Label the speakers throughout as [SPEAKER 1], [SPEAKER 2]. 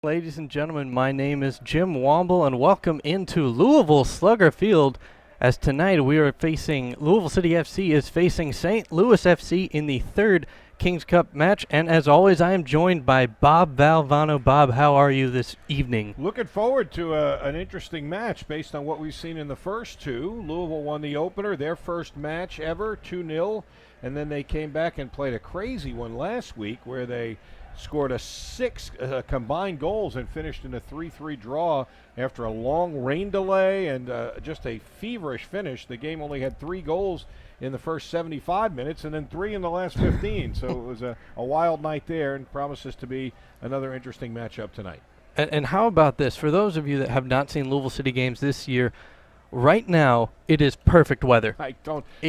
[SPEAKER 1] Ladies and gentlemen, my name is Jim Womble, and welcome into Louisville Slugger Field. As tonight we are facing Louisville City FC is facing St. Louis FC in the third Kings Cup match. And as always, I am joined by Bob Valvano. Bob, how are you this evening?
[SPEAKER 2] Looking forward to an interesting match based on what we've seen in the first two. Louisville won the opener, their first match ever, 2-0, and then they came back and played a crazy one last week where they scored six combined goals and finished in a 3-3 draw after a long rain delay and just a feverish finish. The game only had 3 goals in the first 75 minutes and then 3 in the last 15. So it was a wild night there and promises to be another interesting matchup tonight.
[SPEAKER 1] And how about this? For those of you that have not seen Louisville City games this year, right now it is perfect weather.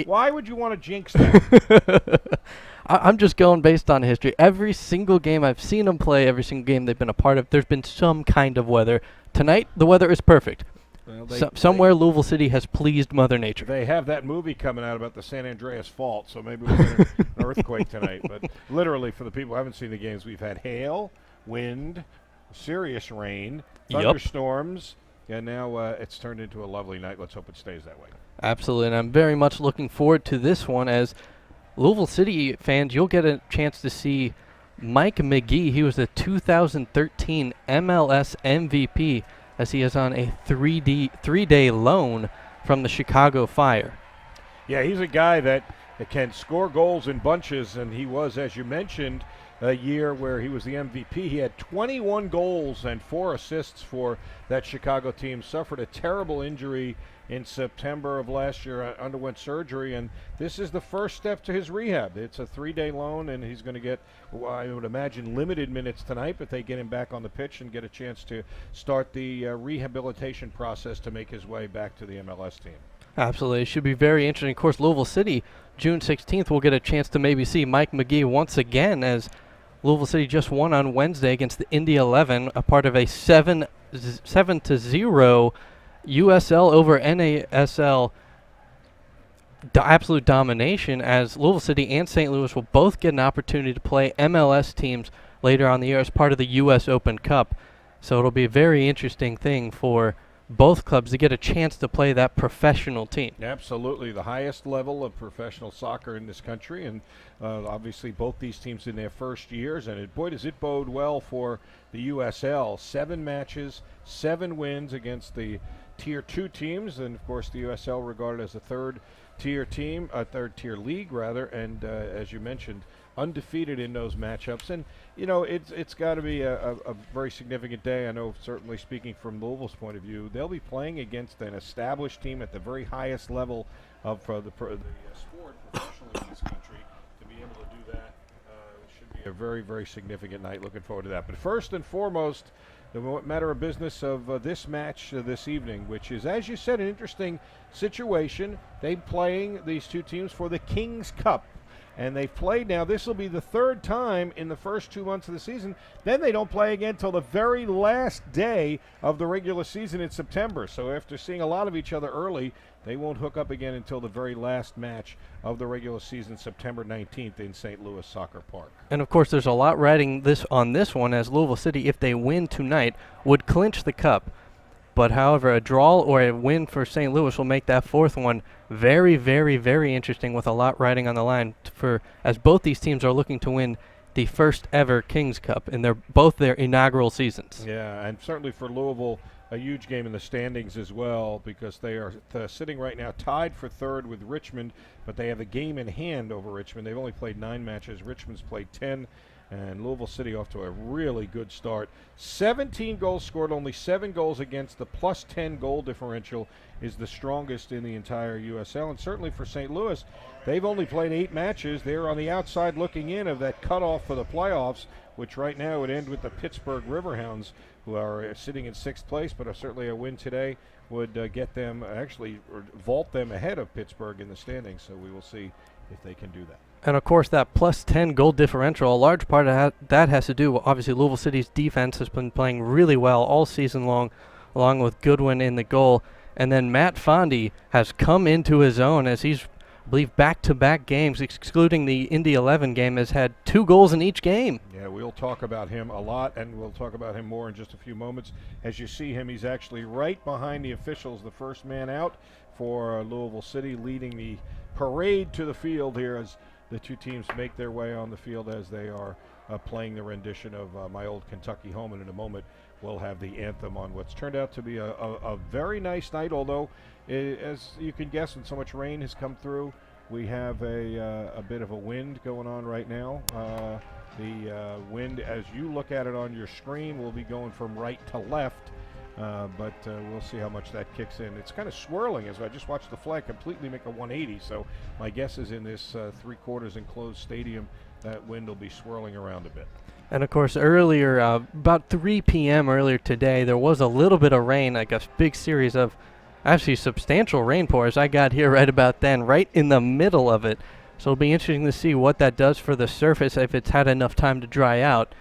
[SPEAKER 2] Why would you want to jinx that?
[SPEAKER 1] I'm just going based on history. Every single game I've seen them play, every single game they've been a part of, there's been some kind of weather. Tonight, the weather is perfect. Well, somewhere Louisville City has pleased Mother Nature.
[SPEAKER 2] They have that movie coming out about the San Andreas Fault, so maybe we'll get an earthquake tonight. But literally, for the people who haven't seen the games, we've had hail, wind, serious rain, thunderstorms, and now it's turned into a lovely night. Let's hope it stays that way.
[SPEAKER 1] Absolutely, and I'm very much looking forward to this one. As Louisville City fans, you'll get a chance to see Mike McGee. He was the 2013 MLS MVP, as he is on a three-day loan from the Chicago Fire.
[SPEAKER 2] Yeah, he's a guy that can score goals in bunches, and he was, as you mentioned, a year where he was the MVP. He had 21 goals and 4 assists for that Chicago team. Suffered a terrible injury in September of last year, underwent surgery, and this is the first step to his rehab. It's a 3-day loan, and he's going to get, I would imagine, limited minutes tonight, but they get him back on the pitch and get a chance to start the rehabilitation process to make his way back to the MLS team.
[SPEAKER 1] Absolutely. It should be very interesting. Of course, Louisville City, June 16th, we'll get a chance to maybe see Mike McGee once again, as Louisville City just won on Wednesday against the Indy 11, a part of a 7-0 USL over NASL absolute domination, as Louisville City and St. Louis will both get an opportunity to play MLS teams later on the year as part of the U.S. Open Cup. So it'll be a very interesting thing for both clubs to get a chance to play that professional team.
[SPEAKER 2] Absolutely, the highest level of professional soccer in this country, and obviously both these teams in their first years, and boy does it bode well for the USL. 7 matches, 7 wins against the Tier 2 teams, and of course the USL regarded as a third-tier team, a third-tier league rather, and as you mentioned, undefeated in those matchups. And you know, it's got to be a very significant day. I know, certainly speaking from Louisville's point of view, they'll be playing against an established team at the very highest level of the sport professionally in this country. To be able to do that should be a very, very significant night. Looking forward to that. But first and foremost, the matter of business of this match this evening, which is, as you said, an interesting situation. They're playing, these two teams, for the Kings Cup. And they've played now. This will be the 3rd time in the first 2 months of the season. Then they don't play again until the very last day of the regular season in September. So after seeing a lot of each other early, they won't hook up again until the very last match of the regular season, September 19th in St. Louis Soccer Park.
[SPEAKER 1] And of course, there's a lot riding on this one, as Louisville City, if they win tonight, would clinch the cup. But however, a draw or a win for St. Louis will make that 4th one very, very, very interesting, with a lot riding on the line, as both these teams are looking to win the first ever Kings Cup in both their inaugural seasons.
[SPEAKER 2] Yeah, and certainly for Louisville, a huge game in the standings as well, because they are sitting right now tied for 3rd with Richmond, but they have a game in hand over Richmond. They've only played 9 matches. Richmond's played 10. And Louisville City off to a really good start. 17 goals scored, only 7 goals against. The +10 goal differential is the strongest in the entire USL. And certainly for St. Louis, they've only played 8 matches. They're on the outside looking in of that cutoff for the playoffs, which right now would end with the Pittsburgh Riverhounds, who are sitting in 6th place, but certainly a win today would get them, actually vault them ahead of Pittsburgh in the standings. So we will see if they can do that.
[SPEAKER 1] And, of course, that +10 goal differential, a large part of that has to do, obviously, Louisville City's defense has been playing really well all season long, along with Goodwin in the goal. And then Matt Fondy has come into his own, as he's I believe back-to-back games, excluding the Indy 11 game, has had 2 goals in each game.
[SPEAKER 2] Yeah, we'll talk about him a lot, and we'll talk about him more in just a few moments. As you see him, he's actually right behind the officials, the first man out for Louisville City, leading the parade to the field here as the two teams make their way on the field as they are playing the rendition of My Old Kentucky Home. And in a moment, we'll have the anthem on what's turned out to be a very nice night, although, as you can guess, when so much rain has come through, we have a bit of a wind going on right now. The wind, as you look at it on your screen, will be going from right to left, but we'll see how much that kicks in. It's kind of swirling as I just watched the flag completely make a 180, so my guess is in this three-quarters enclosed stadium, that wind will be swirling around a bit.
[SPEAKER 1] And of course, earlier, about 3 p.m. earlier today, there was a little bit of rain, like a big series of actually substantial rainpours. I got here right about then, right in the middle of it. So it'll be interesting to see what that does for the surface if it's had enough time to dry out.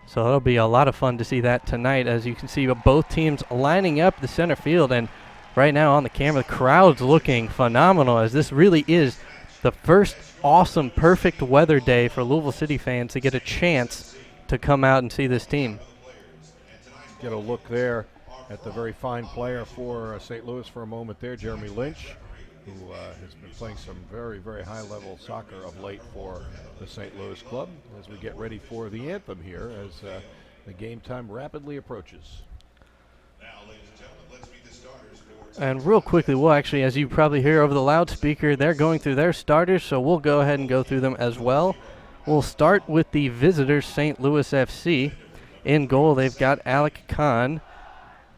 [SPEAKER 1] So it'll be a lot of fun to see that tonight, as you can see both teams lining up the center field. And right now on the camera, the crowd's looking phenomenal, as this really is the first awesome, perfect weather day for Louisville City fans to get a chance to come out and see this team.
[SPEAKER 2] Get a look there at the very fine player for St. Louis for a moment there, Jeremy Lynch, who has been playing some very, very high-level soccer of late for the St. Louis club, as we get ready for the anthem here as the game time rapidly approaches.
[SPEAKER 1] And real quickly, we'll actually, as you probably hear over the loudspeaker, they're going through their starters, so we'll go ahead and go through them as well. We'll start with the visitors, St. Louis FC. In goal, they've got Alec Kahn.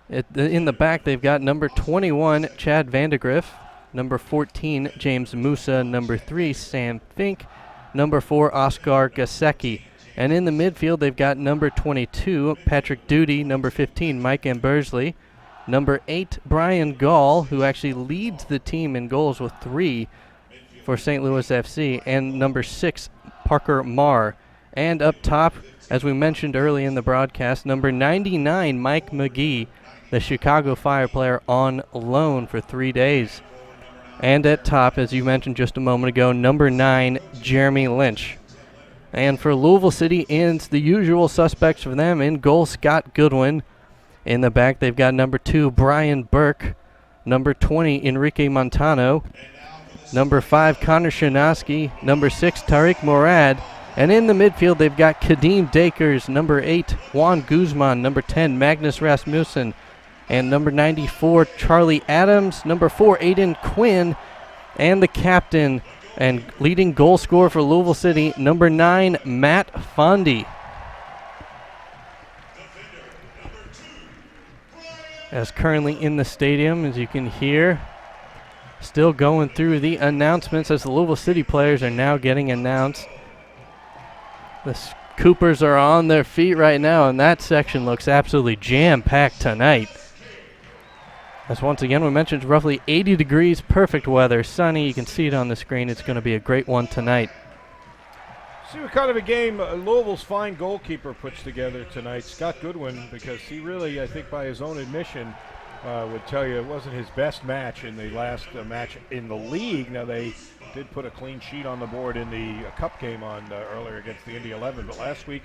[SPEAKER 1] In the back, they've got number 21, Chad Vandegrift, number 14, James Musa, number 3, Sam Fink, number 4, Oscar Gasecki. And in the midfield, they've got number 22, Patrick Duty, number 15, Mike Ambersley, number 8, Brian Gall, who actually leads the team in goals with 3 for St. Louis FC, and number 6, Parker Marr. And up top, as we mentioned early in the broadcast, number 99, Mike McGee, the Chicago Fire player, on loan for 3 days. And at top, as you mentioned just a moment ago, number 9, Jeremy Lynch. And for Louisville City, it's the usual suspects for them. In goal, Scott Goodwin. In the back, they've got number 2, Brian Burke, number 20, Enrique Montano, number 5, Connor Shinaski, number 6, Tariq Morad, and in the midfield, they've got Kadeem Dakers, number 8, Juan Guzman, number 10, Magnus Rasmussen, and number 94, Charlie Adams, number 4, Aiden Quinn, and the captain and leading goal scorer for Louisville City, number 9, Matt Fondy. As currently in the stadium, as you can hear, still going through the announcements as the Louisville City players are now getting announced. The Coopers are on their feet right now, and that section looks absolutely jam-packed tonight. As once again we mentioned, roughly 80 degrees, perfect weather, sunny. You can see it on the screen. It's going to be a great one tonight.
[SPEAKER 2] See what kind of a game Louisville's fine goalkeeper puts together tonight, Scott Goodwin, because he really, I think by his own admission, would tell you it wasn't his best match in the last match in the league. Now, they did put a clean sheet on the board in the cup game on earlier against the Indy 11, but last week,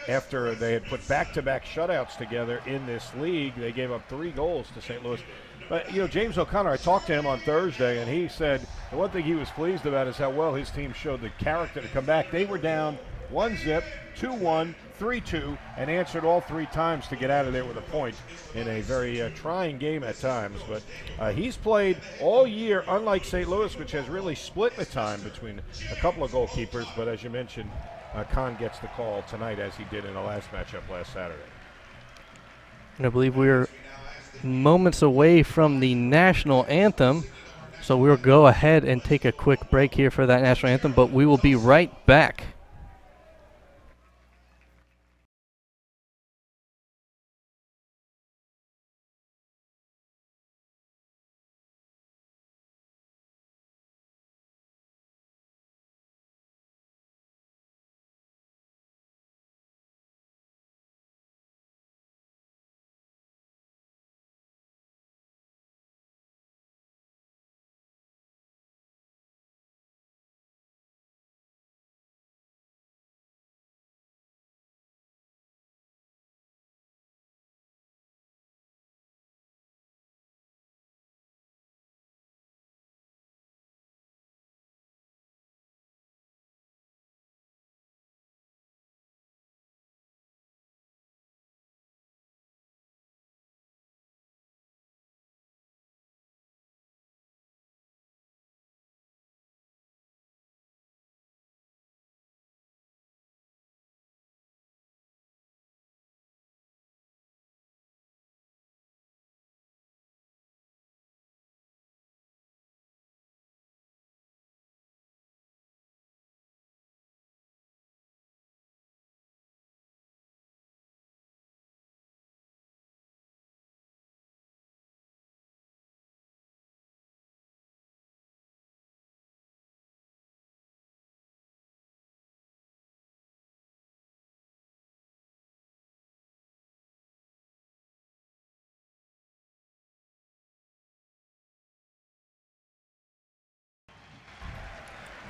[SPEAKER 2] after they had put back-to-back shutouts together in this league, they gave up 3 goals to St. Louis. But, you know, James O'Connor, I talked to him on Thursday, and he said the one thing he was pleased about is how well his team showed the character to come back. They were down 1-0, 2-1, 3-2, and answered all 3 times to get out of there with a point in a very trying game at times. But he's played all year, unlike St. Louis, which has really split the time between a couple of goalkeepers. But as you mentioned, Kahn gets the call tonight, as he did in the last matchup last Saturday.
[SPEAKER 1] And I believe we're moments away from the national anthem, so we'll go ahead and take a quick break here for that national anthem, but we will be right back.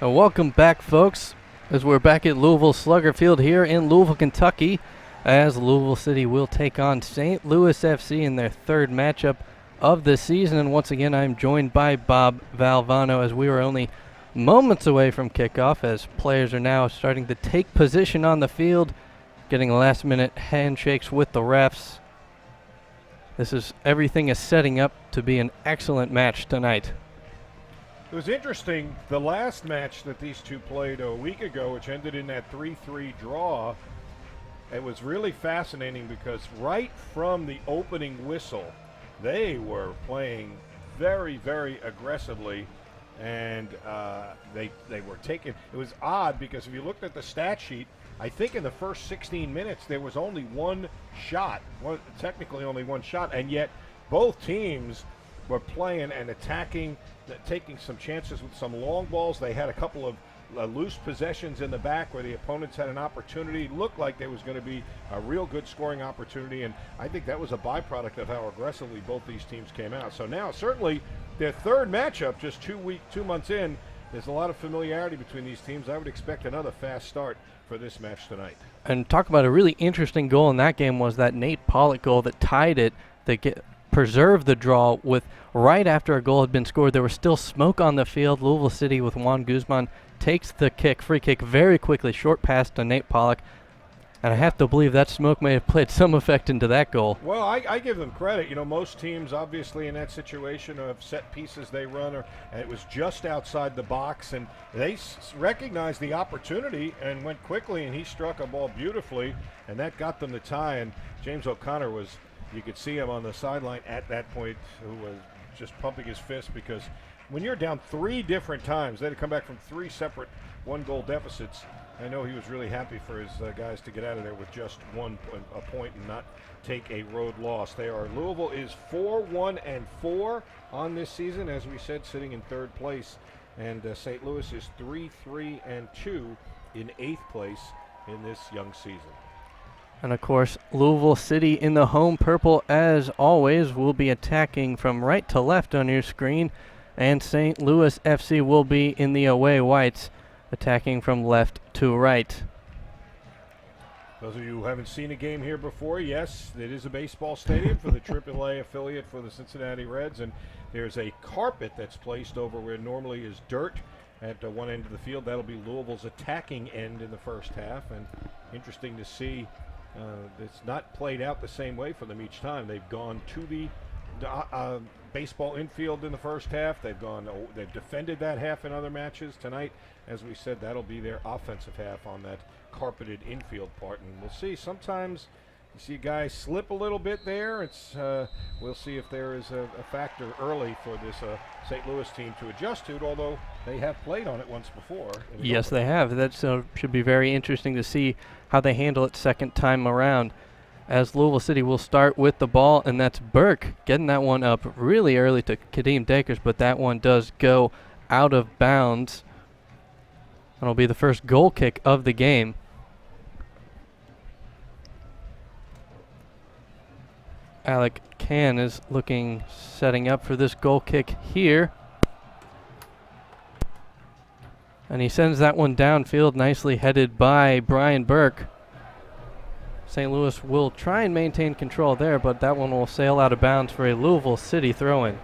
[SPEAKER 1] Welcome back, folks, as we're back at Louisville Slugger Field here in Louisville, Kentucky, as Louisville City will take on St. Louis FC in their third matchup of the season. And once again, I'm joined by Bob Valvano as we were only moments away from kickoff, as players are now starting to take position on the field, getting last-minute handshakes with the refs. Everything is setting up to be an excellent match tonight.
[SPEAKER 2] It was interesting, the last match that these two played a week ago, which ended in that 3-3 draw, it was really fascinating because right from the opening whistle, they were playing very, very aggressively, and they were taking, it was odd because if you looked at the stat sheet, I think in the first 16 minutes there was only one shot, technically only one shot, and yet both teams were playing and attacking, taking some chances with some long balls. They had a couple of loose possessions in the back where the opponents had an opportunity. It looked like there was going to be a real good scoring opportunity, and I think that was a byproduct of how aggressively both these teams came out. So now certainly their third matchup, just 2 months in, there's a lot of familiarity between these teams. I would expect another fast start for this match tonight.
[SPEAKER 1] And talk about a really interesting goal in that game was that Nate Pollock goal that tied it, that preserved the draw with right after a goal had been scored. There was still smoke on the field. Louisville City with Juan Guzman takes the free kick very quickly, short pass to Nate Pollock. And I have to believe that smoke may have played some effect into that goal.
[SPEAKER 2] Well, I give them credit. You know, most teams, obviously, in that situation of set pieces they run, and it was just outside the box, and they recognized the opportunity and went quickly, and he struck a ball beautifully, and that got them the tie. And James O'Connor was, you could see him on the sideline at that point, who was just pumping his fist, because when you're down 3 different times, they had to come back from 3 separate one-goal deficits. I know he was really happy for his guys to get out of there with just a point and not take a road loss. Louisville is 4-1-4 on this season, as we said, sitting in 3rd place, and St. Louis is 3-3-2 in 8th place in this young season.
[SPEAKER 1] And of course, Louisville City in the home purple, as always, will be attacking from right to left on your screen, and St. Louis FC will be in the away whites, attacking from left to right.
[SPEAKER 2] Those of you who haven't seen a game here before, yes, it is a baseball stadium for the AAA affiliate for the Cincinnati Reds, and there's a carpet that's placed over where normally is dirt at one end of the field. That'll be Louisville's attacking end in the first half, and interesting to see it's not played out the same way for them each time. They've gone to the baseball infield in the first half. They've defended that half in other matches. Tonight, as we said, that'll be their offensive half on that carpeted infield part, and we'll see. Sometimes you see guys slip a little bit there. We'll see if there is a factor early for this St. Louis team to adjust to, although they have played on it once before.
[SPEAKER 1] Yes, they have. That should be very interesting to see how they handle it second time around, as Louisville City will start with the ball, and that's Burke getting that one up really early to Kadeem Dakers, but that one does go out of bounds. That'll be the first goal kick of the game. Alec Can is setting up for this goal kick here. And he sends that one downfield, nicely headed by Brian Burke. St. Louis will try and maintain control there, but that one will sail out of bounds for a Louisville City throw-in.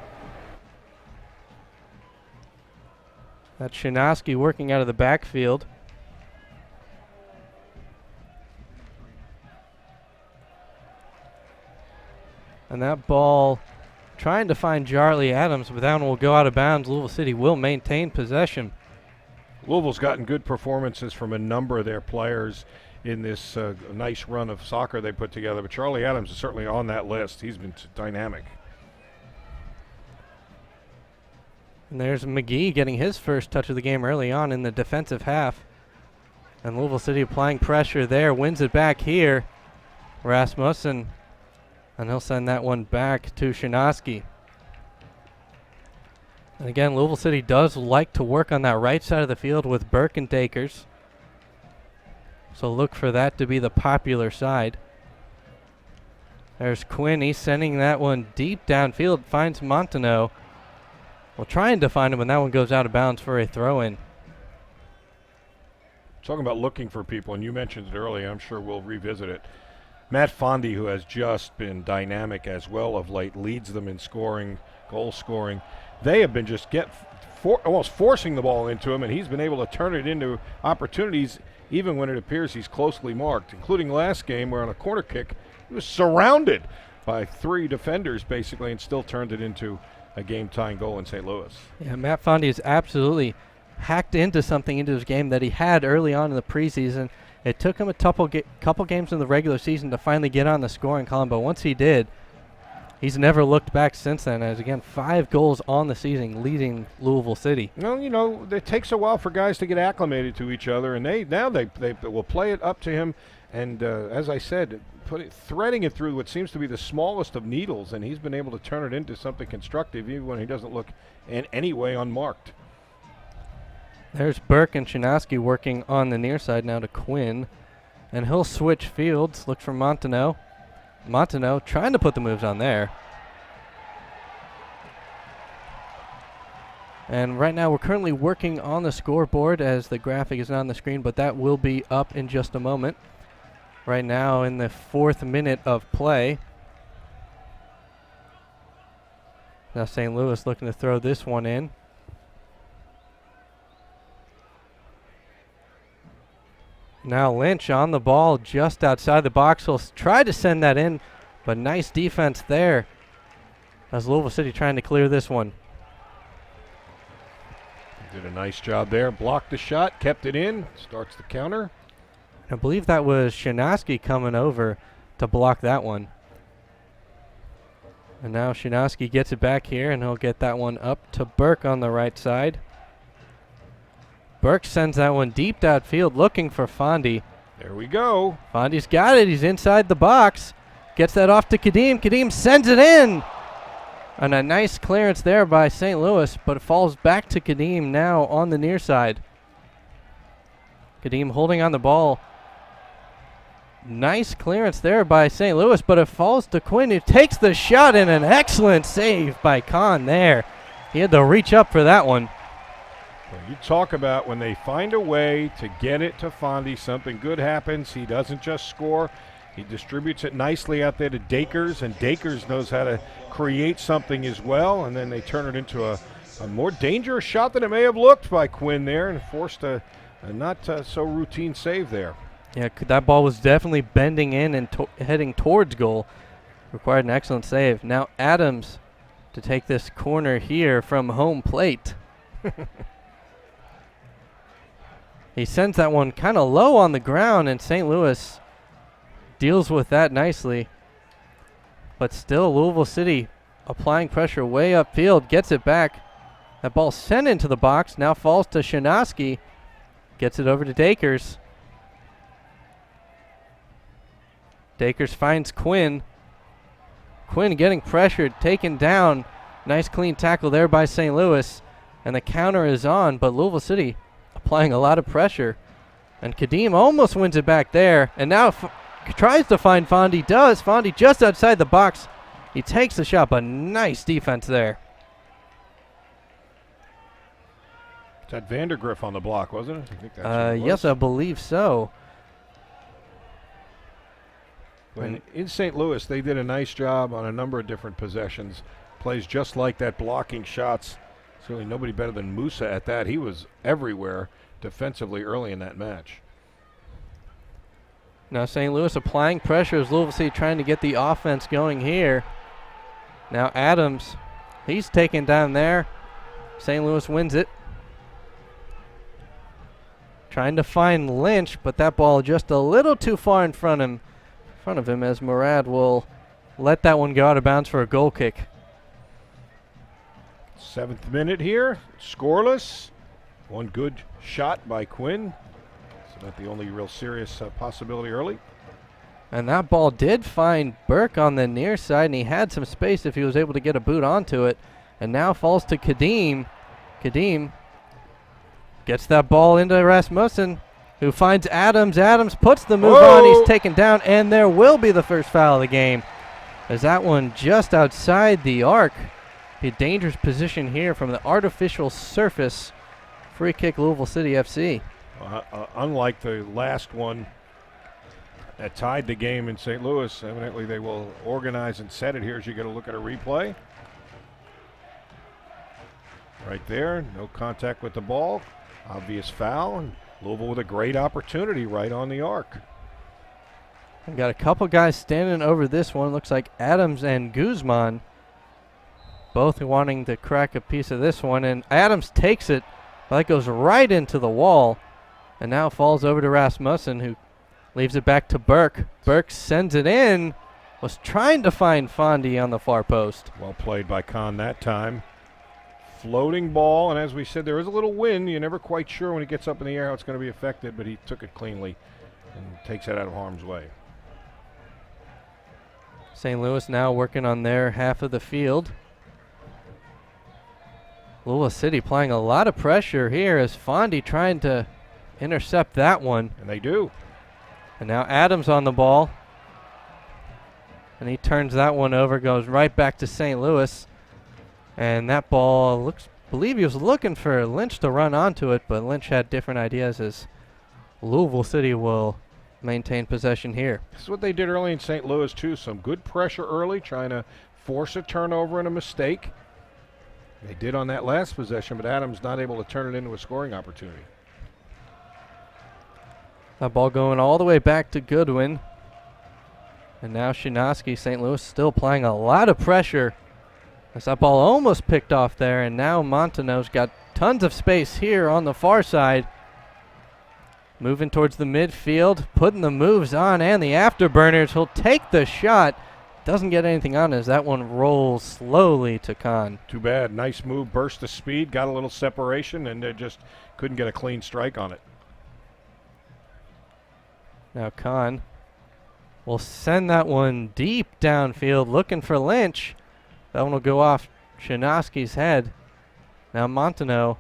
[SPEAKER 1] That's Shinoski working out of the backfield. And that ball trying to find Charlie Adams, but that one will go out of bounds. Louisville City will maintain possession.
[SPEAKER 2] Louisville's gotten good performances from a number of their players in this nice run of soccer they put together, but Charlie Adams is certainly on that list. He's been dynamic.
[SPEAKER 1] And there's McGee getting his first touch of the game early on in the defensive half. And Louisville City applying pressure there, wins it back here. Rasmussen, and he'll send that one back to Shinoski. And again, Louisville City does like to work on that right side of the field with Burke and Dakers. So look for that to be the popular side. There's Quinn. He's sending that one deep downfield. Finds Montaneau. Well, trying to find him, and that one goes out of bounds for a throw-in.
[SPEAKER 2] Talking about looking for people, and you mentioned it earlier, I'm sure we'll revisit it. Matt Fondy, who has just been dynamic as well of late, leads them in scoring, goal scoring. They have been just almost forcing the ball into him, and he's been able to turn it into opportunities even when it appears he's closely marked, including last game where on a corner kick he was surrounded by 3 defenders basically and still turned it into a game-tying goal in St. Louis.
[SPEAKER 1] Yeah, Matt Fondy is absolutely hacked into something into his game that he had early on in the preseason. It took him a couple games in the regular season to finally get on the scoring column, but once he did, he's never looked back since then. As again, 5 goals on the season, leading Louisville City.
[SPEAKER 2] Well, you know, it takes a while for guys to get acclimated to each other, and they will play it up to him. And as I said, threading it through what seems to be the smallest of needles, and he's been able to turn it into something constructive, even when he doesn't look in any way unmarked.
[SPEAKER 1] There's Burke and Shinowski working on the near side now to Quinn. And he'll switch fields, look for Montenot. Montenot trying to put the moves on there. And right now we're currently working on the scoreboard as the graphic is not on the screen, but that will be up in just a moment. Right now in the 4th minute of play. Now St. Louis looking to throw this one in. Now Lynch on the ball just outside the box. He'll try to send that in, but nice defense there as Louisville City trying to clear this one.
[SPEAKER 2] Did a nice job there. Blocked the shot, kept it in, starts the counter.
[SPEAKER 1] I believe that was Shinowski coming over to block that one. And now Shinowski gets it back here, and he'll get that one up to Burke on the right side. Burke sends that one deep downfield looking for Fondy.
[SPEAKER 2] There we go.
[SPEAKER 1] Fondy's got it. He's inside the box. Gets that off to Kadeem. Kadeem sends it in. And a nice clearance there by St. Louis, but it falls back to Kadeem now on the near side. Kadeem holding on the ball. Nice clearance there by St. Louis, but it falls to Quinn, who takes the shot, and an excellent save by Kahn there. He had to reach up for that one.
[SPEAKER 2] You talk about when they find a way to get it to Fondy, something good happens. He doesn't just score. He distributes it nicely out there to Dakers, and Dakers knows how to create something as well, and then they turn it into a more dangerous shot than it may have looked by Quinn there, and forced a not so routine save there.
[SPEAKER 1] Yeah, that ball was definitely bending in and heading towards goal. Required an excellent save. Now Adams to take this corner here from home plate. He sends that one kind of low on the ground, and St. Louis deals with that nicely. But still, Louisville City applying pressure way upfield, gets it back. That ball sent into the box, now falls to Shinowski. Gets it over to Dakers. Dakers finds Quinn. Quinn getting pressured, taken down. Nice clean tackle there by St. Louis. And the counter is on, but Louisville City applying a lot of pressure. And Kadeem almost wins it back there. And now tries to find Fondy. Does. Fondy just outside the box. He takes the shot, but nice defense there.
[SPEAKER 2] It's that Vandergriff on the block, wasn't it? I think that's what it was.
[SPEAKER 1] Yes, I believe so.
[SPEAKER 2] When in St. Louis, they did a nice job on a number of different possessions. Plays just like that, blocking shots. Certainly nobody better than Musa at that. He was everywhere defensively early in that match.
[SPEAKER 1] Now St. Louis applying pressure as Louisville City trying to get the offense going here. Now Adams, he's taken down there. St. Louis wins it. Trying to find Lynch, but that ball just a little too far in front of him as Murad will let that one go out of bounds for a goal kick.
[SPEAKER 2] 7th minute here, scoreless. One good shot by Quinn. So not the only real serious possibility early.
[SPEAKER 1] And that ball did find Burke on the near side, and he had some space if he was able to get a boot onto it. And now falls to Kadeem. Kadeem gets that ball into Rasmussen, who finds Adams. Adams puts the move on. He's taken down, and there will be the first foul of the game. As that one just outside the arc. A dangerous position here from the artificial surface. Free kick, Louisville City FC.
[SPEAKER 2] Unlike the last one that tied the game in St. Louis, evidently they will organize and set it here as you get a look at a replay. Right there, no contact with the ball, obvious foul, and Louisville with a great opportunity right on the arc.
[SPEAKER 1] We've got a couple guys standing over this one. Looks like Adams and Guzman both wanting to crack a piece of this one, and Adams takes it, but that goes right into the wall, and now falls over to Rasmussen, who leaves it back to Burke. Burke sends it in, was trying to find Fondy on the far post.
[SPEAKER 2] Well played by Kahn that time. Floating ball, and as we said, there is a little wind. You're never quite sure when it gets up in the air how it's going to be affected, but he took it cleanly and takes it out of harm's way.
[SPEAKER 1] St. Louis now working on their half of the field. Louisville City applying a lot of pressure here as Fondy trying to intercept that one.
[SPEAKER 2] And they do.
[SPEAKER 1] And now Adams on the ball. And he turns that one over, goes right back to St. Louis. And that ball believe he was looking for Lynch to run onto it, but Lynch had different ideas as Louisville City will maintain possession here.
[SPEAKER 2] This is what they did early in St. Louis too. Some good pressure early, trying to force a turnover and a mistake. They did on that last possession, but Adams not able to turn it into a scoring opportunity.
[SPEAKER 1] That ball going all the way back to Goodwin. And now Shinoski, St. Louis still applying a lot of pressure. As that ball almost picked off there, and now Montanow's got tons of space here on the far side. Moving towards the midfield, putting the moves on and the afterburners. He'll take the shot. Doesn't get anything on as that one rolls slowly to Kahn.
[SPEAKER 2] Too bad. Nice move, burst of speed, got a little separation, and they just couldn't get a clean strike on it.
[SPEAKER 1] Now Kahn will send that one deep downfield looking for Lynch. That one will go off Shinoski's head. Now Montano.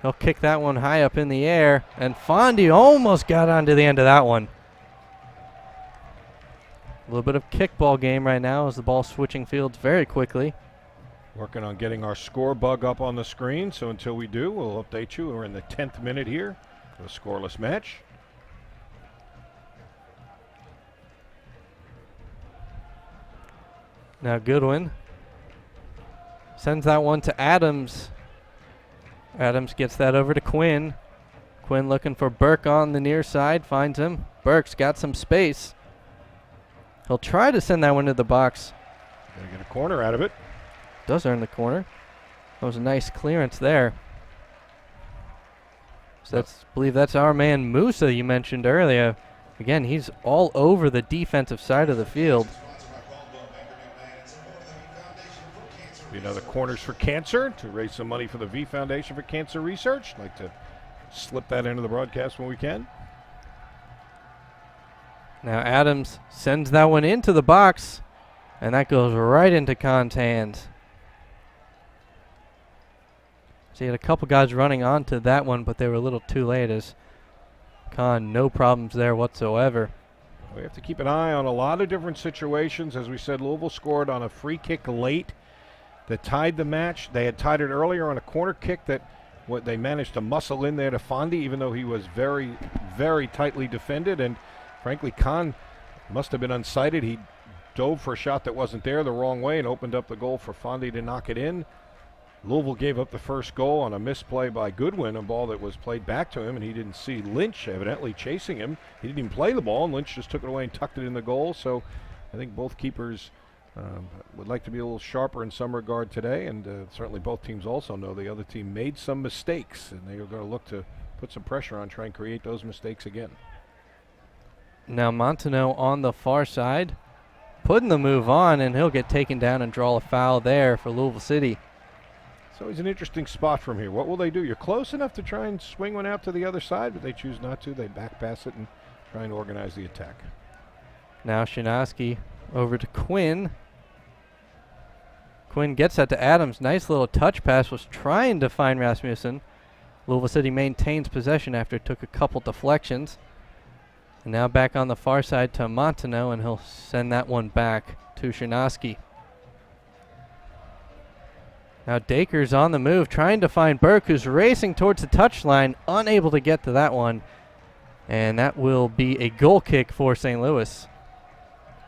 [SPEAKER 1] He'll kick that one high up in the air. And Fondy almost got onto the end of that one. A little bit of kickball game right now as the ball switching fields very quickly.
[SPEAKER 2] Working on getting our score bug up on the screen. So until we do, we'll update you. We're in the 10th minute here of a scoreless match.
[SPEAKER 1] Now Goodwin sends that one to Adams. Adams gets that over to Quinn. Quinn looking for Burke on the near side, finds him. Burke's got some space. He'll try to send that one to the box.
[SPEAKER 2] Gonna get a corner out of it.
[SPEAKER 1] Does earn the corner. That was a nice clearance there. So I believe that's our man Musa you mentioned earlier. Again, he's all over the defensive side of the field.
[SPEAKER 2] Another Corners for Cancer to raise some money for the V Foundation for Cancer Research. Like to slip that into the broadcast when we can.
[SPEAKER 1] Now Adams sends that one into the box, and that goes right into Kahn's hands. So he had a couple guys running onto that one, but they were a little too late as Kahn, no problems there whatsoever.
[SPEAKER 2] We have to keep an eye on a lot of different situations. As we said, Louisville scored on a free kick late that tied the match. They had tied it earlier on a corner kick that they managed to muscle in there to Fondy, even though he was very, very tightly defended. And frankly, Kahn must have been unsighted. He dove for a shot that wasn't there the wrong way and opened up the goal for Fondy to knock it in. Louisville gave up the first goal on a misplay by Goodwin, a ball that was played back to him, and he didn't see Lynch evidently chasing him. He didn't even play the ball, and Lynch just took it away and tucked it in the goal. So I think both keepers would like to be a little sharper in some regard today, and certainly both teams also know the other team made some mistakes, and they are going to look to put some pressure on, try and create those mistakes again.
[SPEAKER 1] Now Montano on the far side, putting the move on, and he'll get taken down and draw a foul there for Louisville City.
[SPEAKER 2] It's always an interesting spot from here. What will they do? You're close enough to try and swing one out to the other side, but they choose not to. They back pass it and try and organize the attack.
[SPEAKER 1] Now Shinoski over to Quinn. Quinn gets that to Adams. Nice little touch pass. Was trying to find Rasmussen. Louisville City maintains possession after it took a couple deflections. And now back on the far side to Montano, and he'll send that one back to Shinoski. Now Dacres on the move, trying to find Burke, who's racing towards the touchline, unable to get to that one. And that will be a goal kick for St. Louis.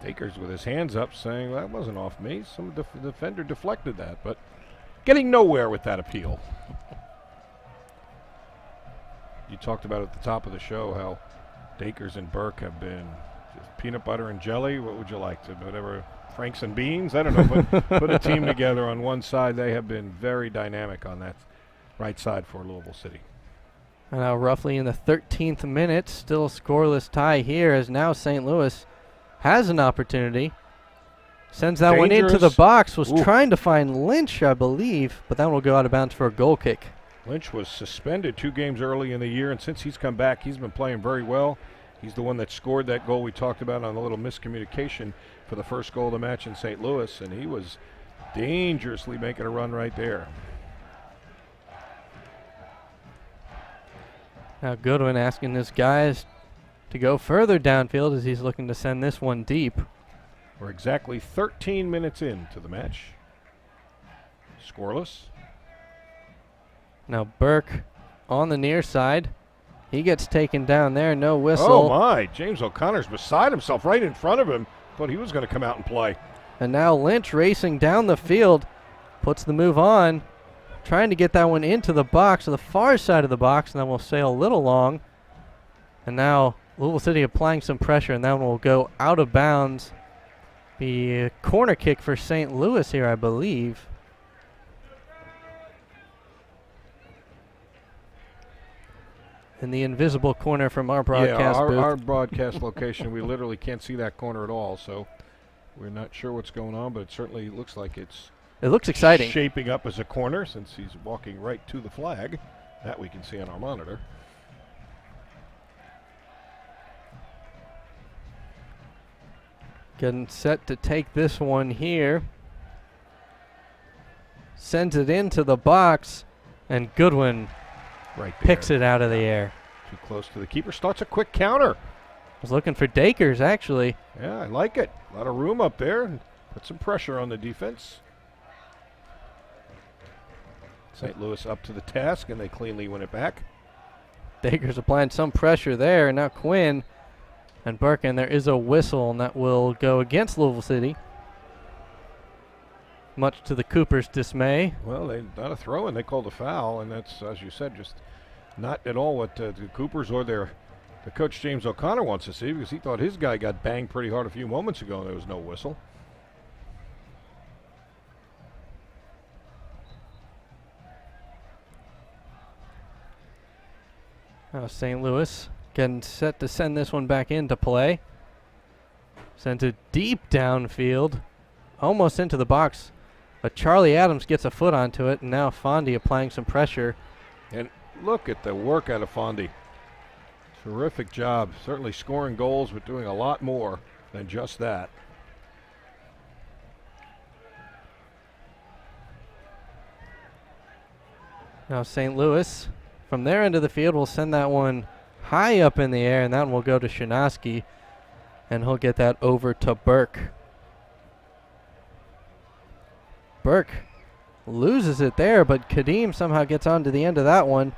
[SPEAKER 2] Dacres with his hands up saying, that wasn't off me. Some defender deflected that, but getting nowhere with that appeal. You talked about at the top of the show how Dacres and Burke have been just peanut butter and jelly. What would you like to, whatever, Franks and beans? I don't know, but put a team together on one side. They have been very dynamic on that right side for Louisville City.
[SPEAKER 1] And now roughly in the 13th minute, still a scoreless tie here as now St. Louis has an opportunity. Sends that one into the box, was trying to find Lynch, I believe, but that one will go out of bounds for a goal kick.
[SPEAKER 2] Lynch was suspended 2 games early in the year, and since he's come back, he's been playing very well. He's the one that scored that goal we talked about on the little miscommunication for the first goal of the match in St. Louis, and he was dangerously making a run right there.
[SPEAKER 1] Now Goodwin asking his guys to go further downfield as he's looking to send this one deep.
[SPEAKER 2] We're exactly 13 minutes into the match. Scoreless.
[SPEAKER 1] Now Burke on the near side. He gets taken down there, no whistle.
[SPEAKER 2] Oh my, James O'Connor's beside himself right in front of him. Thought he was going to come out and play.
[SPEAKER 1] And now Lynch racing down the field, puts the move on, trying to get that one into the box, to the far side of the box, and then we'll sail a little long. And now Louisville City applying some pressure, and that one will go out of bounds. Be a corner kick for St. Louis here, I believe. In the invisible corner from our broadcast booth.
[SPEAKER 2] Our broadcast location, we literally can't see that corner at all, so we're not sure what's going on, but it certainly looks like it
[SPEAKER 1] looks exciting.
[SPEAKER 2] Shaping up as a corner since he's walking right to the flag. That we can see on our monitor.
[SPEAKER 1] Getting set to take this one here. Sends it into the box, and Goodwin
[SPEAKER 2] right there.
[SPEAKER 1] Picks it out of the air.
[SPEAKER 2] Too close to the keeper. Starts a quick counter.
[SPEAKER 1] Was looking for Dacres, actually.
[SPEAKER 2] Yeah, I like it. A lot of room up there. Put some pressure on the defense. St. Louis up to the task, and they cleanly win it back.
[SPEAKER 1] Dacres applying some pressure there, and now Quinn and Burke, and there is a whistle, and that will go against Louisville City. Much to the Coopers' dismay.
[SPEAKER 2] Well, they not a throw-in. They called a foul, and that's, as you said, just not at all what the Coopers or the coach James O'Connor wants to see, because he thought his guy got banged pretty hard a few moments ago, and there was no whistle.
[SPEAKER 1] Now St. Louis getting set to send this one back into play. Sends it deep downfield, almost into the box. But Charlie Adams gets a foot onto it, and now Fondy applying some pressure.
[SPEAKER 2] And look at the work out of Fondy. Terrific job. Certainly scoring goals, but doing a lot more than just that.
[SPEAKER 1] Now St. Louis, from their end of the field, will send that one high up in the air, and that one will go to Shinaski, and he'll get that over to Burke. Burke loses it there, but Kadeem somehow gets onto the end of that one.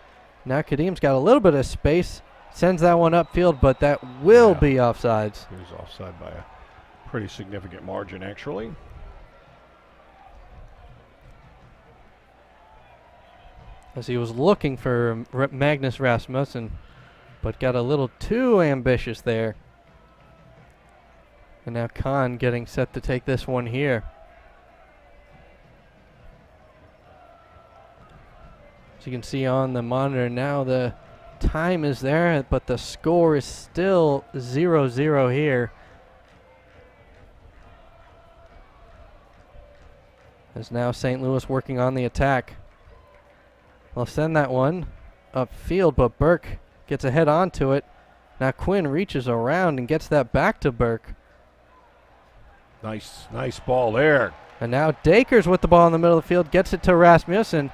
[SPEAKER 1] Now Kadeem's got a little bit of space, sends that one upfield, but that will be offsides.
[SPEAKER 2] He was offside by a pretty significant margin, actually.
[SPEAKER 1] As he was looking for Magnus Rasmussen, but got a little too ambitious there. And now Kahn getting set to take this one here. As you can see on the monitor now, the time is there, but the score is still 0-0 here. As now St. Louis working on the attack. They'll send that one upfield, but Burke gets a head onto it. Now Quinn reaches around and gets that back to Burke.
[SPEAKER 2] Nice ball there.
[SPEAKER 1] And now Dacres with the ball in the middle of the field, gets it to Rasmussen.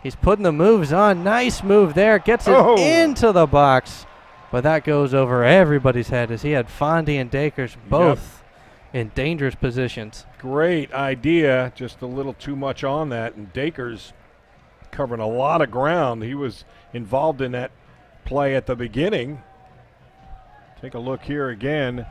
[SPEAKER 1] He's putting the moves on. Nice move there. Gets it into the box. But that goes over everybody's head as he had Fondy and Dacres both in dangerous positions.
[SPEAKER 2] Great idea, just a little too much on that, and Dakers covering a lot of ground. He was involved in that play at the beginning. Take a look here again.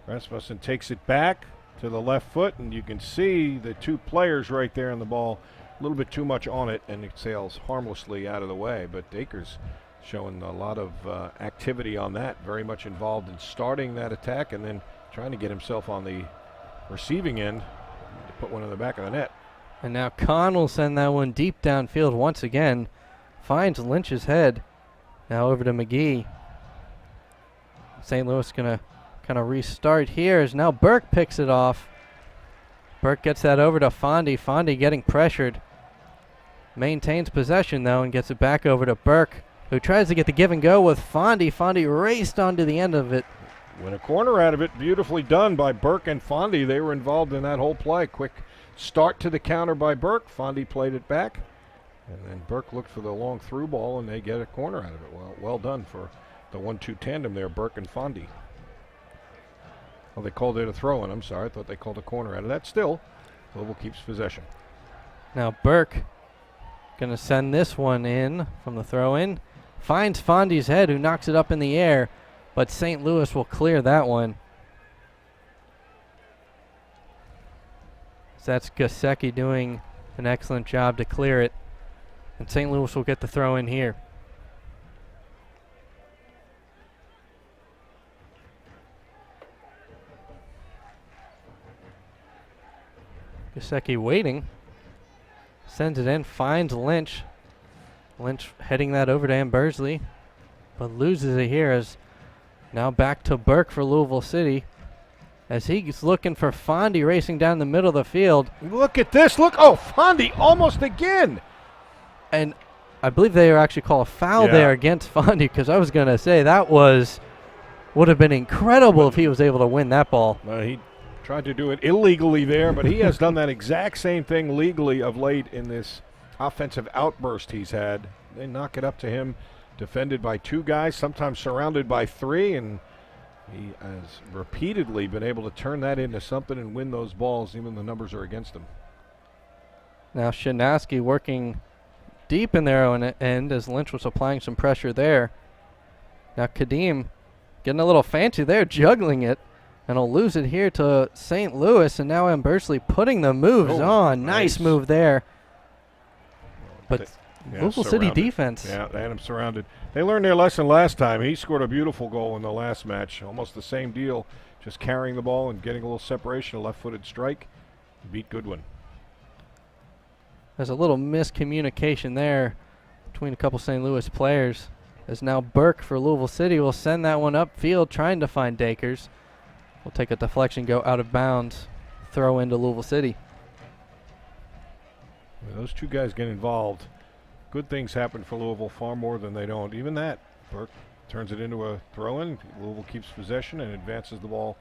[SPEAKER 2] Rasmussen takes it back to the left foot, and you can see the two players right there on the ball. A little bit too much on it, and it sails harmlessly out of the way. But Dakers showing a lot of activity on that, very much involved in starting that attack and then trying to get himself on the receiving end to put one in the back of the net.
[SPEAKER 1] And now Kahn will send that one deep downfield once again. Finds Lynch's head. Now over to McGee. St. Louis going to kind of restart here as now Burke picks it off. Burke gets that over to Fondy. Fondy getting pressured. Maintains possession though and gets it back over to Burke, who tries to get the give and go with Fondy. Fondy raced onto the end of it.
[SPEAKER 2] Win a corner out of it. Beautifully done by Burke and Fondy. They were involved in that whole play. Quick start to the counter by Burke. Fondy played it back. And then Burke looked for the long through ball, and they get a corner out of it. Well done for the 1-2 tandem there, Burke and Fondy. Well, they called it a throw-in. I'm sorry. I thought they called a corner out of that. Still, Louisville keeps possession.
[SPEAKER 1] Now Burke going to send this one in from the throw-in. Finds Fondy's head, who knocks it up in the air, but St. Louis will clear that one. So that's Gasecki doing an excellent job to clear it. And St. Louis will get the throw in here. Gasecki waiting. Sends it in, finds Lynch. Lynch heading that over to Ambersley, but loses it here as now back to Burke for Louisville City. As he's looking for Fondy racing down the middle of the field.
[SPEAKER 2] Look at this. Look. Oh, Fondy almost again.
[SPEAKER 1] And I believe they actually call a foul there against Fondy, because I was going to say that would have been incredible if he was able to win that ball.
[SPEAKER 2] He tried to do it illegally there, but he has done that exact same thing legally of late in this offensive outburst he's had. They knock it up to him, defended by two guys, sometimes surrounded by three, and he has repeatedly been able to turn that into something and win those balls, even the numbers are against him.
[SPEAKER 1] Now Shinowski working deep in their own end as Lynch was applying some pressure there. Now Kadeem getting a little fancy there, juggling it, and he'll lose it here to St. Louis, and now Ambersley putting the moves on. Nice move there. But Louisville City defense.
[SPEAKER 2] Yeah, they had him surrounded. They learned their lesson last time. He scored a beautiful goal in the last match. Almost the same deal, just carrying the ball and getting a little separation, a left-footed strike. Beat Goodwin.
[SPEAKER 1] There's a little miscommunication there between a couple St. Louis players. As now Burke for Louisville City will send that one upfield, trying to find Dakers. Will take a deflection, go out of bounds, throw into Louisville City.
[SPEAKER 2] When those two guys get involved, good things happen for Louisville far more than they don't. Even that, Burke turns it into a throw-in. Louisville keeps possession and advances the ball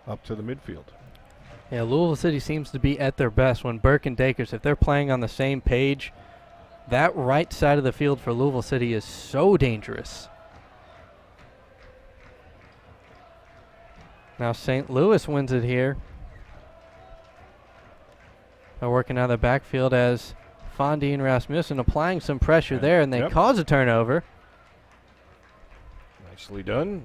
[SPEAKER 2] up to the midfield.
[SPEAKER 1] Yeah, Louisville City seems to be at their best when Burke and Dakers, if they're playing on the same page, that right side of the field for Louisville City is so dangerous. Now St. Louis wins it here. They're working out of the backfield as Fondy and Rasmussen applying some pressure there, and they cause a turnover.
[SPEAKER 2] Nicely done.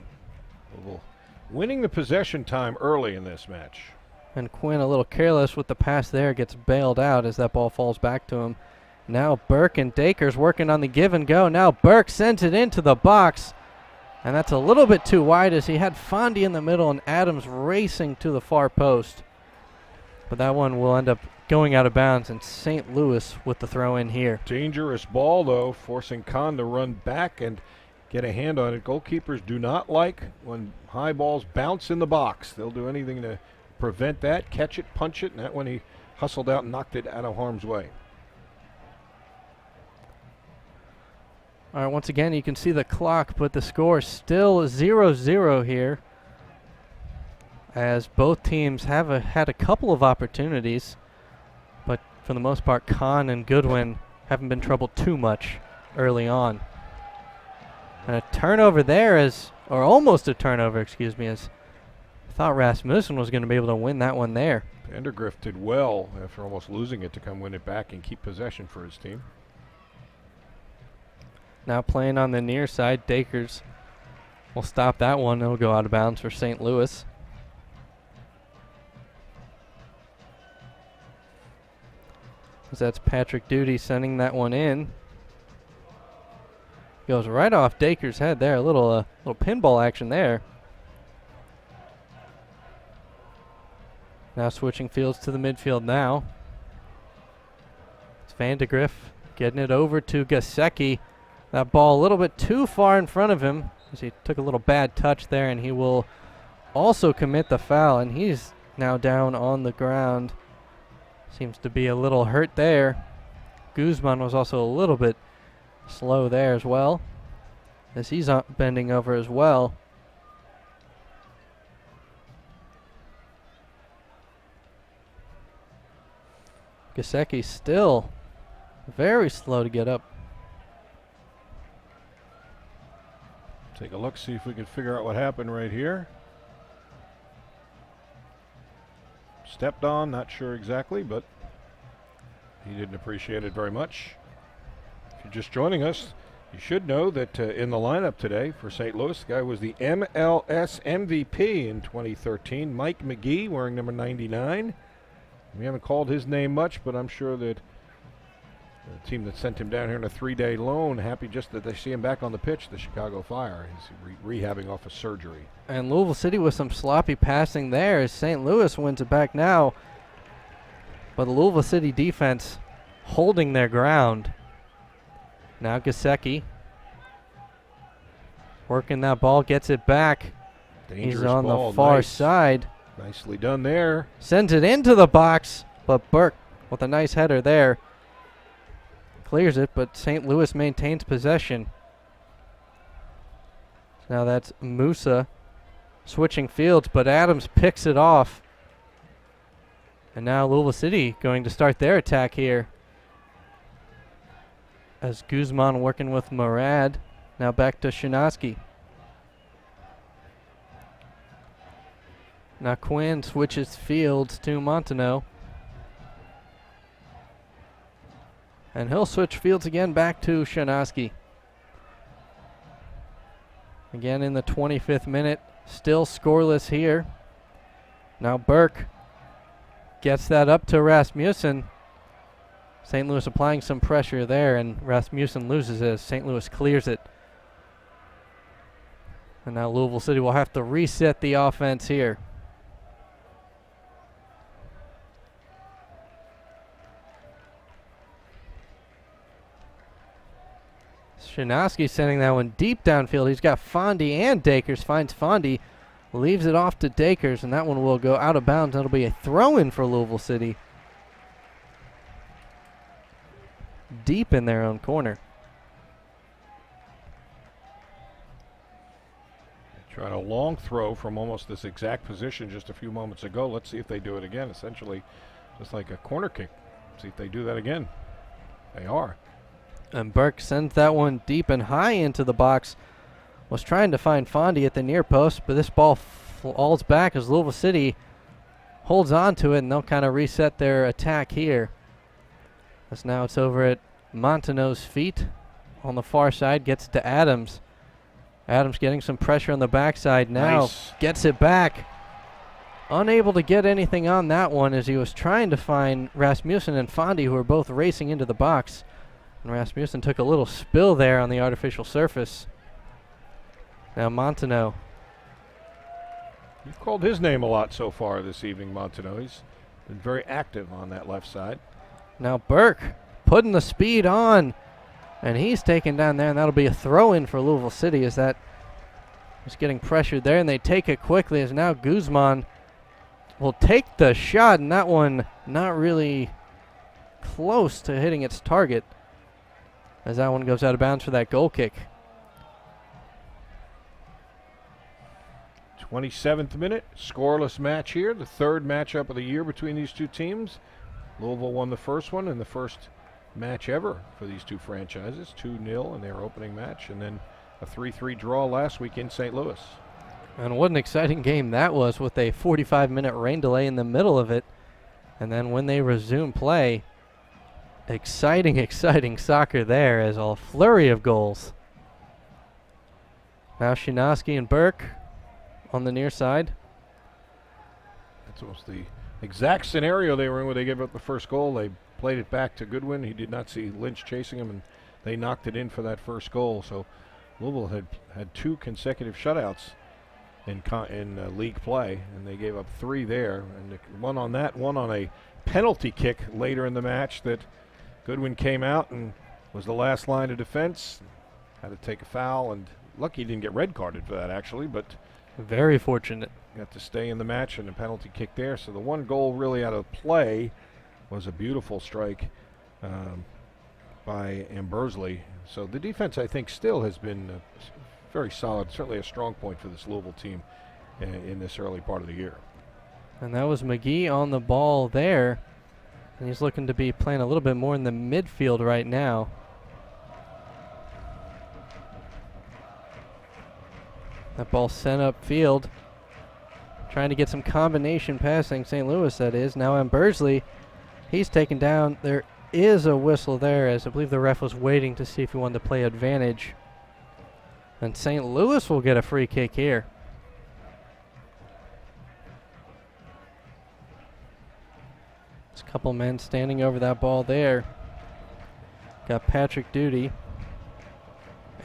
[SPEAKER 2] Louisville winning the possession time early in this match.
[SPEAKER 1] And Quinn, a little careless with the pass there, gets bailed out as that ball falls back to him. Now Burke and Dakers working on the give and go. Now Burke sends it into the box, and that's a little bit too wide as he had Fondy in the middle and Adams racing to the far post. But that one will end up going out of bounds, and St. Louis with the throw in here.
[SPEAKER 2] Dangerous ball, though, forcing Kahn to run back and get a hand on it. Goalkeepers do not like when high balls bounce in the box. They'll do anything to prevent that, catch it, punch it, and that one he hustled out and knocked it out of harm's way.
[SPEAKER 1] All right, once again, you can see the clock, but the score is still 0-0 here, as both teams have had a couple of opportunities, but for the most part, Kahn and Goodwin haven't been troubled too much early on. And a turnover there or almost a turnover, excuse me, as Thought Rasmussen was going to be able to win that one there.
[SPEAKER 2] Vandergrift did well after almost losing it to come win it back and keep possession for his team.
[SPEAKER 1] Now playing on the near side, Dakers will stop that one. It'll go out of bounds for St. Louis. So that's Patrick Duty sending that one in. Goes right off Dakers' head there. A little pinball action there. Now switching fields to the midfield now. It's Vandegrift getting it over to Gasecki. That ball a little bit too far in front of him as he took a little bad touch there, and he will also commit the foul, and he's now down on the ground. Seems to be a little hurt there. Guzman was also a little bit slow there as well, as he's bending over as well. Gasecki still very slow to get up.
[SPEAKER 2] Take a look, see if we can figure out what happened right here. Stepped on, not sure exactly, but he didn't appreciate it very much. If you're just joining us, you should know that in the lineup today for St. Louis, the guy was the MLS MVP in 2013, Mike McGee, wearing number 99. We haven't called his name much, but I'm sure that the team that sent him down here on a 3-day loan, happy just that they see him back on the pitch, the Chicago Fire. He's rehabbing off a surgery.
[SPEAKER 1] And Louisville City with some sloppy passing there as St. Louis wins it back now. But the Louisville City defense holding their ground. Now Gasecki working that ball, gets it back.
[SPEAKER 2] Dangerous
[SPEAKER 1] He's on
[SPEAKER 2] ball,
[SPEAKER 1] the far
[SPEAKER 2] nice.
[SPEAKER 1] side.
[SPEAKER 2] Nicely done there.
[SPEAKER 1] Sends it into the box, but Burke with a nice header there. Clears it, but St. Louis maintains possession. Now that's Musa switching fields, but Adams picks it off. And now Louisville City going to start their attack here. As Guzman working with Murad. Now back to Shinaski. Now Quinn switches fields to Montenot. And he'll switch fields again back to Shinaski. Again in the 25th minute. Still scoreless here. Now Burke gets that up to Rasmussen. St. Louis applying some pressure there, and Rasmussen loses it as St. Louis clears it. And now Louisville City will have to reset the offense here. Shinaski sending that one deep downfield. He's got Fondy and Dakers. Finds Fondy, leaves it off to Dakers, and that one will go out of bounds. That'll be a throw-in for Louisville City. Deep in their own corner.
[SPEAKER 2] Tried a long throw from almost this exact position just a few moments ago. Let's see if they do it again. Essentially, just like a corner kick. See if they do that again. They are.
[SPEAKER 1] And Burke sends that one deep and high into the box. Was trying to find Fondy at the near post, but this ball falls back as Louisville City holds on to it, and they'll kind of reset their attack here. As now it's over at Montenot's feet on the far side, gets it to Adams. Adams getting some pressure on the backside now.
[SPEAKER 2] Nice.
[SPEAKER 1] Gets it back. Unable to get anything on that one as he was trying to find Rasmussen and Fondy, who were both racing into the box. And Rasmussen took a little spill there on the artificial surface. Now Montenot.
[SPEAKER 2] You've called his name a lot so far this evening, Montenot. He's been very active on that left side.
[SPEAKER 1] Now Burke putting the speed on. And he's taken down there, and that'll be a throw-in for Louisville City as that was getting pressured there. And they take it quickly as now Guzman will take the shot, and that one not really close to hitting its target, as that one goes out of bounds for that goal kick.
[SPEAKER 2] 27th minute, scoreless match here. The third matchup of the year between these two teams. Louisville won the first one and the first match ever for these two franchises. 2-0 in their opening match, and then a 3-3 draw last week in St. Louis.
[SPEAKER 1] And what an exciting game that was, with a 45-minute rain delay in the middle of it. And then when they resume play, exciting, exciting soccer there, as a flurry of goals. Now Shinowski and Burke on the near side.
[SPEAKER 2] That's almost the exact scenario they were in when they gave up the first goal. They played it back to Goodwin. He did not see Lynch chasing him, and they knocked it in for that first goal. So Louisville had 2 consecutive shutouts in league play, and they gave up 3 there. And one on that, one on a penalty kick later in the match that Goodwin came out and was the last line of defense. Had to take a foul, and lucky he didn't get red carded for that, actually, but
[SPEAKER 1] very fortunate.
[SPEAKER 2] Got to stay in the match, and a penalty kick there. So the one goal really out of play was a beautiful strike by Ambersley. So the defense, I think, still has been very solid, certainly a strong point for this Louisville team in this early part of the year.
[SPEAKER 1] And that was McGee on the ball there. And he's looking to be playing a little bit more in the midfield right now. That ball sent upfield. Trying to get some combination passing, St. Louis that is. Now Ambersley, he's taken down. There is a whistle there, as I believe the ref was waiting to see if he wanted to play advantage. And St. Louis will get a free kick here. There's a couple men standing over that ball there. Got Patrick Duty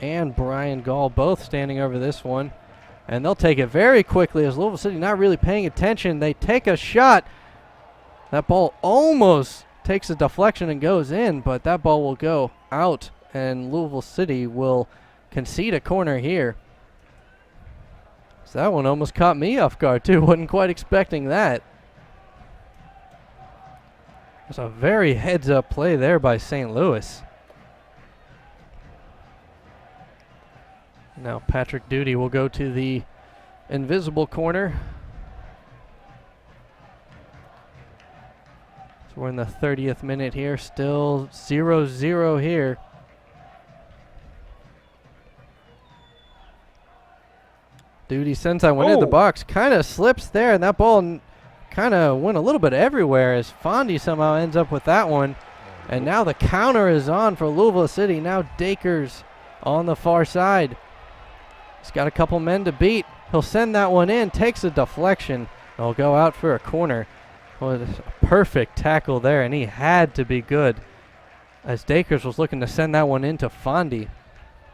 [SPEAKER 1] and Brian Gall both standing over this one. And they'll take it very quickly, as Louisville City not really paying attention. They take a shot. That ball almost takes a deflection and goes in, but that ball will go out, and Louisville City will concede a corner here. So that one almost caught me off guard too. Wasn't quite expecting that. There's a very heads-up play there by St. Louis. Now Patrick Duty will go to the invisible corner. So we're in the 30th minute here. Still 0-0 here. Duty sends that one into the box. Kind of slips there, and that ball kind of went a little bit everywhere, as Fondy somehow ends up with that one. And now the counter is on for Louisville City. Now Dakers on the far side. He's got a couple men to beat. He'll send that one in, takes a deflection. He'll go out for a corner. Well, a perfect tackle there, and he had to be good, as Dakers was looking to send that one into Fondy.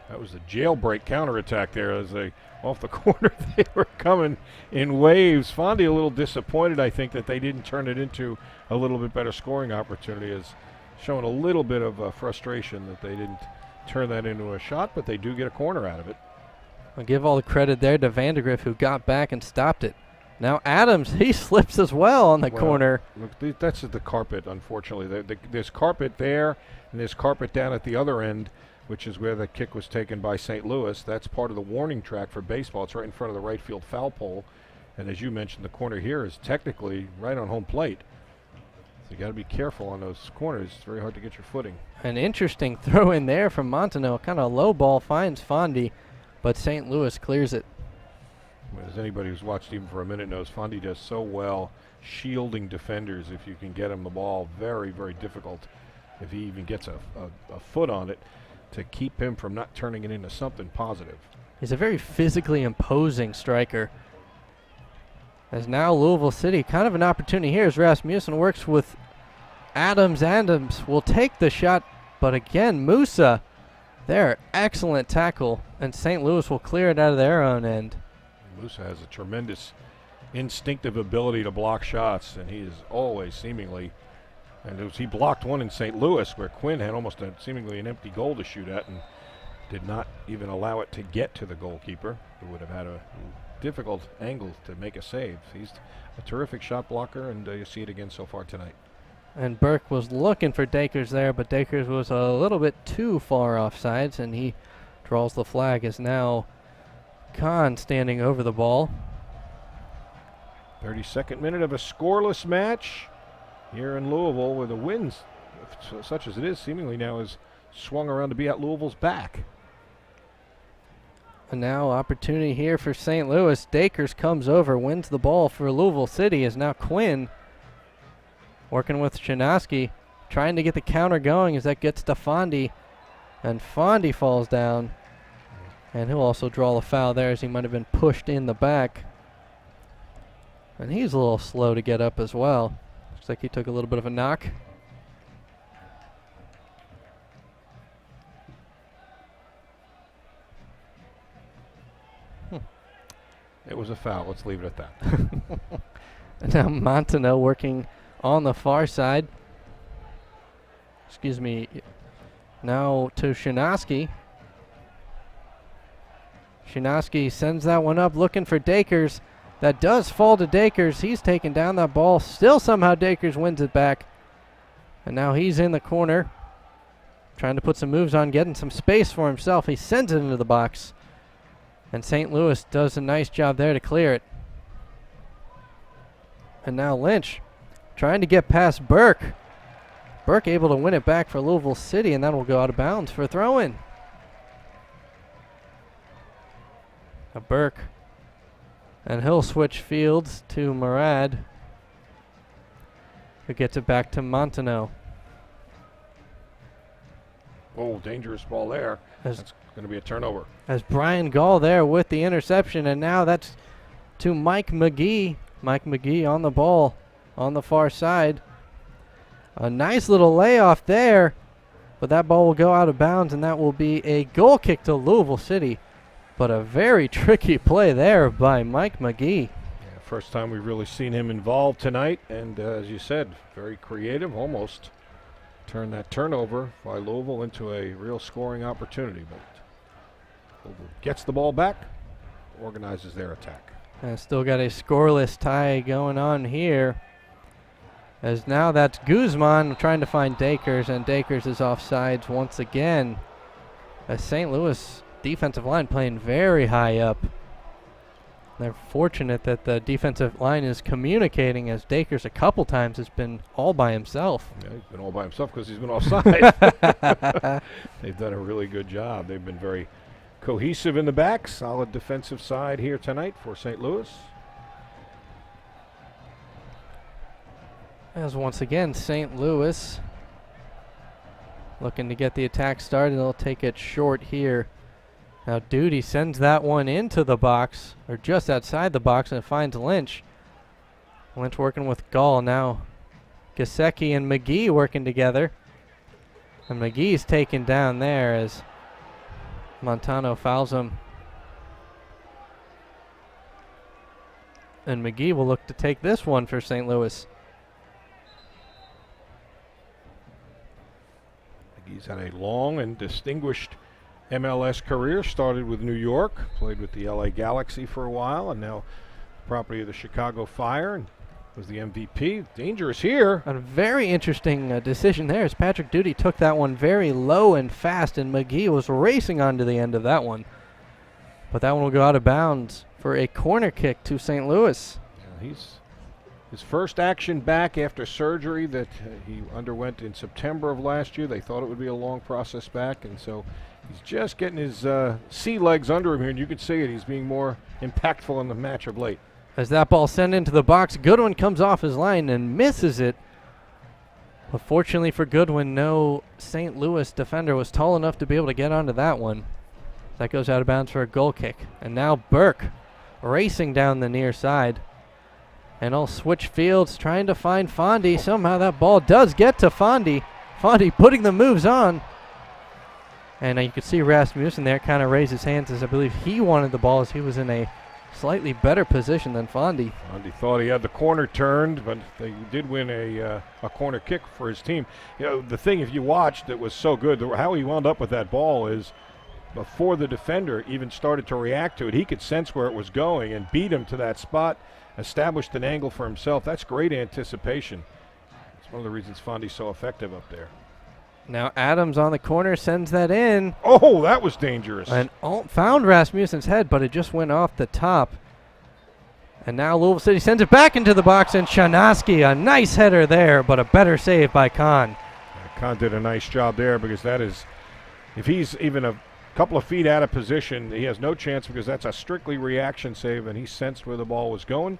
[SPEAKER 2] That was a jailbreak counterattack there, as they, off the corner, they were coming in waves. Fondy a little disappointed, I think, that they didn't turn it into a little bit better scoring opportunity, as showing a little bit of frustration that they didn't turn that into a shot, but they do get a corner out of it.
[SPEAKER 1] I'll give all the credit there to Vandergriff, who got back and stopped it. Now Adams, he slips as well on the corner.
[SPEAKER 2] Look, that's the carpet, unfortunately. There's carpet there, and there's carpet down at the other end, which is where the kick was taken by St. Louis. That's part of the warning track for baseball. It's right in front of the right field foul pole. And as you mentioned, the corner here is technically right on home plate. So you got to be careful on those corners. It's very hard to get your footing.
[SPEAKER 1] An interesting throw in there from Montanel. Kind of low ball, finds Fondy, but St. Louis clears it.
[SPEAKER 2] As anybody who's watched even for a minute knows, Fondy does so well shielding defenders if you can get him the ball. Very, very difficult if he even gets a foot on it to keep him from not turning it into something positive.
[SPEAKER 1] He's a very physically imposing striker. As now Louisville City, kind of an opportunity here as Rasmussen works with Adams. Adams will take the shot, but again, Musa, there, excellent tackle, and St. Louis will clear it out of their own end.
[SPEAKER 2] Musa has a tremendous instinctive ability to block shots, and he is always seemingly, and he blocked one in St. Louis where Quinn had almost seemingly an empty goal to shoot at and did not even allow it to get to the goalkeeper, who would have had a difficult angle to make a save. He's a terrific shot blocker, and you see it again so far tonight.
[SPEAKER 1] And Burke was looking for Dakers there, but Dakers was a little bit too far off sides, and he draws the flag. As now Khan standing over the ball.
[SPEAKER 2] 32nd minute of a scoreless match here in Louisville, where the wind, such as it is, seemingly now is swung around to be at Louisville's back.
[SPEAKER 1] And now opportunity here for St. Louis. Dakers comes over, wins the ball for Louisville City. Is now Quinn working with Shanoski, trying to get the counter going as that gets to Fondy. And Fondy falls down. And he'll also draw a foul there as he might have been pushed in the back. And he's a little slow to get up as well. Looks like he took a little bit of a knock.
[SPEAKER 2] It was a foul. Let's leave it at that.
[SPEAKER 1] And now Montano working on the far side. Excuse me. Now to Shanoski. Shanoski sends that one up looking for Dakers. That does fall to Dakers. He's taking down that ball. Still somehow Dakers wins it back. And now he's in the corner, trying to put some moves on, getting some space for himself. He sends it into the box. And St. Louis does a nice job there to clear it. And now Lynch trying to get past Burke. Burke able to win it back for Louisville City, and that will go out of bounds for a throw-in. Burke. And he'll switch fields to Murad, who gets it back to Montano.
[SPEAKER 2] Oh, dangerous ball there. That's going to be a turnover.
[SPEAKER 1] As Brian Gall there with the interception, and now that's to Mike McGee. Mike McGee on the ball on the far side. A nice little layoff there, but that ball will go out of bounds, and that will be a goal kick to Louisville City. But a very tricky play there by Mike McGee.
[SPEAKER 2] Yeah, first time we've really seen him involved tonight, and as you said, very creative, almost turned that turnover by Louisville into a real scoring opportunity. But Louisville gets the ball back, organizes their attack.
[SPEAKER 1] And still got a scoreless tie going on here. As now that's Guzman trying to find Dakers, and Dakers is offsides once again. As St. Louis defensive line playing very high up. They're fortunate that the defensive line is communicating, as Dakers a couple times has been all by himself.
[SPEAKER 2] Yeah, he's been all by himself because he's been offside. They've done a really good job. They've been very cohesive in the back. Solid defensive side here tonight for St. Louis.
[SPEAKER 1] As once again, St. Louis looking to get the attack started. They'll take it short here. Now Duty sends that one into the box, or just outside the box, and it finds Lynch. Lynch working with Gall now. Gasecki and McGee working together. And McGee's taken down there as Montano fouls him. And McGee will look to take this one for St. Louis.
[SPEAKER 2] McGee's had a long and distinguished MLS career. Started with New York, played with the LA Galaxy for a while, and now property of the Chicago Fire, and was the MVP. Dangerous here.
[SPEAKER 1] A very interesting decision there, as Patrick Duty took that one very low and fast, and McGee was racing onto the end of that one. But that one will go out of bounds for a corner kick to St. Louis.
[SPEAKER 2] Yeah, he's his first action back after surgery that he underwent in September of last year. They thought it would be a long process back, and so he's just getting his sea legs under him here, and you can see it. He's being more impactful in the match of late.
[SPEAKER 1] As that ball sent into the box, Goodwin comes off his line and misses it. But fortunately for Goodwin, no St. Louis defender was tall enough to be able to get onto that one. That goes out of bounds for a goal kick. And now Burke racing down the near side. And I'll switch fields, trying to find Fondy. Somehow that ball does get to Fondy. Fondy putting the moves on. And you can see Rasmussen there kind of raise his hands, as I believe he wanted the ball, as he was in a slightly better position than Fondy.
[SPEAKER 2] Fondy thought he had the corner turned, but they did win a corner kick for his team. You know, the thing, if you watched, that was so good, how he wound up with that ball is before the defender even started to react to it, he could sense where it was going and beat him to that spot, established an angle for himself. That's great anticipation. It's one of the reasons Fondy's so effective up there.
[SPEAKER 1] Now Adams on the corner sends that in.
[SPEAKER 2] Oh, that was dangerous.
[SPEAKER 1] And found Rasmussen's head, but it just went off the top. And now Louisville City sends it back into the box, and Shanoski, a nice header there, but a better save by Kahn.
[SPEAKER 2] Kahn did a nice job there, because that is, if he's even a couple of feet out of position. He has no chance because that's a strictly reaction save, and he sensed where the ball was going.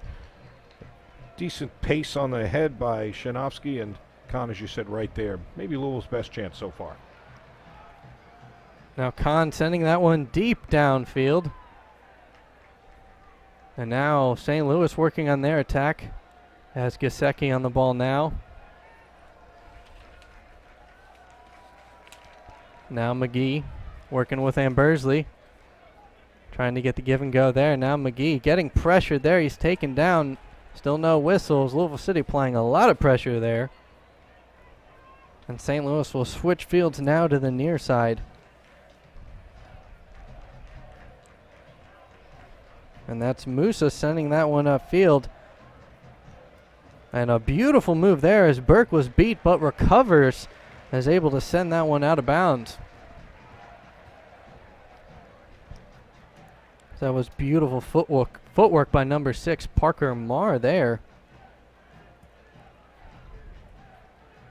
[SPEAKER 2] Decent pace on the head by Shanovsky, and Kahn, as you said, right there. Maybe Louisville's best chance so far.
[SPEAKER 1] Now Kahn sending that one deep downfield. And now St. Louis working on their attack. Has Gesicki on the ball now. Now McGee working with Ambersley. Trying to get the give and go there. Now McGee getting pressured there. He's taken down. Still no whistles. Louisville City applying a lot of pressure there. And St. Louis will switch fields now to the near side. And that's Musa sending that one upfield. And a beautiful move there as Burke was beat but recovers. Is able to send that one out of bounds. That was beautiful footwork by number 6, Parker Marr there.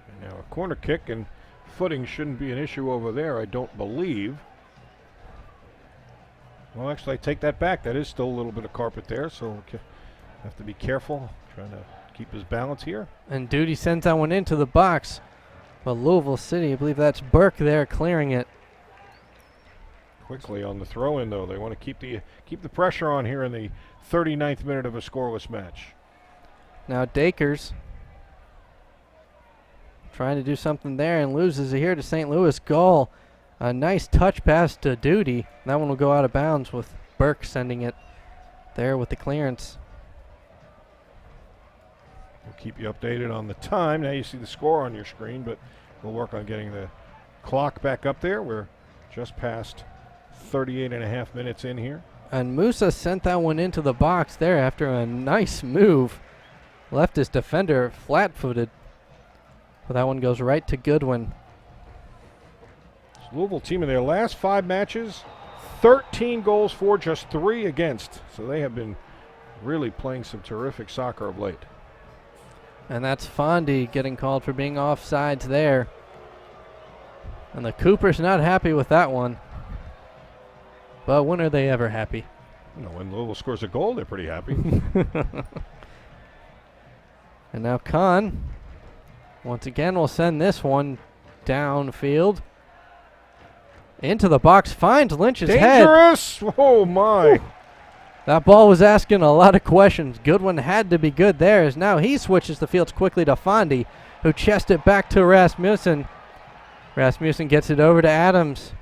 [SPEAKER 2] And now a corner kick, and footing shouldn't be an issue over there, I don't believe. Well, actually, I take that back. That is still a little bit of carpet there, so we'll have to be careful. Trying to keep his balance here.
[SPEAKER 1] And Duty sends that one into the box. But Louisville City, I believe that's Burke there clearing it.
[SPEAKER 2] Quickly on the throw-in, though. They want to keep the pressure on here in the 39th minute of a scoreless match.
[SPEAKER 1] Now Dakers trying to do something there and loses it here to St. Louis. Gall, a nice touch pass to Duty. That one will go out of bounds with Burke sending it there with the clearance.
[SPEAKER 2] We'll keep you updated on the time. Now you see the score on your screen, but we'll work on getting the clock back up there. We're just past 38 and a half minutes in here.
[SPEAKER 1] And Musa sent that one into the box there after a nice move. Left his defender flat-footed. But that one goes right to Goodwin.
[SPEAKER 2] This Louisville team in their last 5 matches, 13 goals for, just 3 against. So they have been really playing some terrific soccer of late.
[SPEAKER 1] And that's Fondy getting called for being offsides there. And the Coopers not happy with that one. But when are they ever happy?
[SPEAKER 2] No, when Louisville scores a goal, they're pretty happy.
[SPEAKER 1] And now Kahn, once again, will send this one downfield. Into the box, finds Lynch's head.
[SPEAKER 2] Dangerous! Oh, my.
[SPEAKER 1] That ball was asking a lot of questions. Goodwin had to be good there, as now he switches the fields quickly to Fondy, who chests it back to Rasmussen. Rasmussen gets it over to Adams.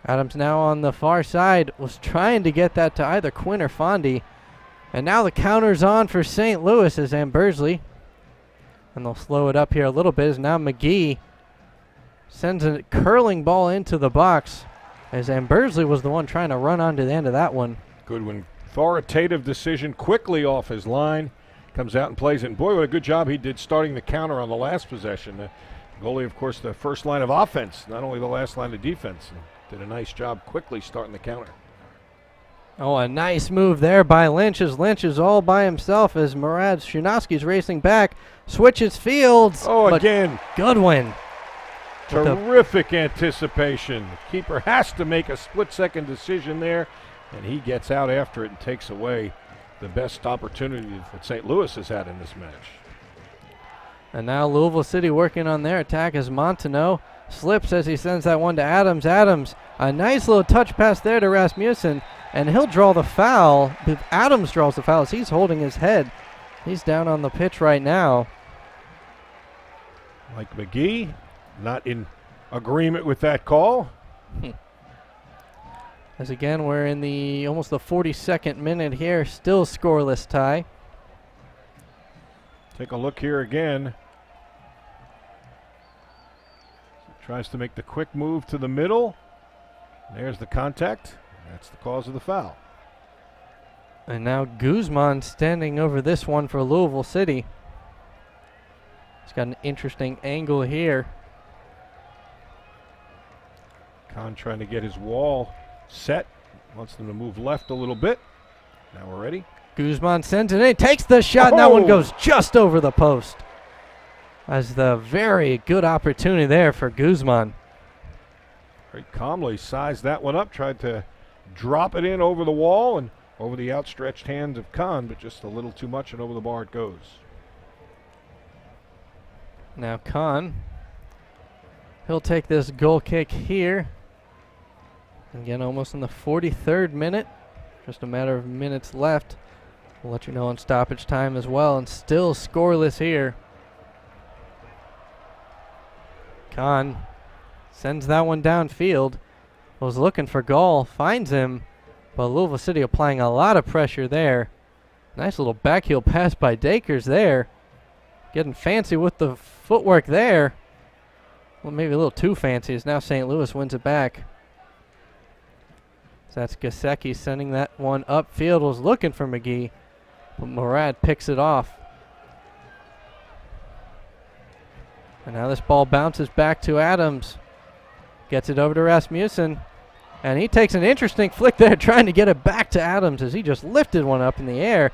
[SPEAKER 1] Adams now on the far side, was trying to get that to either Quinn or Fondy. And now the counter's on for St. Louis as Ambersley. And they'll slow it up here a little bit as now McGee sends a curling ball into the box as Ambersley was the one trying to run onto the end of that one.
[SPEAKER 2] Goodwin, authoritative decision, quickly off his line. Comes out and plays it. And boy, what a good job he did starting the counter on the last possession. The goalie, of course, the first line of offense, not only the last line of defense. Did a nice job quickly starting the counter.
[SPEAKER 1] Oh, a nice move there by Lynch as Lynch is all by himself as Murad Shunovsky's racing back. Switches fields.
[SPEAKER 2] Oh, again.
[SPEAKER 1] Goodwin.
[SPEAKER 2] Terrific anticipation. The keeper has to make a split-second decision there, and he gets out after it and takes away the best opportunity that St. Louis has had in this match.
[SPEAKER 1] And now Louisville City working on their attack as Montenot slips as he sends that one to Adams. Adams, a nice little touch pass there to Rasmussen, and he'll draw the foul. If Adams draws the foul as he's holding his head. He's down on the pitch right now.
[SPEAKER 2] Mike McGee, not in agreement with that call.
[SPEAKER 1] As again, we're in the almost the 42nd minute here, still scoreless tie.
[SPEAKER 2] Take a look here again. Tries to make the quick move to the middle. There's the contact. That's the cause of the foul.
[SPEAKER 1] And now Guzman standing over this one for Louisville City. He's got an interesting angle here.
[SPEAKER 2] Kahn trying to get his wall set. Wants them to move left a little bit. Now we're ready.
[SPEAKER 1] Guzman sends it in, takes the shot, and that one goes just over the post. As the very good opportunity there for Guzman.
[SPEAKER 2] Very calmly sized that one up, tried to drop it in over the wall and over the outstretched hands of Khan, but just a little too much, and over the bar it goes.
[SPEAKER 1] Now Khan, he'll take this goal kick here. Again, almost in the 43rd minute. Just a matter of minutes left. We'll let you know on stoppage time as well, and still scoreless here. Khan sends that one downfield. Was looking for Gall, finds him, but Louisville City applying a lot of pressure there. Nice little backheel pass by Dakers there. Getting fancy with the footwork there. Well, maybe a little too fancy, as now St. Louis wins it back. So that's Gasecki sending that one upfield. Was looking for McGee, but Murad picks it off. And now this ball bounces back to Adams. Gets it over to Rasmussen. And he takes an interesting flick there, trying to get it back to Adams as he just lifted one up in the air.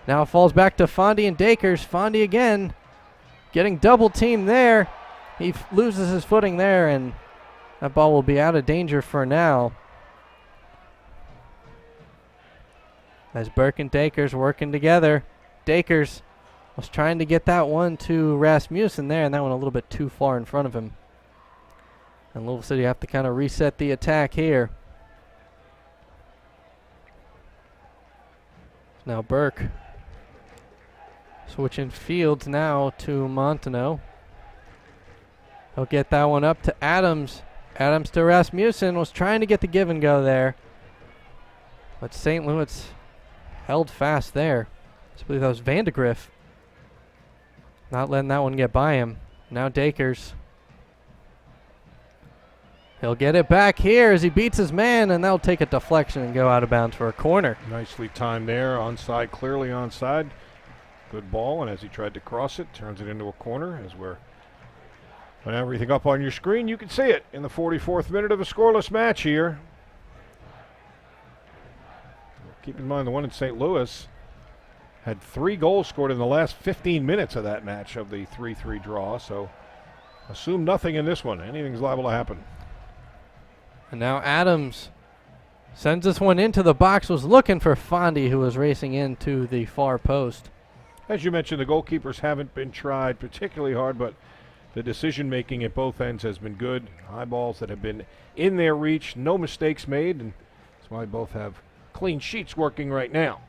[SPEAKER 1] Now it falls back to Fondy and Dakers. Fondy again, getting double teamed there. He loses his footing there, and that ball will be out of danger for now. As Burke and Dakers working together. Dakers was trying to get that one to Rasmussen there, and that one a little bit too far in front of him. And Louisville City have to kind of reset the attack here. Now Burke switching fields now to Montaneau. He'll get that one up to Adams. Adams to Rasmussen. Was trying to get the give and go there, but St. Louis held fast there. I believe that was Vandegrift. Not letting that one get by him. Now Dakers. He'll get it back here as he beats his man, and that'll take a deflection and go out of bounds for a corner.
[SPEAKER 2] Nicely timed there. Onside, clearly onside. Good ball, and as he tried to cross it, turns it into a corner. As we're putting everything up on your screen, you can see it in the 44th minute of a scoreless match here. Keep in mind the one in St. Louis had 3 goals scored in the last 15 minutes of that match of the 3-3 draw, so assume nothing in this one. Anything's liable to happen.
[SPEAKER 1] And now Adams sends this one into the box. Was looking for Fondy, who was racing into the far post.
[SPEAKER 2] As you mentioned, the goalkeepers haven't been tried particularly hard, but the decision-making at both ends has been good. High balls that have been in their reach, no mistakes made, and that's why both have clean sheets working right now.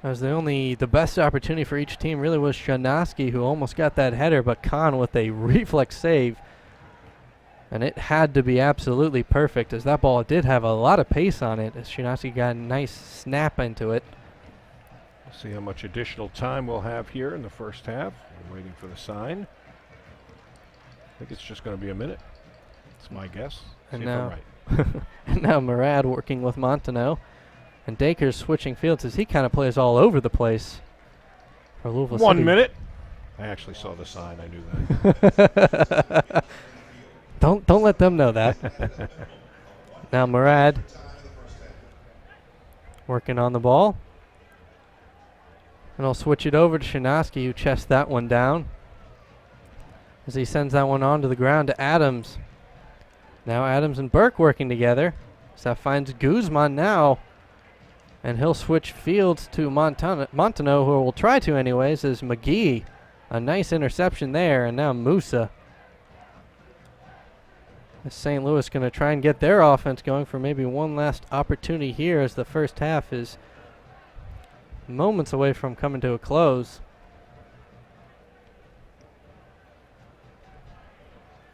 [SPEAKER 1] As the best opportunity for each team really was Shanaski, who almost got that header, but Khan with a reflex save. And it had to be absolutely perfect, as that ball did have a lot of pace on it, as Shanaski got a nice snap into it.
[SPEAKER 2] We'll see how much additional time we'll have here in the first half. We're waiting for the sign. I think it's just going to be a minute. That's my guess.
[SPEAKER 1] And
[SPEAKER 2] see if I'm
[SPEAKER 1] now,
[SPEAKER 2] right.
[SPEAKER 1] and now Murad working with Montaneau. And Dakers switching fields as he kind of plays all over the place for Louisville
[SPEAKER 2] 1
[SPEAKER 1] City.
[SPEAKER 2] minute. I actually saw the sign. I knew that.
[SPEAKER 1] Don't let them know that. Now Murad working on the ball. And I'll switch it over to Shanaski, who chests that one down as he sends that one onto the ground to Adams. Now Adams and Burke working together. So that finds Guzman now. And he'll switch fields to Montaneau, who will try to anyways, as McGee. A nice interception there, and now Musa. St. Louis going to try and get their offense going for maybe one last opportunity here, as the first half is moments away from coming to a close.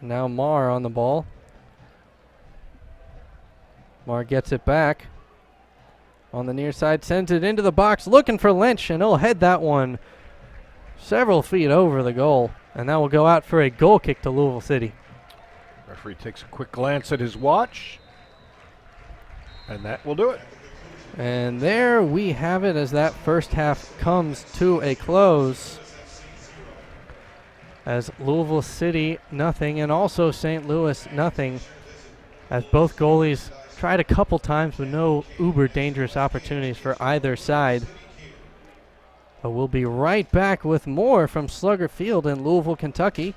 [SPEAKER 1] Now Marr on the ball. Marr gets it back. On the near side, sends it into the box, looking for Lynch, and he'll head that one several feet over the goal. And that will go out for a goal kick to Louisville City.
[SPEAKER 2] Referee takes a quick glance at his watch, and that will do it.
[SPEAKER 1] And there we have it, as that first half comes to a close. As Louisville City nothing, and also St. Louis nothing, as both goalies tried a couple times with no uber dangerous opportunities for either side. But we'll be right back with more from Slugger Field in Louisville, Kentucky.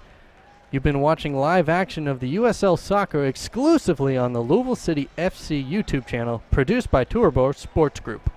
[SPEAKER 1] You've been watching live action of the USL Soccer exclusively on the Louisville City FC YouTube channel, produced by Turbo Sports Group.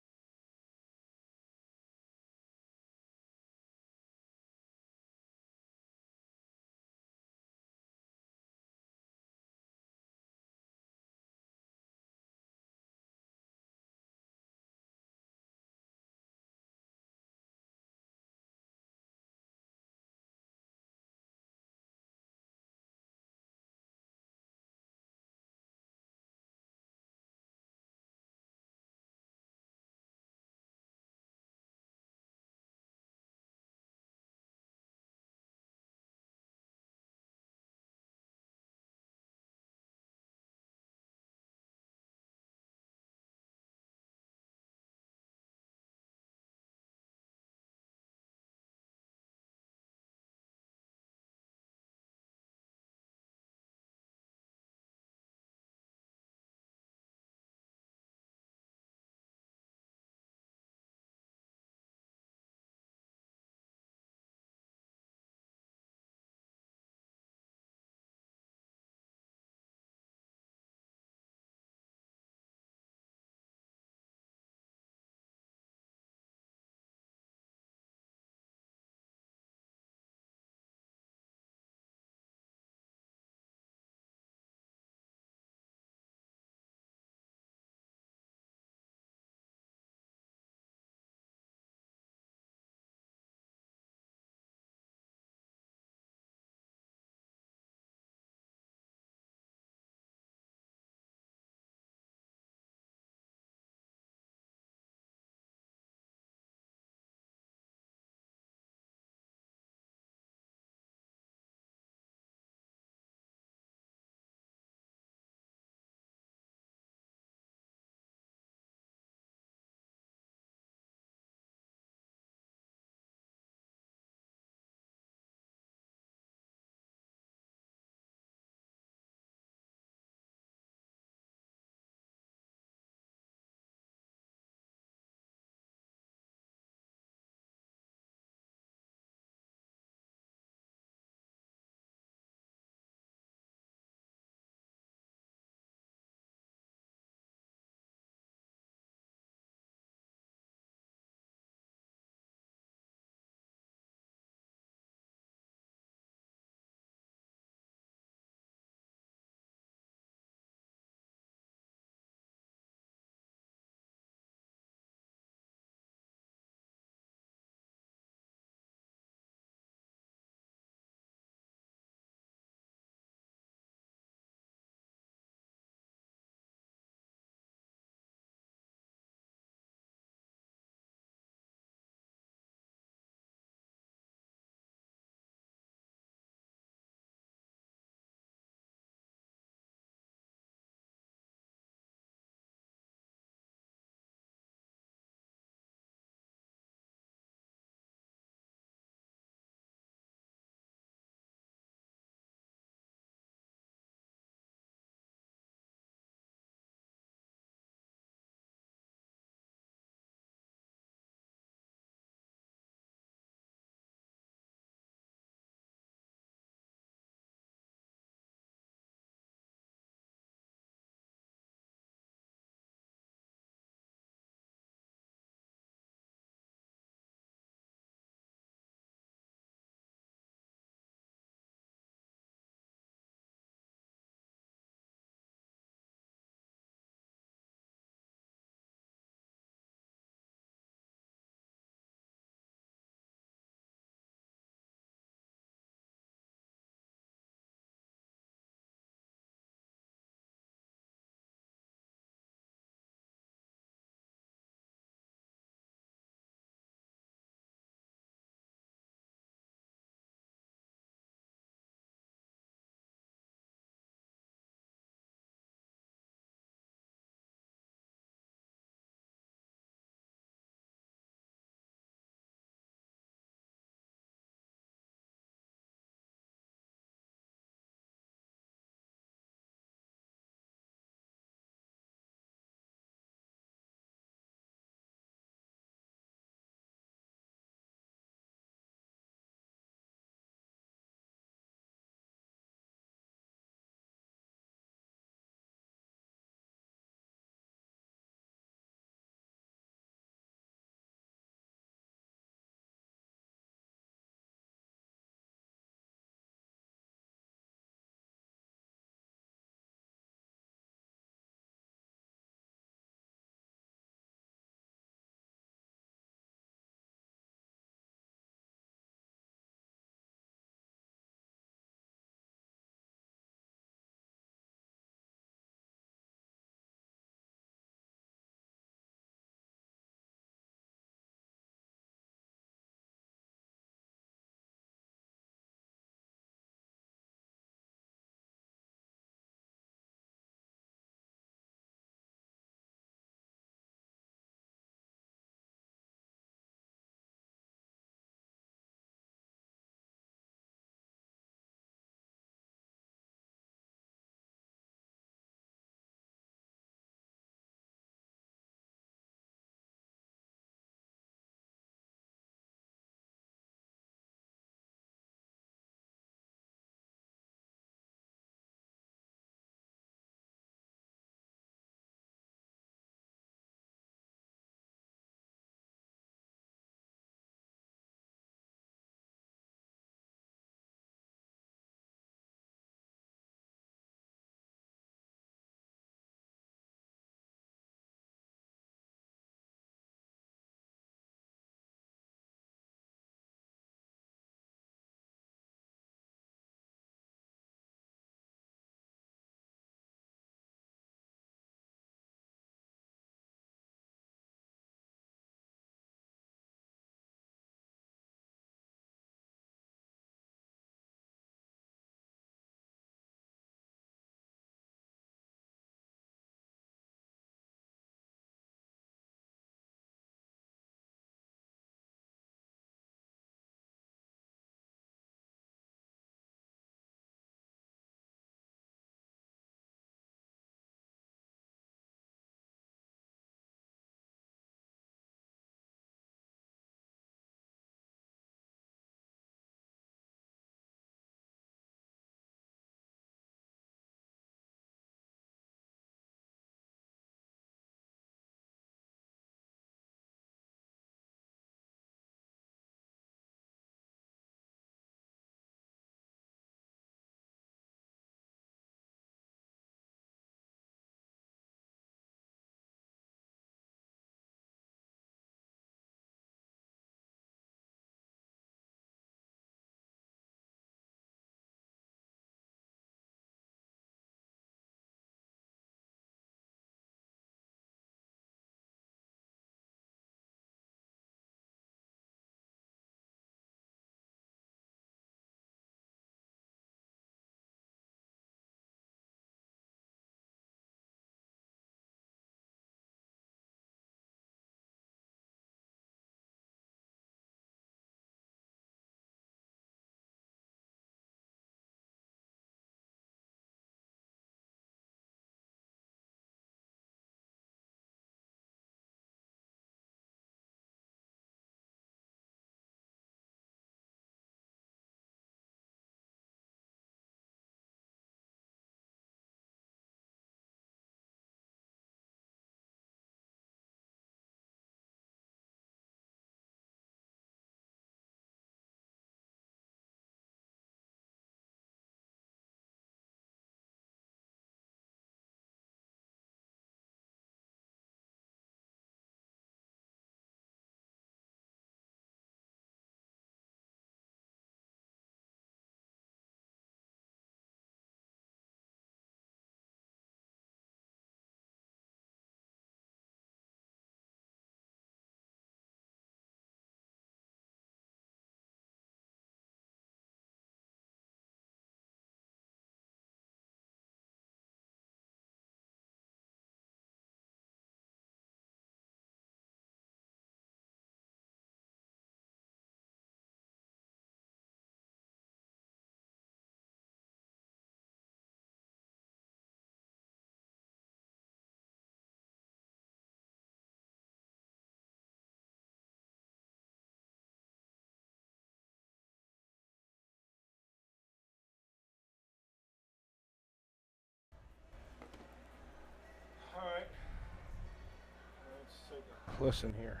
[SPEAKER 2] listen here.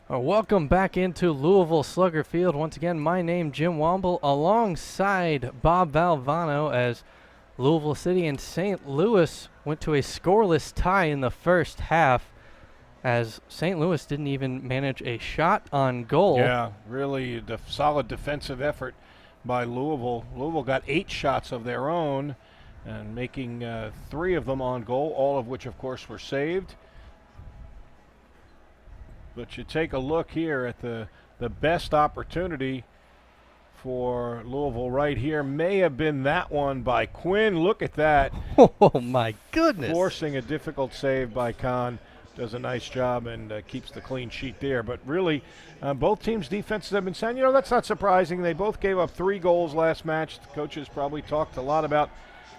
[SPEAKER 1] Welcome back into Louisville Slugger Field. Once again, my name Jim Womble alongside Bob Valvano as Louisville City and St. Louis went to a scoreless tie in the first half as St. Louis didn't even manage a shot on goal.
[SPEAKER 2] Yeah, really solid defensive effort by Louisville. Louisville got 8 shots of their own and making 3 of them on goal, all of which, of course, were saved. But you take a look here at the best opportunity for Louisville right here. May have been that one by Quinn. Look at that.
[SPEAKER 1] Oh, my goodness.
[SPEAKER 2] Forcing a difficult save by Kahn. Does a nice job and keeps the clean sheet there. But really, both teams' defenses have been sound. You know, that's not surprising. They both gave up 3 goals last match. The coaches probably talked a lot about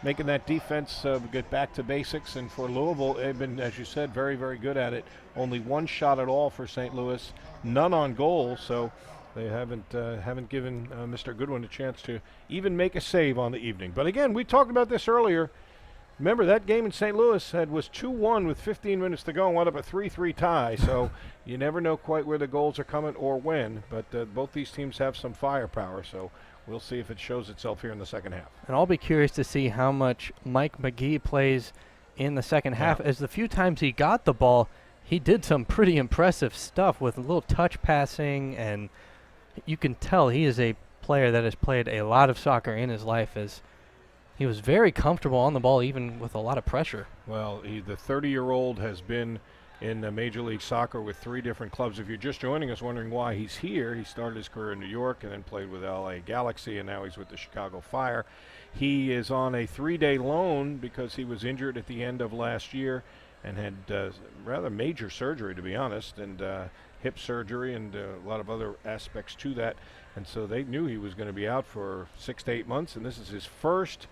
[SPEAKER 2] making that defense get back to basics. And for Louisville, they've been, as you said, very, very good at it. Only 1 shot at all for St. Louis, none on goal. So they haven't given Mr. Goodwin a chance to even make a save on the evening. But again, we talked about this earlier. Remember, that game in St. Louis was 2-1 with 15 minutes to go and wound up a 3-3 tie. So you never know quite where the goals are coming or when. But both these teams have some firepower. So we'll see if it shows itself here in the second half.
[SPEAKER 1] And I'll be curious to see how much Mike McGee plays in the second half. As the few times he got the ball, he did some pretty impressive stuff with a little touch passing. And you can tell he is a player that has played a lot of soccer in his life, as he was very comfortable on the ball, even with a lot of pressure.
[SPEAKER 2] Well, the 30-year-old has been in Major League Soccer with 3 different clubs. If you're just joining us wondering why he's here, he started his career in New York and then played with LA Galaxy, and now he's with the Chicago Fire. He is on a 3-day loan because he was injured at the end of last year and had rather major surgery, to be honest, and hip surgery and a lot of other aspects to that. And so they knew he was going to be out for 6 to 8 months, and this is his first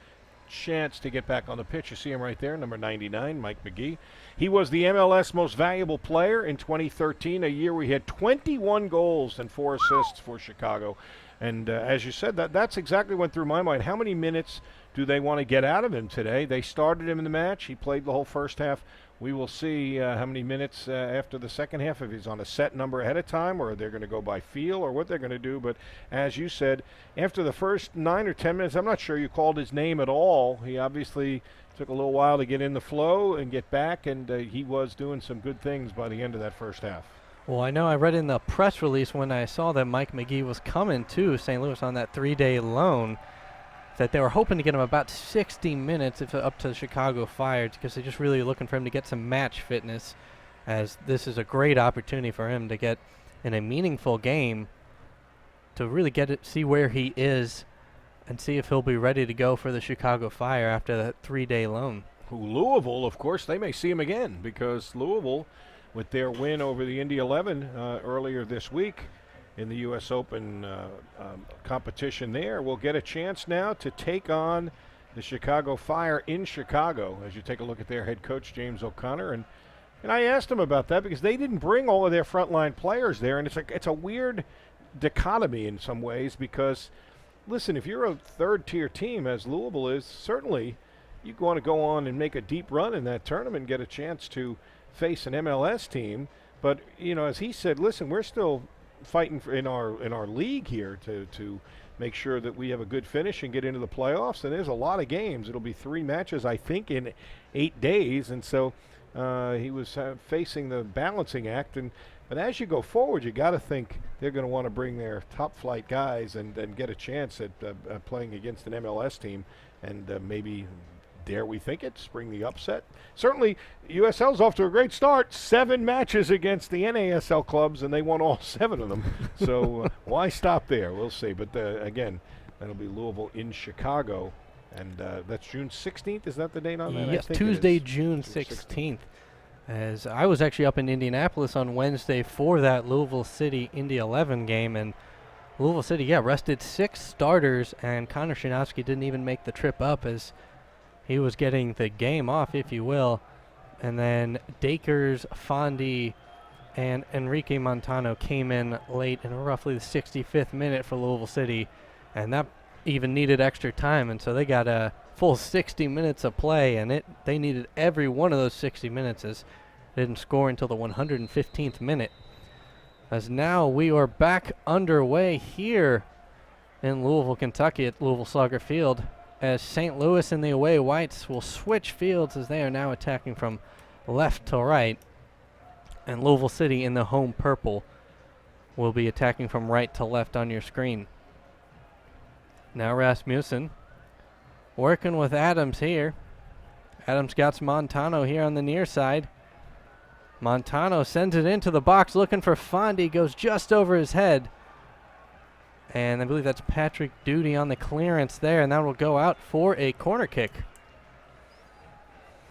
[SPEAKER 2] chance to get back on the pitch. You see him right there, number 99, Mike McGee. He was the MLS Most Valuable Player in 2013, a year we had 21 goals and 4 assists for Chicago. And as you said, that's exactly what went through my mind. How many minutes do they want to get out of him today? They started him in the match. He played the whole first half. We will see how many minutes after the second half, if he's on a set number ahead of time, or they're going to go by feel, or what they're going to do. But as you said, after the first 9 or 10 minutes, I'm not sure you called his name at all. He obviously took a little while to get in the flow and get back, and he was doing some good things by the end of that first half.
[SPEAKER 1] Well, I know I read in the press release when I saw that Mike McGee was coming to St. Louis on that 3-day loan, that they were hoping to get him about 60 minutes up to the Chicago Fire, because they're just really looking for him to get some match fitness, as this is a great opportunity for him to get in a meaningful game to really see where he is and see if he'll be ready to go for the Chicago Fire after that 3-day loan.
[SPEAKER 2] Louisville, of course, they may see him again, because Louisville, with their win over the Indy 11 earlier this week in the U.S. Open competition there, will get a chance now to take on the Chicago Fire in Chicago, as you take a look at their head coach, James O'Connor. And I asked him about that because they didn't bring all of their frontline players there, and it's a weird dichotomy in some ways, because, listen, if you're a third-tier team, as Louisville is, certainly you want to go on and make a deep run in that tournament and get a chance to face an MLS team. But, you know, as he said, listen, we're still fighting in our league here to make sure that we have a good finish and get into the playoffs. And there's a lot of games. It'll be 3 matches, I think, in 8 days. And so he was facing the balancing act. But as you go forward, you got to think they're going to want to bring their top flight guys and get a chance at playing against an MLS team, and maybe, dare we think it, spring the upset. Certainly, USL's off to a great start. 7 matches against the NASL clubs, and they won all 7 of them. So why stop there? We'll see. But again, that'll be Louisville in Chicago, and that's June 16th. Is that the date on that?
[SPEAKER 1] Yes, Tuesday, June 16th. As I was actually up in Indianapolis on Wednesday for that Louisville City Indy 11 game, and Louisville City, rested 6 starters, and Connor Shinowski didn't even make the trip up, as he was getting the game off, if you will. And then Dakers, Fondy, And Enrique Montano came in late in roughly the 65th minute for Louisville City, and that even needed extra time, and so they got a full 60 minutes of play, and they needed every one of those 60 minutes, as they didn't score until the 115th minute. As now we are back underway here in Louisville, Kentucky at Louisville Slugger Field, as St. Louis and the away Whites will switch fields as they are now attacking from left to right. And Louisville City in the home purple will be attacking from right to left on your screen. Now Rasmussen working with Adams here. Adams got Montano here on the near side. Montano sends it into the box looking for Fondy. Goes just over his head. And I believe that's Patrick Duty on the clearance there. And that will go out for a corner kick.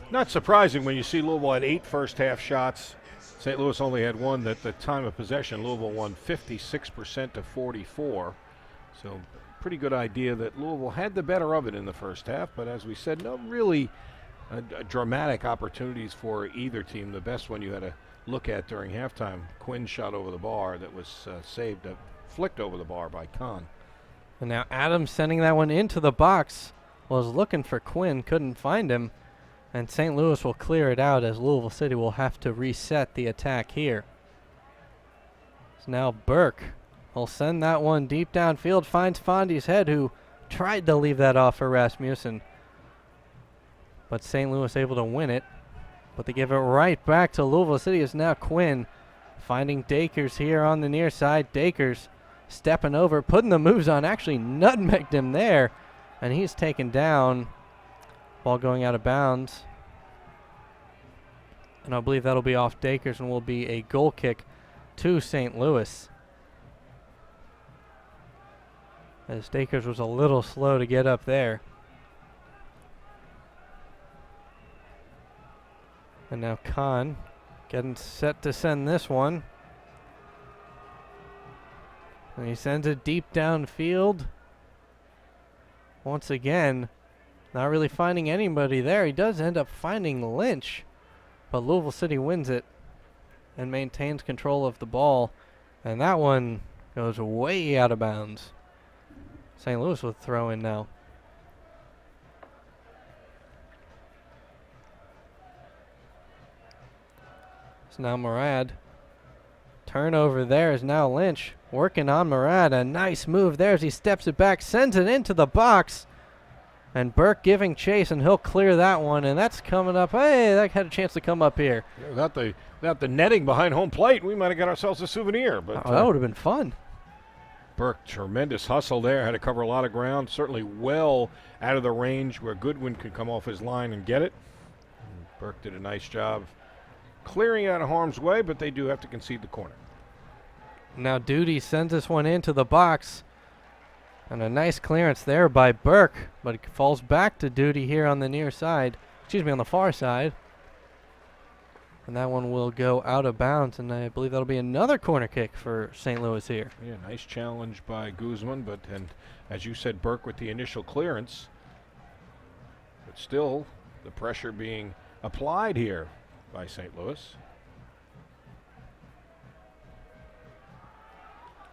[SPEAKER 2] Not surprising when you see Louisville had 8 first-half shots. St. Louis only had 1. At the time of possession, Louisville won 56% to 44. So pretty good idea that Louisville had the better of it in the first half. But as we said, no really dramatic opportunities for either team. The best one you had to look at during halftime, Quinn shot over the bar that was saved, flicked over the bar by Kahn.
[SPEAKER 1] And now Adams sending that one into the box. Was looking for Quinn, couldn't find him. And St. Louis will clear it out as Louisville City will have to reset the attack here. So now Burke will send that one deep downfield, finds Fondy's head, who tried to leave that off for Rasmussen. But St. Louis able to win it. But they give it right back to Louisville City. It's now Quinn finding Dakers here on the near side. Dakers stepping over, putting the moves on, actually nutmegged him there. And he's taken down. Ball going out of bounds. And I believe that'll be off Dakers and will be a goal kick to St. Louis. As Dakers was a little slow to get up there. And now Kahn getting set to send this one. And he sends it deep downfield. Once again, not really finding anybody there. He does end up finding Lynch, but Louisville City wins it and maintains control of the ball. And that one goes way out of bounds. St. Louis with throw in now. It's now Murad. Turnover there is now Lynch working on Murad. A nice move there as he steps it back, sends it into the box. And Burke giving chase, and he'll clear that one, and that's coming up. Hey, that had a chance to come up here.
[SPEAKER 2] Yeah, without the netting behind home plate, we might have got ourselves a souvenir. But
[SPEAKER 1] that would have been fun.
[SPEAKER 2] Burke, tremendous hustle there. Had to cover a lot of ground. Certainly well out of the range where Goodwin could come off his line and get it. And Burke did a nice job clearing out of harm's way, but they do have to concede the corner.
[SPEAKER 1] Now Duty sends this one into the box. And a nice clearance there by Burke, but it falls back to Duty here on the near side. Excuse me, on the far side. And that one will go out of bounds, and I believe that'll be another corner kick for St. Louis here.
[SPEAKER 2] Yeah, nice challenge by Guzman, and as you said, Burke with the initial clearance. But still, the pressure being applied here by St. Louis.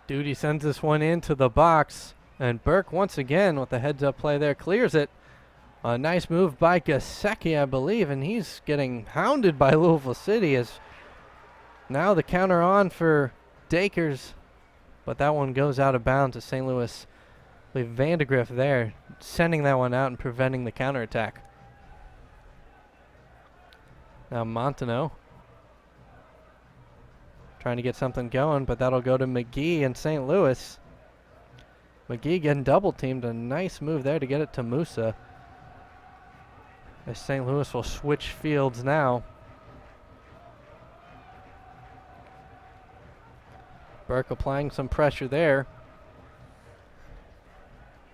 [SPEAKER 1] Duty sends this one into the box. And Burke, once again, with the heads-up play there, clears it. A nice move by Gasecki, I believe, and he's getting hounded by Louisville City as now the counter on for Dakers. But that one goes out of bounds to St. Louis. We have Vandegrift there, sending that one out and preventing the counterattack. Now Montano trying to get something going, but that'll go to McGee and St. Louis. McGee getting double teamed. A nice move there to get it to Musa. As St. Louis will switch fields now. Burke applying some pressure there.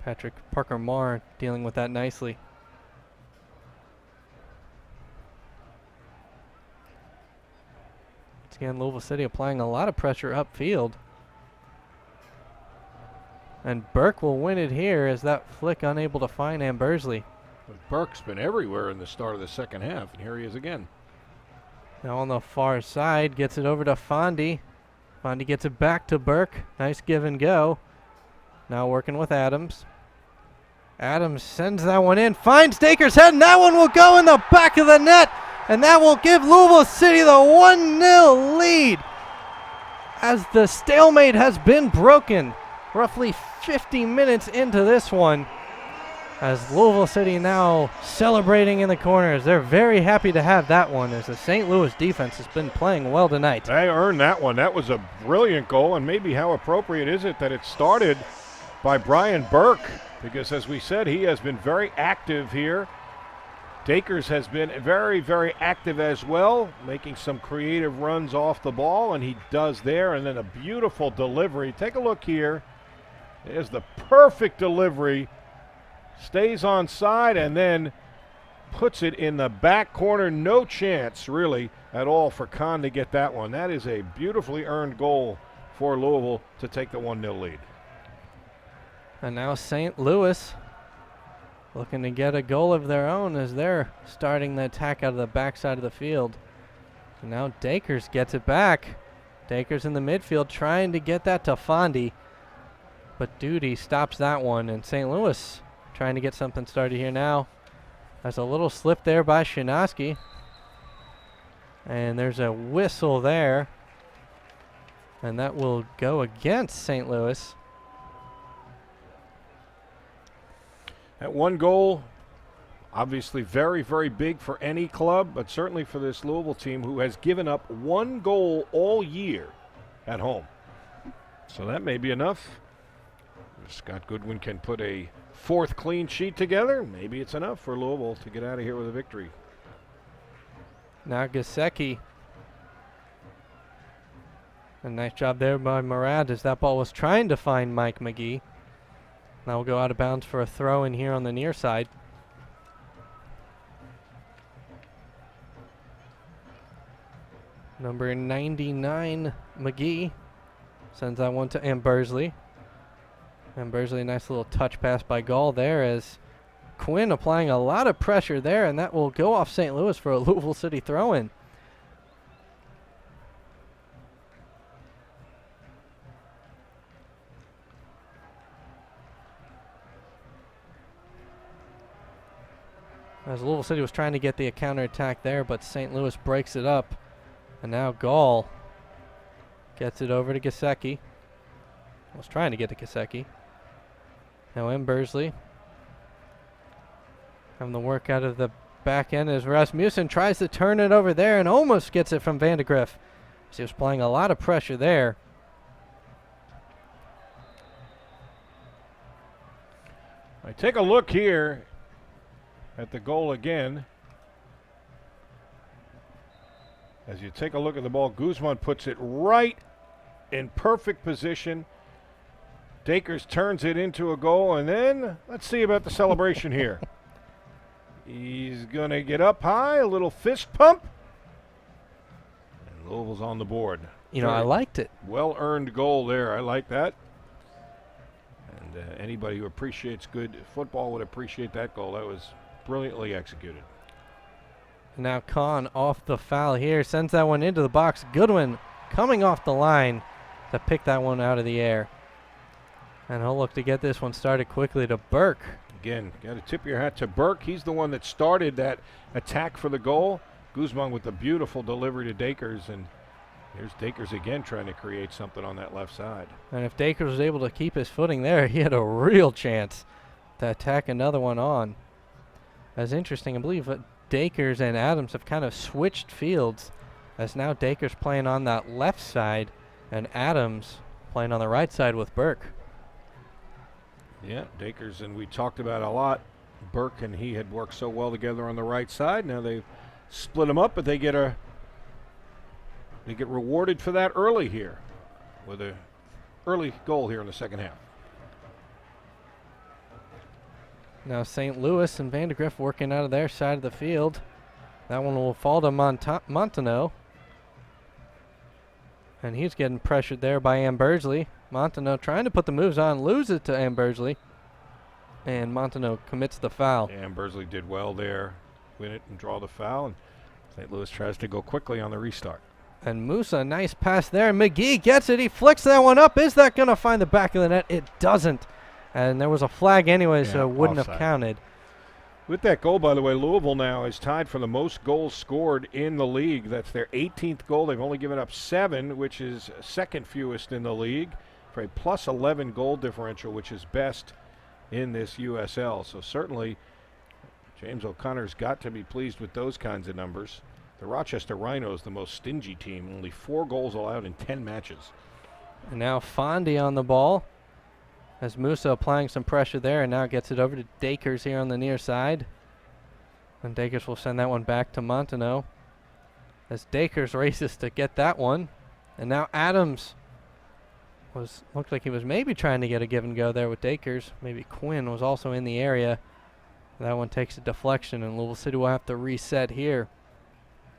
[SPEAKER 1] Patrick Parker-Marr dealing with that nicely. Once again, Louisville City applying a lot of pressure upfield. And Burke will win it here as that flick unable to find Ambersley.
[SPEAKER 2] But Burke's been everywhere in the start of the second half, and here he is again.
[SPEAKER 1] Now on the far side, gets it over to Fondy. Fondy gets it back to Burke. Nice give and go. Now working with Adams. Adams sends that one in, finds Dacre's head, and that one will go in the back of the net, and that will give Louisville City the 1-0 lead. As the stalemate has been broken, roughly 50 minutes into this one, as Louisville City now celebrating in the corners. They're very happy to have that one, as the St. Louis defense has been playing well tonight.
[SPEAKER 2] They earned that one. That was a brilliant goal, and maybe how appropriate is it that it started by Brian Burke, because as we said, he has been very active here. Dakers has been very, very active as well, making some creative runs off the ball, and he does there, and then a beautiful delivery. Take a look here. There's the perfect delivery. Stays on side and then puts it in the back corner. No chance, really, at all for Kahn to get that one. That is a beautifully earned goal for Louisville to take the 1-0 lead.
[SPEAKER 1] And now St. Louis looking to get a goal of their own as they're starting the attack out of the backside of the field. And now Dakers gets it back. Dakers in the midfield trying to get that to Fondy, but Duty stops that one, and St. Louis trying to get something started here now. There's a little slip there by Shinoski. And there's a whistle there. And that will go against St. Louis.
[SPEAKER 2] That one goal, obviously very, very big for any club, but certainly for this Louisville team who has given up one goal all year at home. So that may be enough. If Scott Goodwin can put a fourth clean sheet together, maybe it's enough for Louisville to get out of here with a victory.
[SPEAKER 1] Now Gasecki. A nice job there by Murad as that ball was trying to find Mike McGee. Now we'll go out of bounds for a throw in here on the near side. Number 99, McGee, sends that one to Ambersley. Ambersley, nice little touch pass by Gall there as Quinn applying a lot of pressure there, and that will go off St. Louis for a Louisville City throw-in. As Louisville City was trying to get the counterattack there, but St. Louis breaks it up. And now Gall gets it over to Gasecki. Was trying to get to Gasecki. Now Ambersley having the work out of the back end as Rasmussen tries to turn it over there and almost gets it from Vandegrift. He was playing a lot of pressure there.
[SPEAKER 2] I take a look here at the goal again. As you take a look at the ball, Guzman puts it right in perfect position. Dakers turns it into a goal, and then let's see about the celebration here. He's going to get up high, a little fist pump, and Louisville's on the board.
[SPEAKER 1] You know, I liked it.
[SPEAKER 2] Well-earned goal there. I like that. And anybody who appreciates good football would appreciate that goal. That was brilliantly executed.
[SPEAKER 1] Now Kahn off the foul here, sends that one into the box. Goodwin coming off the line to pick that one out of the air. And he'll look to get this one started quickly to Burke.
[SPEAKER 2] Again, got to tip your hat to Burke. He's the one that started that attack for the goal. Guzman with the beautiful delivery to Dakers, and here's Dakers again trying to create something on that left side.
[SPEAKER 1] And if Dakers was able to keep his footing there, he had a real chance to attack another one on. That's interesting. I believe Dakers and Adams have kind of switched fields, as now Dakers playing on that left side and Adams playing on the right side with Burke.
[SPEAKER 2] Yeah, Dakers, and we talked about a lot. Burke and he had worked so well together on the right side. Now they've split them up, but they get rewarded for that early here with a early goal here in the second half.
[SPEAKER 1] Now St. Louis and Vandegrift working out of their side of the field. That one will fall to Montano. And he's getting pressured there by Ambersley. Montano trying to put the moves on, loses it to Ambersley. And Montano commits the foul.
[SPEAKER 2] Ambersley did well there, win it and draw the foul. And St. Louis tries to go quickly on the restart.
[SPEAKER 1] And Musa, nice pass there. McGee gets it. He flicks that one up. Is that going to find the back of the net? It doesn't. And there was a flag anyway, so it wouldn't have counted.
[SPEAKER 2] With that goal, by the way, Louisville now is tied for the most goals scored in the league. That's their 18th goal. They've only given up 7, which is second fewest in the league, for a plus 11 goal differential, which is best in this USL. So certainly James O'Connor's got to be pleased with those kinds of numbers. The Rochester Rhinos, the most stingy team, only 4 goals allowed in 10 matches.
[SPEAKER 1] And now Fondy on the ball, as Musa applying some pressure there, and now gets it over to Dakers here on the near side. And Dakers will send that one back to Montano, as Dakers races to get that one. And now Adams looked like he was maybe trying to get a give and go there with Dakers. Maybe Quinn was also in the area. That one takes a deflection, and Louisville City will have to reset here.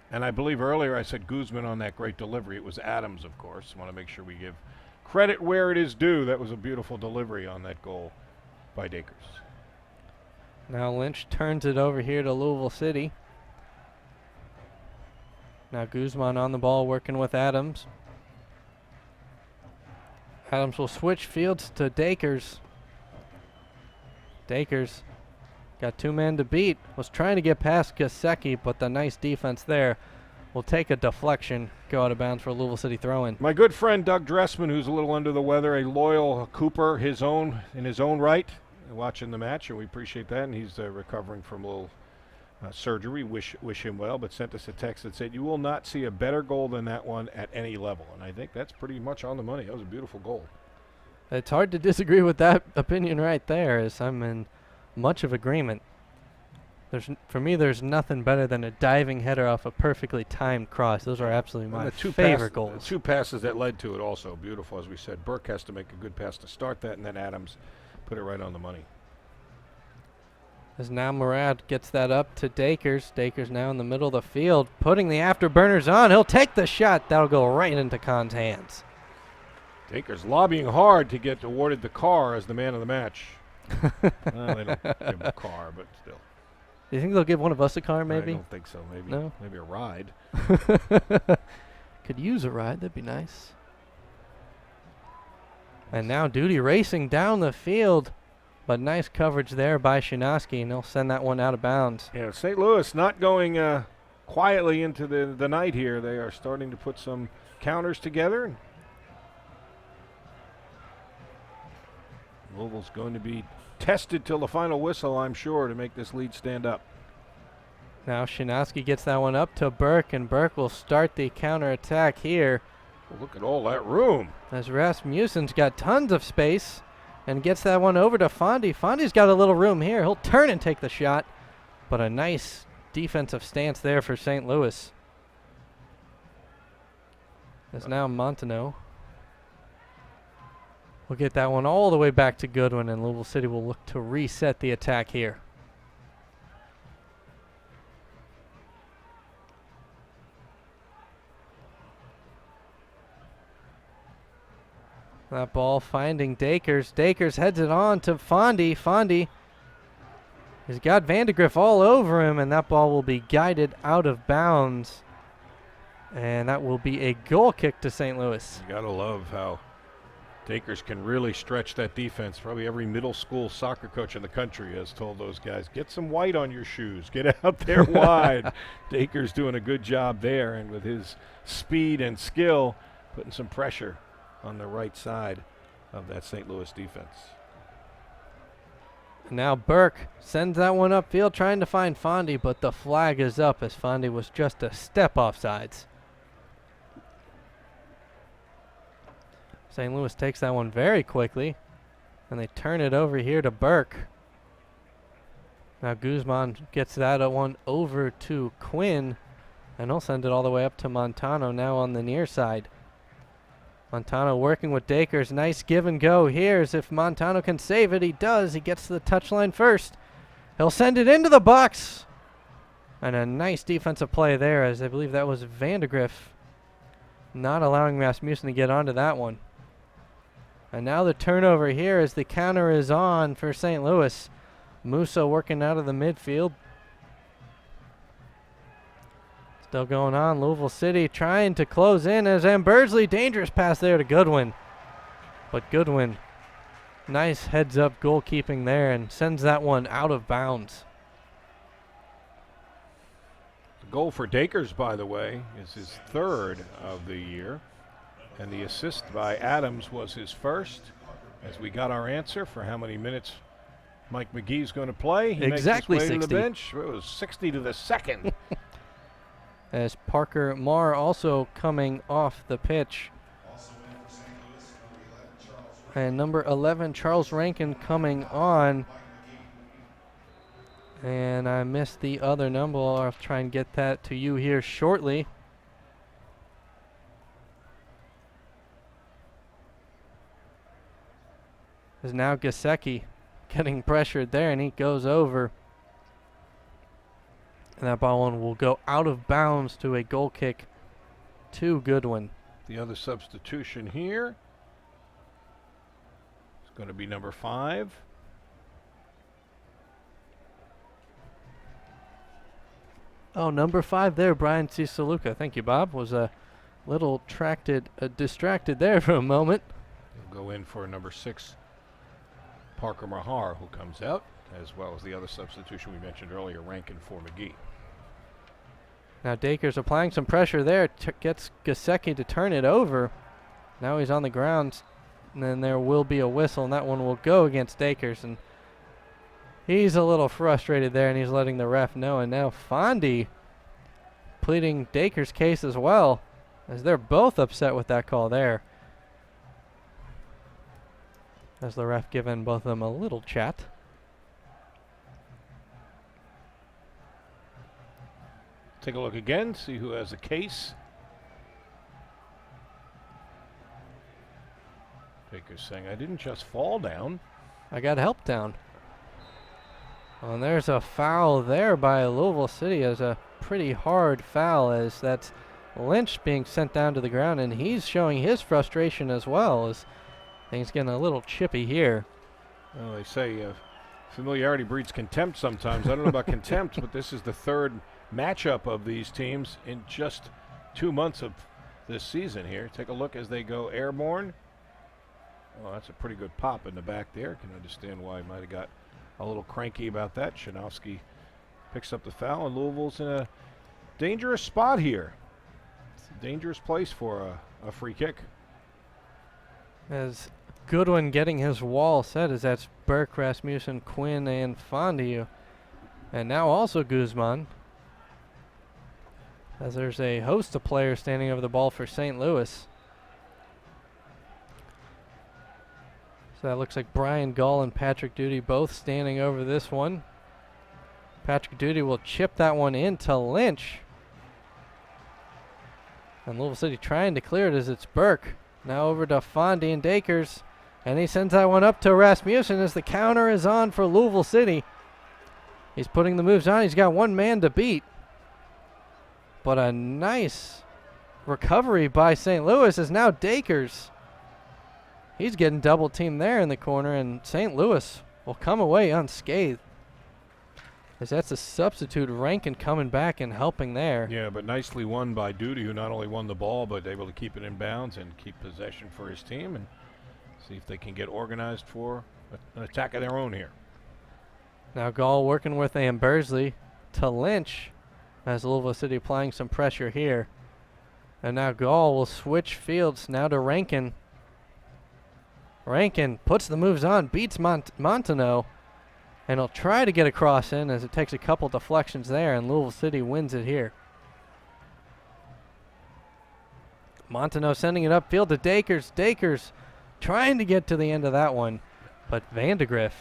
[SPEAKER 2] And I believe earlier I said Guzman on that great delivery. It was Adams, of course. Want to make sure we give credit where it is due. That was a beautiful delivery on that goal by Dakers.
[SPEAKER 1] Now Lynch turns it over here to Louisville City. Now Guzman on the ball working with Adams. Adams will switch fields to Dakers. Dakers got 2 men to beat. Was trying to get past Gasecki, but the nice defense there will take a deflection, go out of bounds for a Louisville City throw-in.
[SPEAKER 2] My good friend Doug Dressman, who's a little under the weather, a loyal Cooper, in his own right, watching the match, and we appreciate that. And he's recovering from a little surgery. Wish him well, but sent us a text that said, "You will not see a better goal than that one at any level." And I think that's pretty much on the money. That was a beautiful goal.
[SPEAKER 1] It's hard to disagree with that opinion right there, as I'm in much of agreement. For me, there's nothing better than a diving header off a perfectly timed cross. Those are absolutely my favorite goals.
[SPEAKER 2] The 2 passes that led to it also beautiful, as we said. Burke has to make a good pass to start that, and then Adams put it right on the money.
[SPEAKER 1] As now Murad gets that up to Dakers. Dakers now in the middle of the field, putting the afterburners on. He'll take the shot. That'll go right into Kahn's hands.
[SPEAKER 2] Dakers lobbying hard to get awarded the car as the man of the match. Well, they don't give him a car, but still.
[SPEAKER 1] Do you think they'll give one of us a car, maybe?
[SPEAKER 2] I don't think so. Maybe.
[SPEAKER 1] No?
[SPEAKER 2] Maybe a ride.
[SPEAKER 1] Could use a ride. That'd be nice. And now Duty racing down the field. But nice coverage there by Shinoski, and he'll send that one out of bounds.
[SPEAKER 2] Yeah, St. Louis not going quietly into the night here. They are starting to put some counters together. Louisville's going to be tested till the final whistle, I'm sure, to make this lead stand up.
[SPEAKER 1] Now Shinoski gets that one up to Burke, and Burke will start the counterattack here.
[SPEAKER 2] Well, look at all that room.
[SPEAKER 1] As Rasmussen's got tons of space and gets that one over to Fondy. Fondy's got a little room here. He'll turn and take the shot, but a nice defensive stance there for St. Louis. As now Montano will get that one all the way back to Goodwin, and Louisville City will look to reset the attack here. That ball finding Dakers. Dakers heads it on to Fondy. Fondy has got Vandegrift all over him, and that ball will be guided out of bounds. And that will be a goal kick to St. Louis.
[SPEAKER 2] You gotta love how Dakers can really stretch that defense. Probably every middle school soccer coach in the country has told those guys, get some white on your shoes. Get out there wide. Dakers doing a good job there, and with his speed and skill, putting some pressure on the right side of that St. Louis defense.
[SPEAKER 1] Now Burke sends that one upfield trying to find Fondy, but the flag is up as Fondy was just a step offsides. St. Louis takes that one very quickly, and they turn it over here to Burke. Now Guzman gets that one over to Quinn, and he'll send it all the way up to Montano now on the near side. Montano working with Dakers. Nice give and go here, as if Montano can save it. He does. He gets to the touchline first. He'll send it into the box. And a nice defensive play there, as I believe that was Vandegrift not allowing Rasmussen to get onto that one. And now the turnover here as the counter is on for St. Louis. Musa working out of the midfield. Still going on. Louisville City trying to close in as Ambersley. Dangerous pass there to Goodwin. But Goodwin, nice heads-up goalkeeping there and sends that one out of bounds.
[SPEAKER 2] The goal for Dakers, by the way, is his third of the year. And the assist by Adams was his first. As we got our answer for how many minutes Mike McGee's going to play. He
[SPEAKER 1] Exactly
[SPEAKER 2] makes his way
[SPEAKER 1] 60.
[SPEAKER 2] to the bench. It was 60 to the second.
[SPEAKER 1] As Parker Marr also coming off the pitch. And number 11, Charles Rankin, coming on. And I missed the other number. I'll try and get that to you here shortly. Is now Gasecki getting pressured there, and he goes over. And that ball one will go out of bounds to a goal kick to Goodwin.
[SPEAKER 2] The other substitution here is going to be number 5.
[SPEAKER 1] Oh, number 5 there, Brian Cisaluca. Thank you, Bob. Was a little distracted there for a moment.
[SPEAKER 2] He'll go in for number 6, Parker Mahar, who comes out, as well as the other substitution we mentioned earlier, Rankin for McGee.
[SPEAKER 1] Now Dakers applying some pressure there, gets Gasecki to turn it over. Now he's on the ground, and then there will be a whistle, and that one will go against Dakers. And he's a little frustrated there, and he's letting the ref know. And now Fondy pleading Dakers' case as well, as they're both upset with that call there. As the ref giving both of them a little chat.
[SPEAKER 2] Take a look again, see who has a case. Baker's saying, I didn't just fall down.
[SPEAKER 1] I got help down. Oh, and there's a foul there by Louisville City, as a pretty hard foul, as that's Lynch being sent down to the ground, and he's showing his frustration as well, as things getting a little chippy here.
[SPEAKER 2] Well, they say familiarity breeds contempt sometimes. I don't know about contempt, but this is the third matchup of these teams in just 2 months of this season here. Take a look as they go airborne. Oh, that's a pretty good pop in the back there. Can understand why he might have got a little cranky about that. Shanowski picks up the foul, and Louisville's in a dangerous spot here. It's a dangerous place for a free kick.
[SPEAKER 1] As Goodwin getting his wall set, as that's Burke, Rasmussen, Quinn, and Fondy. And now also Guzman. As there's a host of players standing over the ball for St. Louis. So that looks like Brian Gall and Patrick Duty both standing over this one. Patrick Duty will chip that one into Lynch. And Louisville City trying to clear it as it's Burke. Now over to Fondy and Dakers. And he sends that one up to Rasmussen as the counter is on for Louisville City. He's putting the moves on. He's got one man to beat. But a nice recovery by St. Louis is now Dakers. He's getting double teamed there in the corner, and St. Louis will come away unscathed. As that's a substitute, Rankin coming back and helping there.
[SPEAKER 2] Yeah, but nicely won by Duty, who not only won the ball, but able to keep it in bounds and keep possession for his team and see if they can get organized for an attack of their own here.
[SPEAKER 1] Now Gall working with Ambersley to Lynch, as Louisville City applying some pressure here. And now Gall will switch fields now to Rankin. Rankin puts the moves on, beats Montaneau, and he'll try to get a cross in as it takes a couple deflections there, and Louisville City wins it here. Montaneau sending it upfield to Dakers. Dakers trying to get to the end of that one, but Vandegrift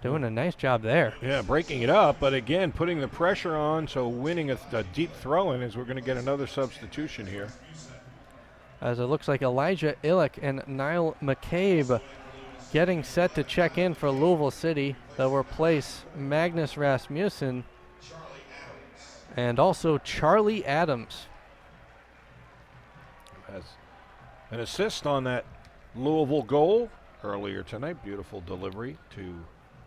[SPEAKER 1] doing a nice job there.
[SPEAKER 2] Yeah, breaking it up, but again, putting the pressure on, so winning a deep throw-in as we're going to get another substitution here.
[SPEAKER 1] As it looks like Elijah Illick and Niall McCabe getting set to check in for Louisville City. They'll replace Magnus Rasmussen and also Charlie Adams.
[SPEAKER 2] Has an assist on that Louisville goal earlier tonight. Beautiful delivery to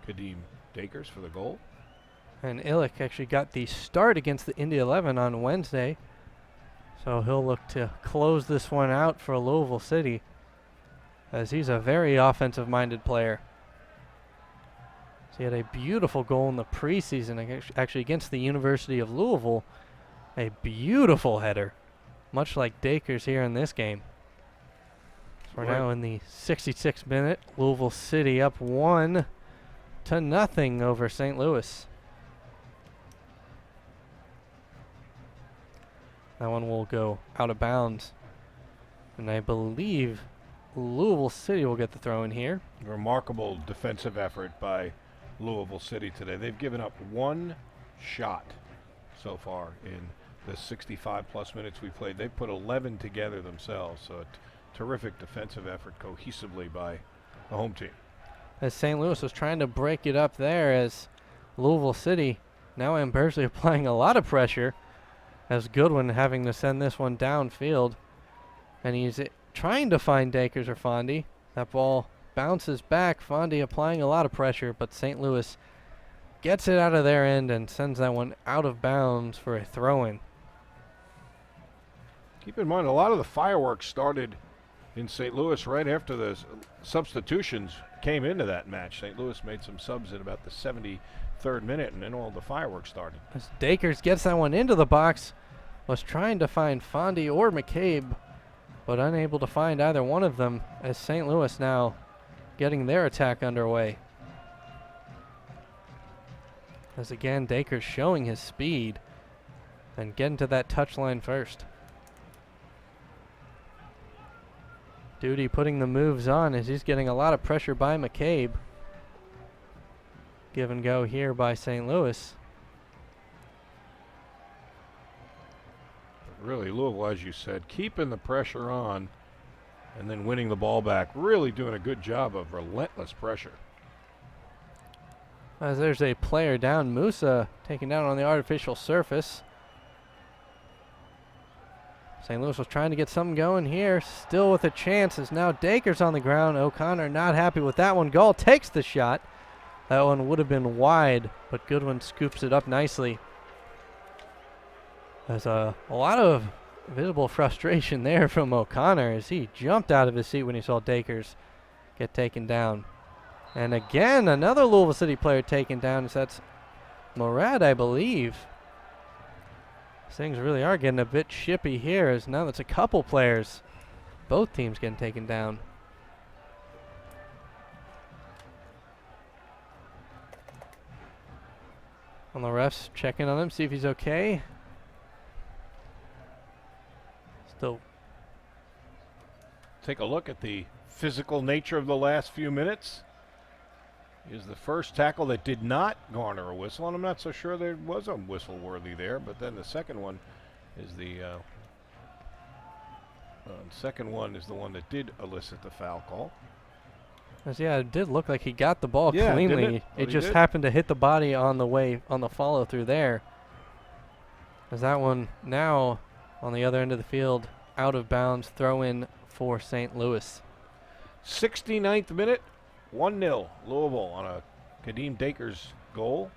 [SPEAKER 2] Kadeem Dakers for the goal.
[SPEAKER 1] And Illich actually got the start against the Indy 11 on Wednesday. So he'll look to close this one out for Louisville City, as he's a very offensive-minded player. So he had a beautiful goal in the preseason, actually against the University of Louisville. A beautiful header, much like Dacres here in this game. So we're now in the 66th minute. Louisville City up 1-0 over St. Louis. That one will go out of bounds. And I believe Louisville City will get the throw in here.
[SPEAKER 2] Remarkable defensive effort by Louisville City today. They've given up one shot so far in the 65-plus minutes we played. They've put 11 together themselves, so a terrific defensive effort cohesively by the home team.
[SPEAKER 1] As St. Louis was trying to break it up there, as Louisville City now ambitiously applying a lot of pressure, as Goodwin having to send this one downfield. And he's trying to find Dacres or Fondy. That ball bounces back. Fondy applying a lot of pressure, but St. Louis gets it out of their end and sends that one out of bounds for a throw-in.
[SPEAKER 2] Keep in mind, a lot of the fireworks started in St. Louis right after the substitutions came into that match. St. Louis made some subs at about the 73rd minute, and then all the fireworks started.
[SPEAKER 1] As Dacres gets that one into the box, was trying to find Fondy or McCabe, but unable to find either one of them, as St. Louis now getting their attack underway. As again, Dacres showing his speed and getting to that touchline first. Duty putting the moves on as he's getting a lot of pressure by McCabe. Give and go here by St. Louis.
[SPEAKER 2] Really, Louisville, as you said, keeping the pressure on and then winning the ball back. Really doing a good job of relentless pressure.
[SPEAKER 1] As there's a player down, Musa taken down on the artificial surface. St. Louis was trying to get something going here, still with a chance, as now Dacres on the ground. O'Connor not happy with that one. Gall takes the shot. That one would have been wide, but Goodwin scoops it up nicely. There's a lot of visible frustration there from O'Connor as he jumped out of his seat when he saw Dacres get taken down. And again, another Louisville City player taken down, as that's Murad, I believe. Things really are getting a bit shippy here, as now that's a couple players, both teams getting taken down. On the refs, checking on him, see if he's okay. Still.
[SPEAKER 2] Take a look at the physical nature of the last few minutes. Is the first tackle that did not garner a whistle, and I'm not so sure there was a whistle worthy there, but then the second one is the one that did elicit the foul call.
[SPEAKER 1] Yeah, it did look like he got the ball
[SPEAKER 2] Yeah,
[SPEAKER 1] cleanly. It just happened to hit the body on the way, on the follow through there. As that one now on the other end of the field, out of bounds, throw in for St. Louis.
[SPEAKER 2] 69th minute. 1-0 Louisville on a Kadeem Dacres goal.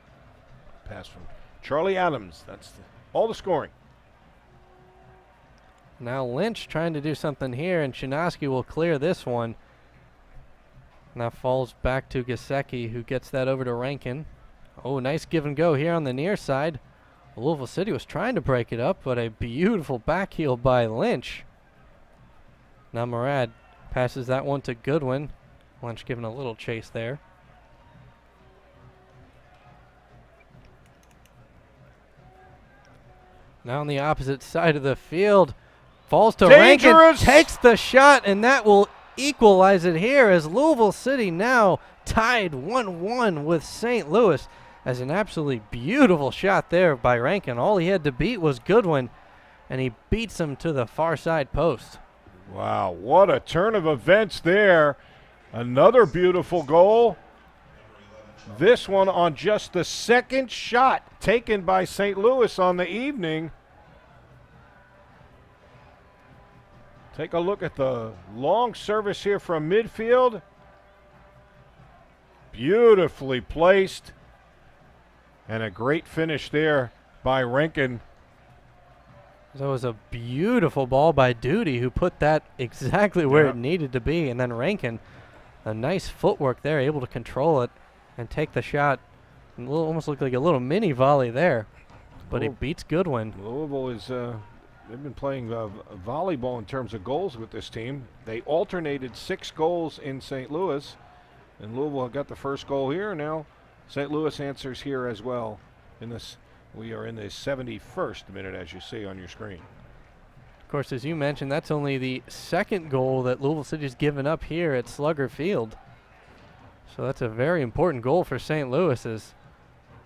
[SPEAKER 2] Pass from Charlie Adams. That's all the scoring.
[SPEAKER 1] Now Lynch trying to do something here, and Chinaski will clear this one. Now falls back to Gasecki, who gets that over to Rankin. Oh, nice give and go here on the near side. Louisville City was trying to break it up, but a beautiful backheel by Lynch. Now Murad passes that one to Goodwin. Lynch giving a little chase there. Now on the opposite side of the field, falls to Rankin, takes the shot, and that will equalize it here, as Louisville City now tied 1-1 with St. Louis, as an absolutely beautiful shot there by Rankin. All he had to beat was Goodwin, and he beats him to the far side post.
[SPEAKER 2] Wow, what a turn of events there. Another beautiful goal. This one on just the second shot taken by St. Louis on the evening. Take a look at the long service here from midfield. Beautifully placed. And a great finish there by Rankin.
[SPEAKER 1] That was a beautiful ball by Duty, who put that exactly where
[SPEAKER 2] Yeah.
[SPEAKER 1] it needed to be. And then Rankin, a nice footwork there, able to control it and take the shot. Almost looked like a little mini volley there. But he beats Goodwin.
[SPEAKER 2] Louisville is, they've been playing volleyball in terms of goals with this team. They alternated 6 goals in St. Louis, and Louisville got the first goal here. Now St. Louis answers here as well. In this, we are in the 71st minute, as you see on your screen.
[SPEAKER 1] Of course, as you mentioned, that's only the second goal that Louisville City's given up here at Slugger Field. So that's a very important goal for St. Louis. As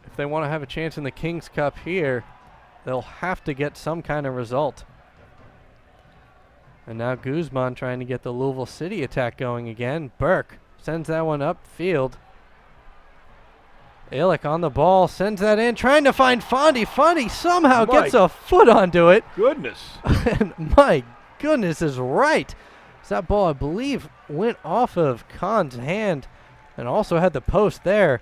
[SPEAKER 1] if they want to have a chance in the King's Cup here, they'll have to get some kind of result. And now Guzman trying to get the Louisville City attack going again. Burke sends that one upfield. Illick on the ball, sends that in, trying to find Fondy. Fondy somehow gets a foot onto it.
[SPEAKER 2] Goodness.
[SPEAKER 1] And my goodness is right. So that ball, I believe, went off of Kahn's hand and also had the post there.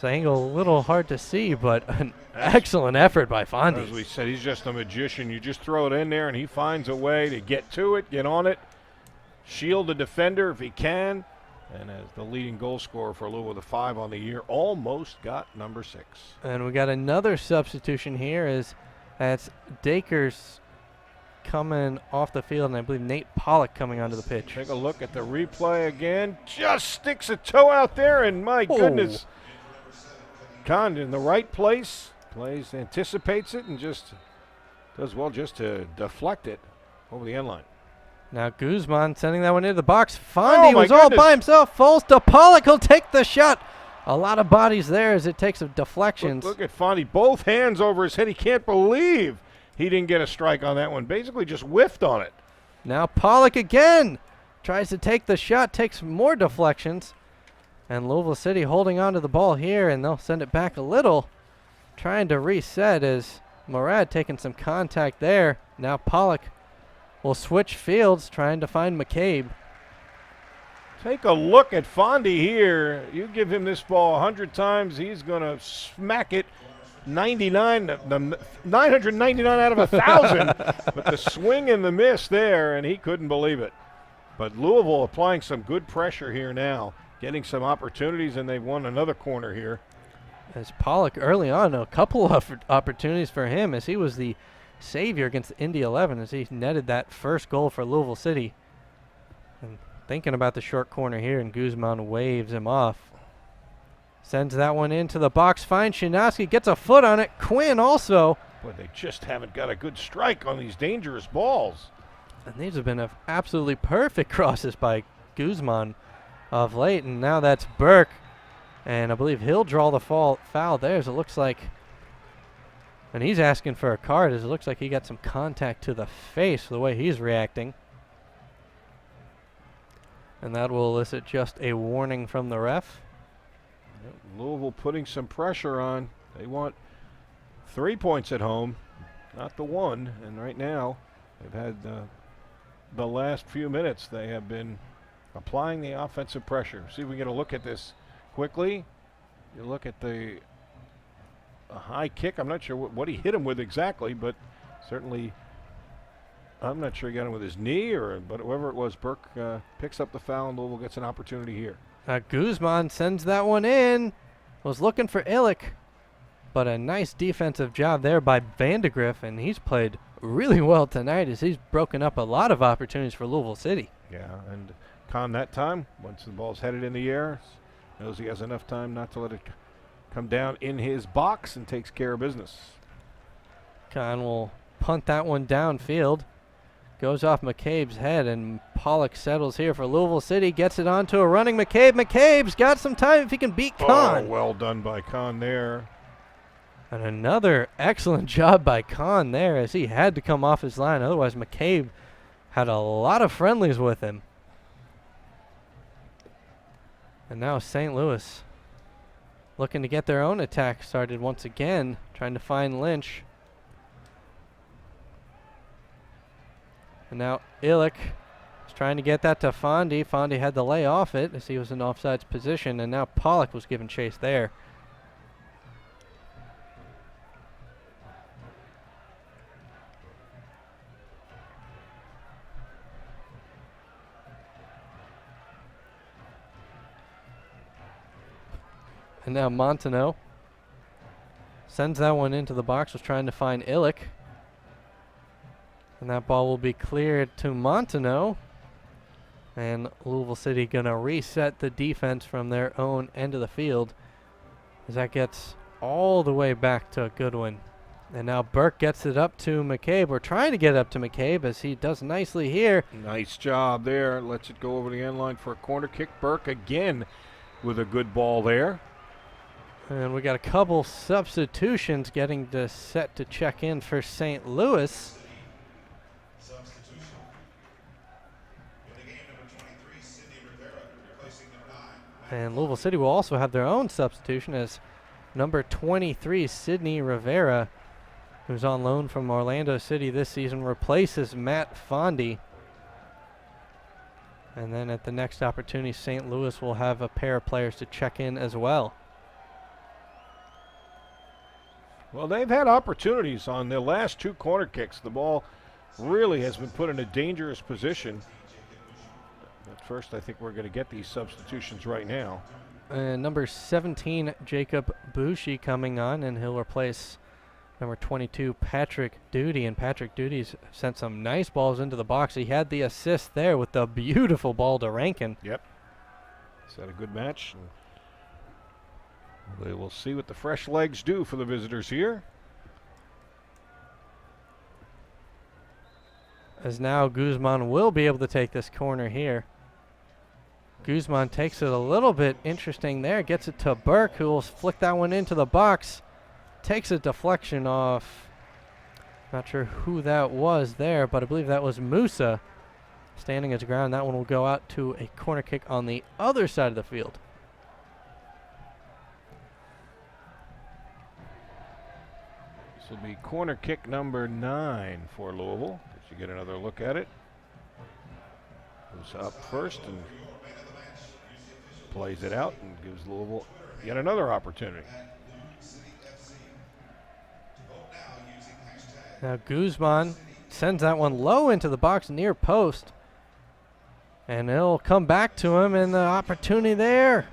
[SPEAKER 1] So angle a little hard to see, but an excellent effort by Fondy.
[SPEAKER 2] As we said, he's just a magician. You just throw it in there, and he finds a way to get to it, get on it, shield the defender if he can. And as the leading goal scorer for Louisville with a 5 on the year, almost got number 6.
[SPEAKER 1] And we got another substitution here as that's Dakers coming off the field, and I believe Nate Pollock coming onto the pitch.
[SPEAKER 2] Take a look at the replay again. Just sticks a toe out there, and my goodness. Kahn in the right place, anticipates it, and just does well just to deflect it over the end line.
[SPEAKER 1] Now Guzman sending that one into the box. Fondy was all
[SPEAKER 2] goodness.
[SPEAKER 1] by himself. Falls to Pollock. He'll take the shot. A lot of bodies there as it takes some deflections.
[SPEAKER 2] Look at Fondy, both hands over his head. He can't believe he didn't get a strike on that one. Basically just whiffed on it.
[SPEAKER 1] Now Pollock again tries to take the shot, takes more deflections. And Louisville City holding on to the ball here, and they'll send it back a little. Trying to reset as Murad taking some contact there. Now Pollock will switch fields, trying to find McCabe.
[SPEAKER 2] Take a look at Fondy here. You give him this ball 100 times, he's going to smack it 999 out of 1,000. But the swing and the miss there, and he couldn't believe it. But Louisville applying some good pressure here now, getting some opportunities, and they've won another corner here.
[SPEAKER 1] As Pollock early on, a couple of opportunities for him as he was the savior against Indy 11 as he netted that first goal for Louisville City. And thinking about the short corner here, and Guzman waves him off. Sends that one into the box, finds Shinowski, gets a foot on it. Quinn also.
[SPEAKER 2] Boy, they just haven't got a good strike on these dangerous balls.
[SPEAKER 1] And these have been absolutely perfect crosses by Guzman of late. And now that's Burke. And I believe he'll draw the foul there as it looks like. And he's asking for a card as it looks like he got some contact to the face the way he's reacting. And that will elicit just a warning from the ref.
[SPEAKER 2] Louisville putting some pressure on. They want 3 points at home, not the 1. And right now, they've had the last few minutes, they have been applying the offensive pressure. See if we get a look at this quickly. You look at a high kick. I'm not sure what he hit him with exactly, but certainly I'm not sure he got him with his knee but whoever it was, Burke picks up the foul, and Louisville gets an opportunity here.
[SPEAKER 1] Guzman sends that one in. Was looking for Illick, but a nice defensive job there by Vandegrift, and he's played really well tonight as he's broken up a lot of opportunities for Louisville City.
[SPEAKER 2] Yeah, and Kahn that time, once the ball's headed in the air, knows he has enough time not to let it come down in his box and takes care of business.
[SPEAKER 1] Kahn will punt that one downfield. Goes off McCabe's head, and Pollock settles here for Louisville City. Gets it onto a running McCabe. McCabe's got some time if he can beat Kahn.
[SPEAKER 2] Oh, well done by Kahn there.
[SPEAKER 1] And another excellent job by Kahn there as he had to come off his line. Otherwise, McCabe had a lot of friendlies with him. And now St. Louis looking to get their own attack started once again, trying to find Lynch. And now Illick is trying to get that to Fondy. Fondy had to lay off it as he was in offsides position, and now Pollock was given chase there. And now Monteneau sends that one into the box, was trying to find Illick. And that ball will be cleared to Monteneau. And Louisville City going to reset the defense from their own end of the field, as that gets all the way back to Goodwin. And now Burke gets it up to McCabe. We're trying to get it up to McCabe, as he does nicely here.
[SPEAKER 2] Nice job there. Lets it go over the end line for a corner kick. Burke again with a good ball there.
[SPEAKER 1] And we got a couple substitutions getting set to check in for St. Louis. And Louisville City will also have their own substitution, as number 23, Sidney Rivera, who's on loan from Orlando City this season, replaces Matt Fondy. And then at the next opportunity, St. Louis will have a pair of players to check in as well.
[SPEAKER 2] Well, they've had opportunities on their last two corner kicks. The ball really has been put in a dangerous position. But first, I think we're going to get these substitutions right now.
[SPEAKER 1] And number 17, Jacob Bushi, coming on, and he'll replace number 22, Patrick Duty. And Patrick Duty's sent some nice balls into the box. He had the assist there with the beautiful ball to Rankin.
[SPEAKER 2] Yep. He's had a good match. They will see what the fresh legs do for the visitors here.
[SPEAKER 1] As now Guzman will be able to take this corner here. Guzman takes it a little bit interesting there. Gets it to Burke, who will flick that one into the box. Takes a deflection off. Not sure who that was there, but I believe that was Musa standing his ground. That one will go out to a corner kick on the other side of the field.
[SPEAKER 2] This will be corner kick number 9 for Louisville. As you get another look at it. Goes up first and plays it out and gives Louisville yet another opportunity.
[SPEAKER 1] Now Guzman sends that one low into the box near post. And it'll come back to him, and the opportunity there.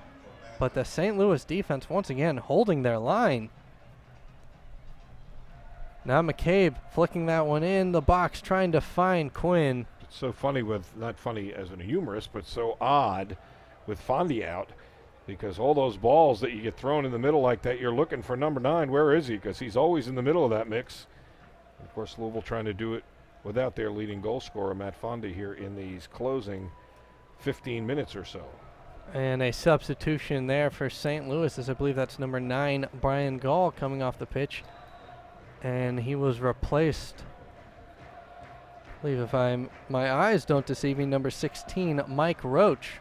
[SPEAKER 1] But the St. Louis defense once again holding their line. Now McCabe flicking that one in the box, trying to find Quinn.
[SPEAKER 2] It's so funny with, not funny as a humorist, but so odd with Fondy out, because all those balls that you get thrown in the middle like that, you're looking for number 9. Where is he? Because he's always in the middle of that mix. Of course, Louisville trying to do it without their leading goal scorer, Matt Fondy, here in these closing 15 minutes or so.
[SPEAKER 1] And a substitution there for St. Louis, as I believe that's number 9, Brian Gall, coming off the pitch. And he was replaced, I believe, if my eyes don't deceive me, number 16, Mike Roach.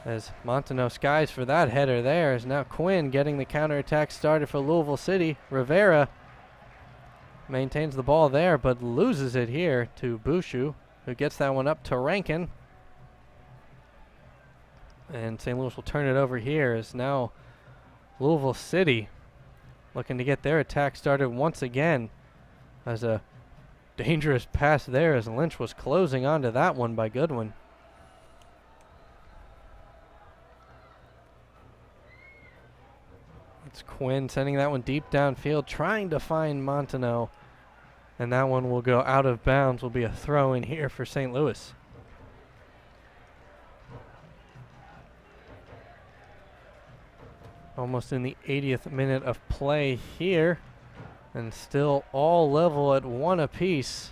[SPEAKER 1] As Monteneau skies for that header there, is now Quinn getting the counterattack started for Louisville City. Rivera maintains the ball there, but loses it here to Bushu, who gets that one up to Rankin. And St. Louis will turn it over here, as now Louisville City looking to get their attack started once again, as a dangerous pass there, as Lynch was closing onto that one by Goodwin. It's Quinn sending that one deep downfield, trying to find Monteneau. And that one will go out of bounds, will be a throw in here for St. Louis. Almost in the 80th minute of play here, and still all level at 1 apiece.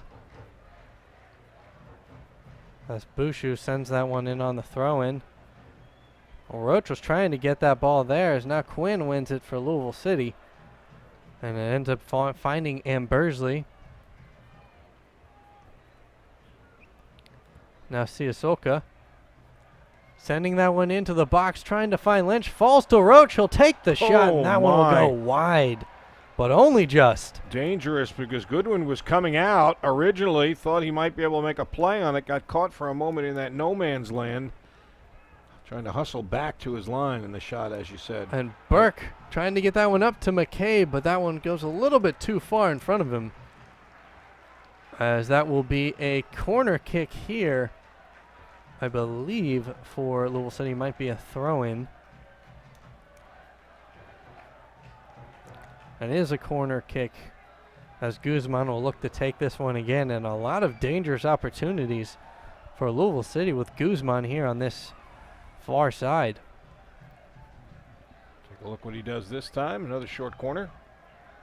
[SPEAKER 1] As Bushu sends that one in on the throw-in. Well, Roach was trying to get that ball there, as now Quinn wins it for Louisville City. And it ends up finding Ambersley. Now Siasoka sending that one into the box, trying to find Lynch. Falls to Roach. He'll take the shot, and that one will go wide, but only just.
[SPEAKER 2] Dangerous, because Goodwin was coming out originally, thought he might be able to make a play on it, got caught for a moment in that no man's land, trying to hustle back to his line in the shot, as you said.
[SPEAKER 1] And Burke trying to get that one up to McCabe, but that one goes a little bit too far in front of him, as that will be a corner kick here. I believe for Louisville City might be a throw-in. And it is a corner kick as Guzman will look to take this one again, and a lot of dangerous opportunities for Louisville City with Guzman here on this far side.
[SPEAKER 2] Take a look what he does this time. Another short corner.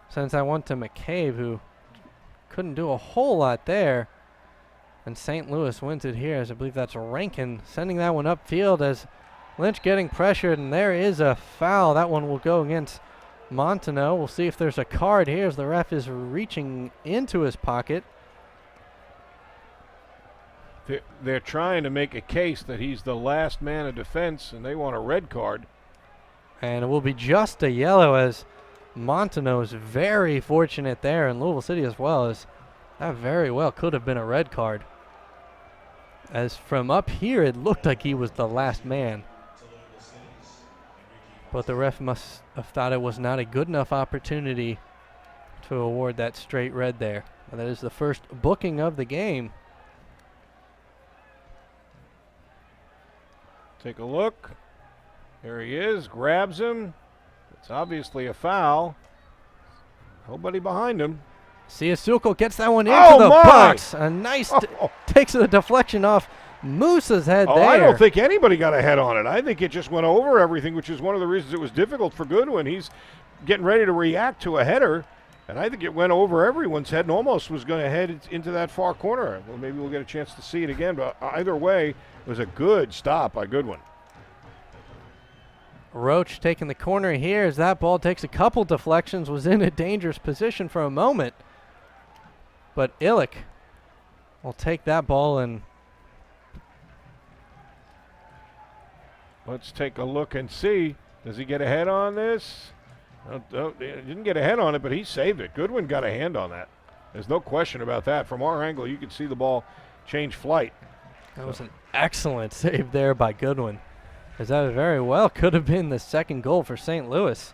[SPEAKER 1] Sends that one to McCabe, who couldn't do a whole lot there. And St. Louis wins it here, as I believe that's Rankin sending that one upfield as Lynch getting pressured, and there is a foul. That one will go against Montaneau. We'll see if there's a card here as the ref is reaching into his pocket.
[SPEAKER 2] They're trying to make a case that he's the last man of defense, and they want a red card.
[SPEAKER 1] And it will be just a yellow, as Montaneau is very fortunate there, and Louisville City as well, as that very well could have been a red card. As from up here, it looked like he was the last man. But the ref must have thought it was not a good enough opportunity to award that straight red there. And that is the first booking of the game.
[SPEAKER 2] Take a look. There he is, grabs him. It's obviously a foul. Nobody behind him.
[SPEAKER 1] Siasuko gets that one into the
[SPEAKER 2] my!
[SPEAKER 1] box. A nice takes the deflection off Moose's head there.
[SPEAKER 2] I don't think anybody got a head on it. I think it just went over everything, which is one of the reasons it was difficult for Goodwin. He's getting ready to react to a header, and I think it went over everyone's head and almost was going to head into that far corner. Well, maybe we'll get a chance to see it again, but either way, it was a good stop by Goodwin.
[SPEAKER 1] Roach taking the corner here as that ball takes a couple deflections, was in a dangerous position for a moment. But Illick will take that ball, and
[SPEAKER 2] let's take a look and see. Does he get a head on this? Didn't get a head on it, but he saved it. Goodwin got a hand on that. There's no question about that. From our angle, you could see the ball change flight.
[SPEAKER 1] That was an excellent save there by Goodwin, as that very well could have been the second goal for St. Louis.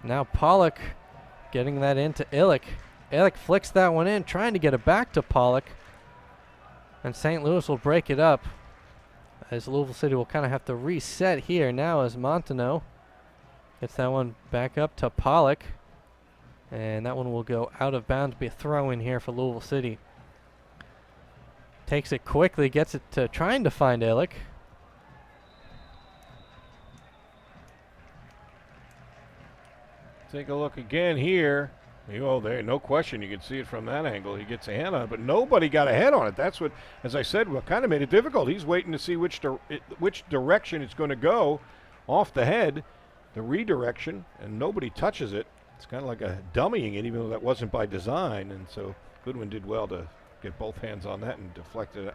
[SPEAKER 1] Now Pollock getting that into Illick. Illick flicks that one in, trying to get it back to Pollock. And St. Louis will break it up, as Louisville City will kind of have to reset here now as Montaneau gets that one back up to Pollock. And that one will go out of bounds, be a throw in here for Louisville City. Takes it quickly, gets it to trying to find Illick.
[SPEAKER 2] Take a look again here. Oh, there, no question. You can see it from that angle. He gets a hand on it, but nobody got a head on it. That's what, as I said, what kind of made it difficult. He's waiting to see which direction it's going to go off the head, the redirection, and nobody touches it. It's kind of like a dummying it, even though that wasn't by design. And so Goodwin did well to get both hands on that and deflect it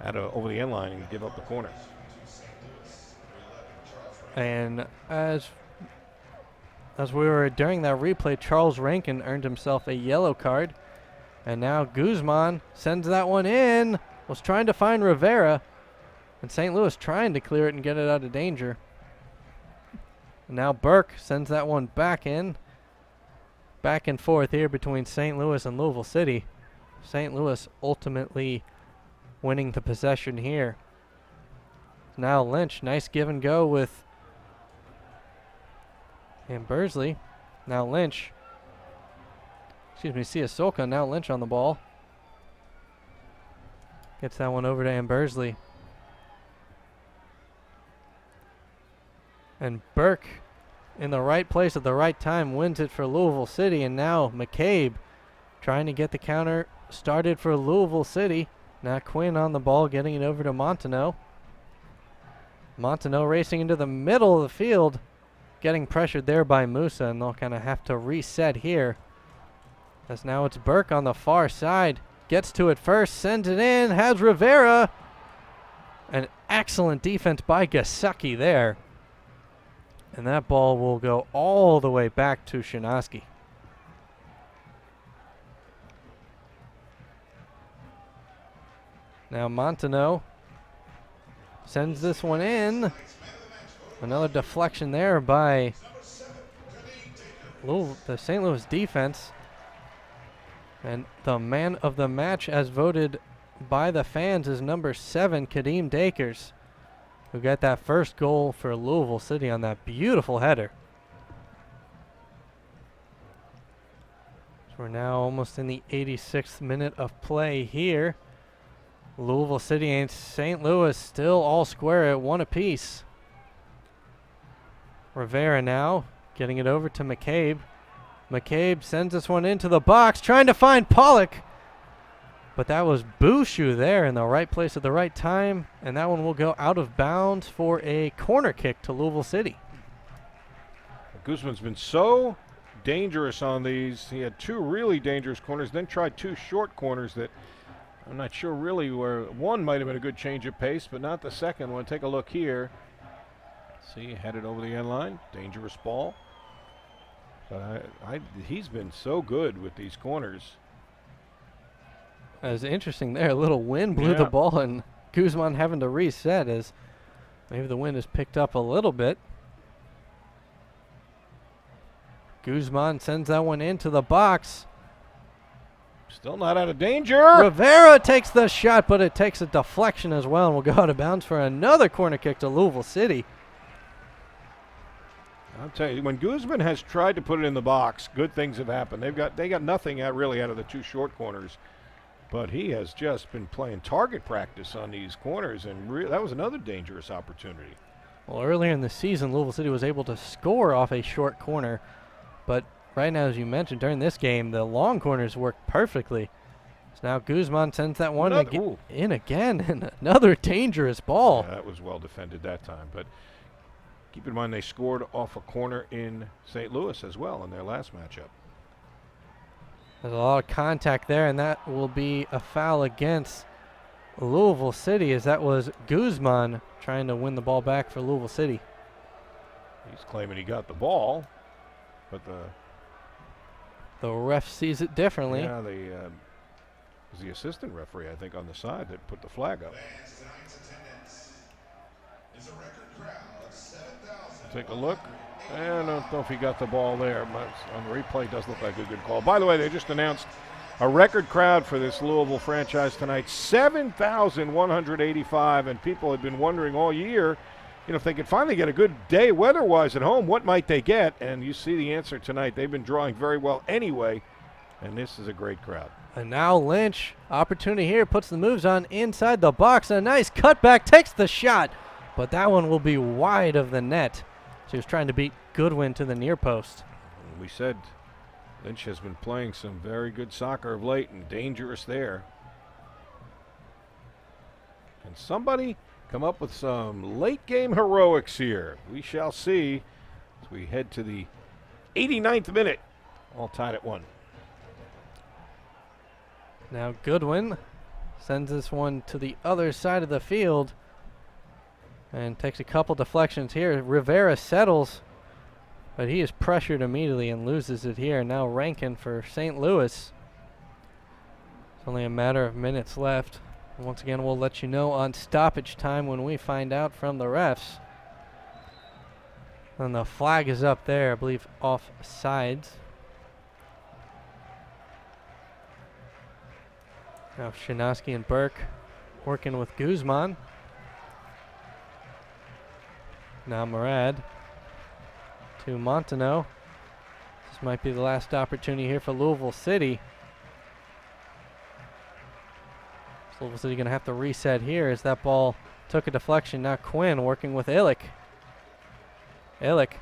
[SPEAKER 2] over the end line and give up the corner.
[SPEAKER 1] And as we were during that replay, Charles Rankin earned himself a yellow card. And now Guzman sends that one in. Was trying to find Rivera. And St. Louis trying to clear it and get it out of danger. And now Burke sends that one back in. Back and forth here between St. Louis and Louisville City. St. Louis ultimately winning the possession here. Now Lynch, nice give and go with Ambersley. Now Lynch. Siasoka. Now Lynch on the ball. Gets that one over to Ambersley. And Burke in the right place at the right time wins it for Louisville City. And now McCabe trying to get the counter started for Louisville City. Now Quinn on the ball, getting it over to Montaneau. Montaneau racing into the middle of the field, getting pressured there by Musa, and they'll kind of have to reset here. As now it's Burke on the far side. Gets to it first, sends it in, has Rivera. An excellent defense by Gasecki there. And that ball will go all the way back to Shinoski. Now Montaneau sends this one in. Another deflection there by the St. Louis defense. And the man of the match, as voted by the fans, is number 7, Kadeem Dakers, who got that first goal for Louisville City on that beautiful header. We're now almost in the 86th minute of play here. Louisville City and St. Louis still all square at 1 apiece. Rivera now getting it over to McCabe. McCabe sends this one into the box, trying to find Pollock. But that was Bouchou there in the right place at the right time. And that one will go out of bounds for a corner kick to Louisville City.
[SPEAKER 2] Guzman's been so dangerous on these. He had 2 really dangerous corners, then tried 2 short corners that I'm not sure really where. One might have been a good change of pace, but not the second one. Take a look here. See, headed over the end line. Dangerous ball. But he's been so good with these corners.
[SPEAKER 1] That was interesting there. A little wind blew the ball, and Guzman having to reset as maybe the wind has picked up a little bit. Guzman sends that one into the box.
[SPEAKER 2] Still not out of danger.
[SPEAKER 1] Rivera takes the shot, but it takes a deflection as well, and will go out of bounds for another corner kick to Louisville City.
[SPEAKER 2] I'll tell you, when Guzman has tried to put it in the box, good things have happened. They got nothing really out of the 2 short corners, but he has just been playing target practice on these corners, and that was another dangerous opportunity.
[SPEAKER 1] Well, earlier in the season, Louisville City was able to score off a short corner, but right now, as you mentioned, during this game, the long corners worked perfectly. So now Guzman sends that one in again, and another dangerous ball.
[SPEAKER 2] Yeah, that was well defended that time. But keep in mind, they scored off a corner in St. Louis as well in their last matchup.
[SPEAKER 1] There's a lot of contact there, and that will be a foul against Louisville City, as that was Guzman trying to win the ball back for Louisville City.
[SPEAKER 2] He's claiming he got the ball, but
[SPEAKER 1] the ref sees it differently.
[SPEAKER 2] Yeah, it was the assistant referee, I think, on the side that put the flag up. Take a look. I don't know if he got the ball there. But on the replay, it does look like a good call. By the way, they just announced a record crowd for this Louisville franchise tonight, 7,185, and people had been wondering all year, if they could finally get a good day weather-wise at home, what might they get? And you see the answer tonight. They've been drawing very well anyway, and this is a great crowd.
[SPEAKER 1] And now Lynch, opportunity here, puts the moves on inside the box. A nice cutback, takes the shot, but that one will be wide of the net. So he was trying to beat Goodwin to the near post.
[SPEAKER 2] We said Lynch has been playing some very good soccer of late and dangerous there. Can somebody come up with some late game heroics here? We shall see as we head to the 89th minute, all tied at 1.
[SPEAKER 1] Now Goodwin sends this one to the other side of the field and takes a couple deflections here. Rivera settles, but he is pressured immediately and loses it here. Now Rankin for St. Louis. It's only a matter of minutes left. Once again, we'll let you know on stoppage time when we find out from the refs. And the flag is up there, I believe, off sides. Now Shinosky and Burke working with Guzman. Now Murad to Montano. This might be the last opportunity here for Louisville City. Louisville City going to have to reset here as that ball took a deflection. Now Quinn working with Illick. Illick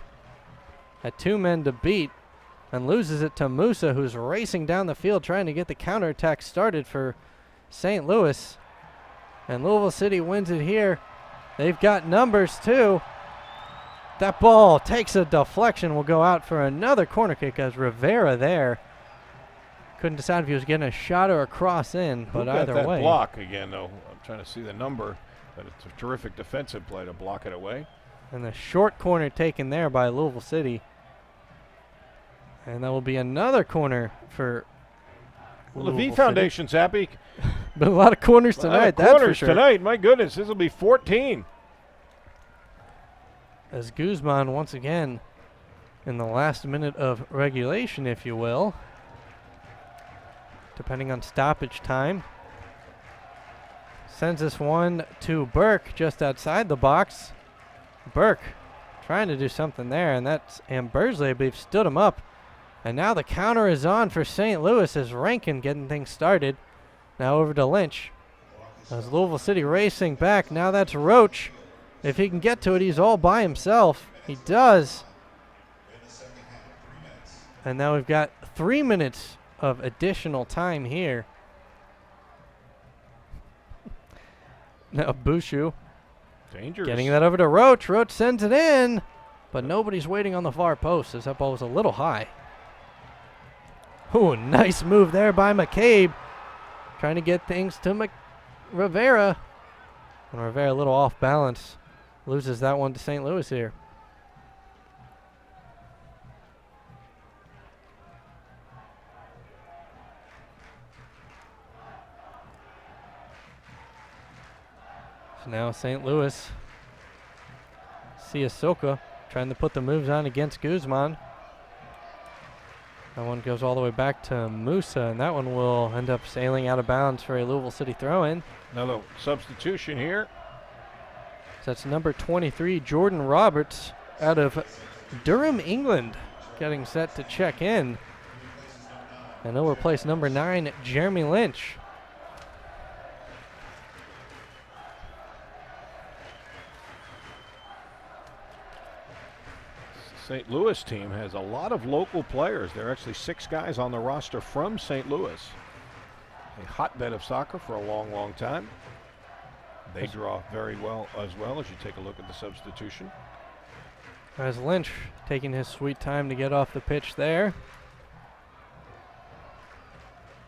[SPEAKER 1] had 2 men to beat and loses it to Musa, who's racing down the field trying to get the counterattack started for St. Louis. And Louisville City wins it here. They've got numbers too. That ball takes a deflection, will go out for another corner kick as Rivera there couldn't decide if he was getting a shot or a cross in, but either way.
[SPEAKER 2] That block again, though. I'm trying to see the number, but it's a terrific defensive play to block it away.
[SPEAKER 1] And the short corner taken there by Louisville City. And that will be another corner for
[SPEAKER 2] the V Foundation's happy.
[SPEAKER 1] Been a lot of corners tonight, that's for sure.
[SPEAKER 2] Tonight, my goodness, this will be 14.
[SPEAKER 1] As Guzman once again in the last minute of regulation, if you will, depending on stoppage time, sends this one to Burke just outside the box. Burke trying to do something there, and that's Ambersley, I believe, stood him up And now the counter is on for St. Louis as Rankin getting things started. Now over to Lynch. As Louisville City racing back. Now that's Roach. If he can get to it, he's all by himself. He does. And now we've got 3 minutes of additional time here. Now Bushu
[SPEAKER 2] Dangerous.
[SPEAKER 1] getting that over to Roach. Roach sends it in, but nobody's waiting on the far post as that ball was a little high. Ooh, nice move there by McCabe. Trying to get things to Rivera. And Rivera a little off balance. Loses that one to St. Louis here. So now St. Louis. Siasoka trying to put the moves on against Guzman. That one goes all the way back to Musa, and that one will end up sailing out of bounds for a Louisville City throw-in.
[SPEAKER 2] Another substitution here.
[SPEAKER 1] So that's number 23, Jordan Roberts, out of Durham, England, getting set to check in. And he'll replace number 9, Jeremy Lynch.
[SPEAKER 2] St. Louis team has a lot of local players. There are actually 6 guys on the roster from St. Louis. A hotbed of soccer for a long, long time. They draw very well as you take a look at the substitution.
[SPEAKER 1] As Lynch taking his sweet time to get off the pitch there.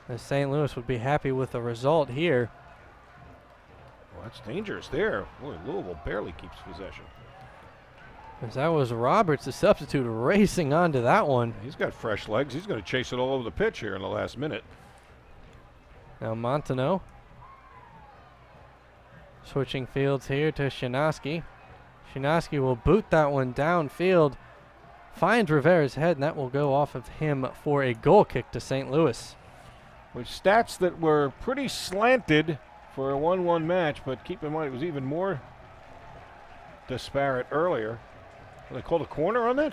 [SPEAKER 1] As St. Louis would be happy with the result here.
[SPEAKER 2] Well, that's dangerous there. Boy, Louisville barely keeps possession.
[SPEAKER 1] As that was Roberts, the substitute, racing onto that one.
[SPEAKER 2] He's got fresh legs. He's going to chase it all over the pitch here in the last minute.
[SPEAKER 1] Now Montano switching fields here to Shinaski. Shinaski will boot that one downfield. Finds Rivera's head, and that will go off of him for a goal kick to St. Louis.
[SPEAKER 2] With stats that were pretty slanted for a 1-1 match, but keep in mind it was even more disparate earlier. They called a corner on that?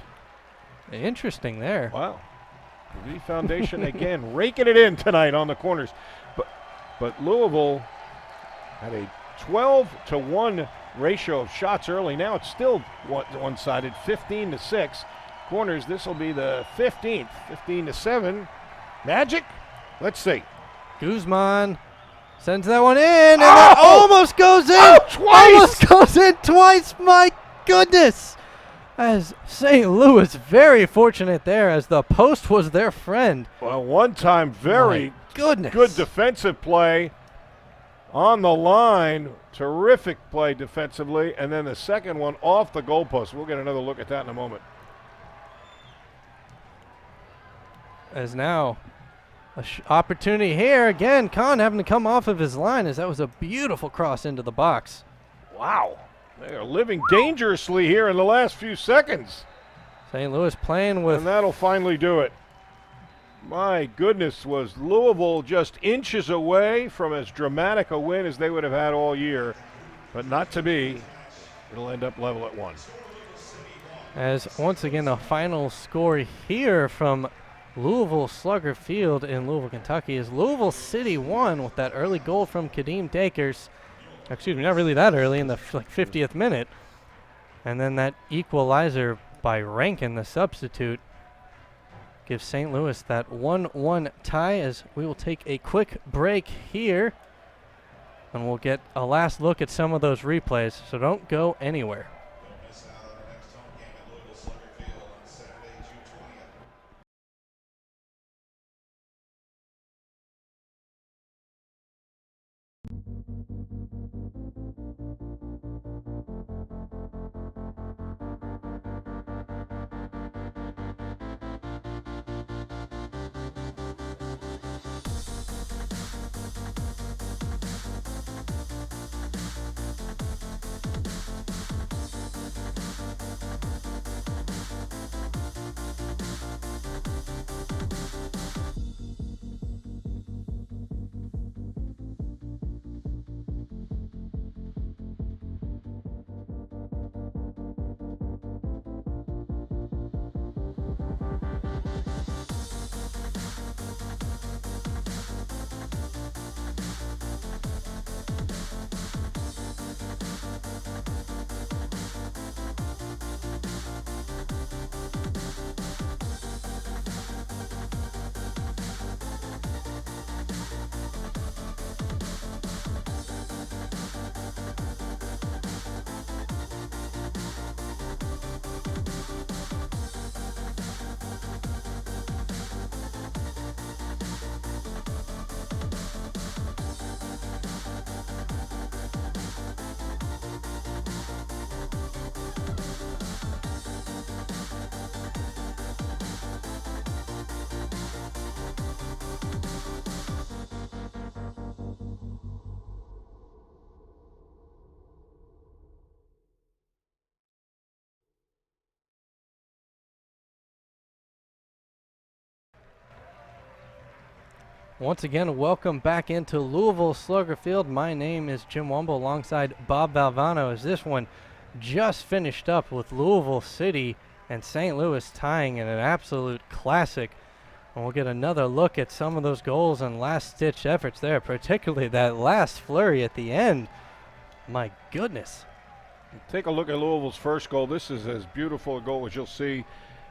[SPEAKER 1] Interesting there.
[SPEAKER 2] Wow. The Foundation again raking it in tonight on the corners. But Louisville had a 12-to-1 ratio of shots early. Now it's still one-sided, 15-6. Corners, this will be the 15th, 15-7. Magic? Let's see.
[SPEAKER 1] Guzman sends that one in, and it almost goes in.
[SPEAKER 2] Twice!
[SPEAKER 1] Almost goes in twice. My goodness. As St. Louis very fortunate there, as the post was their friend.
[SPEAKER 2] Well, one time very good defensive play on the line. Terrific play defensively. And then the second one off the goalpost. We'll get another look at that in a moment.
[SPEAKER 1] As now opportunity here again. Kahn having to come off of his line, as that was a beautiful cross into the box.
[SPEAKER 2] Wow. They are living dangerously here in the last few seconds.
[SPEAKER 1] St. Louis playing with...
[SPEAKER 2] And that'll finally do it. My goodness, was Louisville just inches away from as dramatic a win as they would have had all year. But not to be. It'll end up level at 1.
[SPEAKER 1] As once again the final score here from Louisville Slugger Field in Louisville, Kentucky is Louisville City 1 with that early goal from Kadeem Dakers. Excuse me, not really that early, in the 50th minute. And then that equalizer by Rankin, the substitute, gives St. Louis that 1-1 tie, as we will take a quick break here. And we'll get a last look at some of those replays, so don't go anywhere. Once again, welcome back into Louisville Slugger Field. My name is Jim Wumble alongside Bob Valvano as this one just finished up with Louisville City and St. Louis tying in an absolute classic. And we'll get another look at some of those goals and last-ditch efforts there, particularly that last flurry at the end. My goodness.
[SPEAKER 2] Take a look at Louisville's first goal. This is as beautiful a goal as you'll see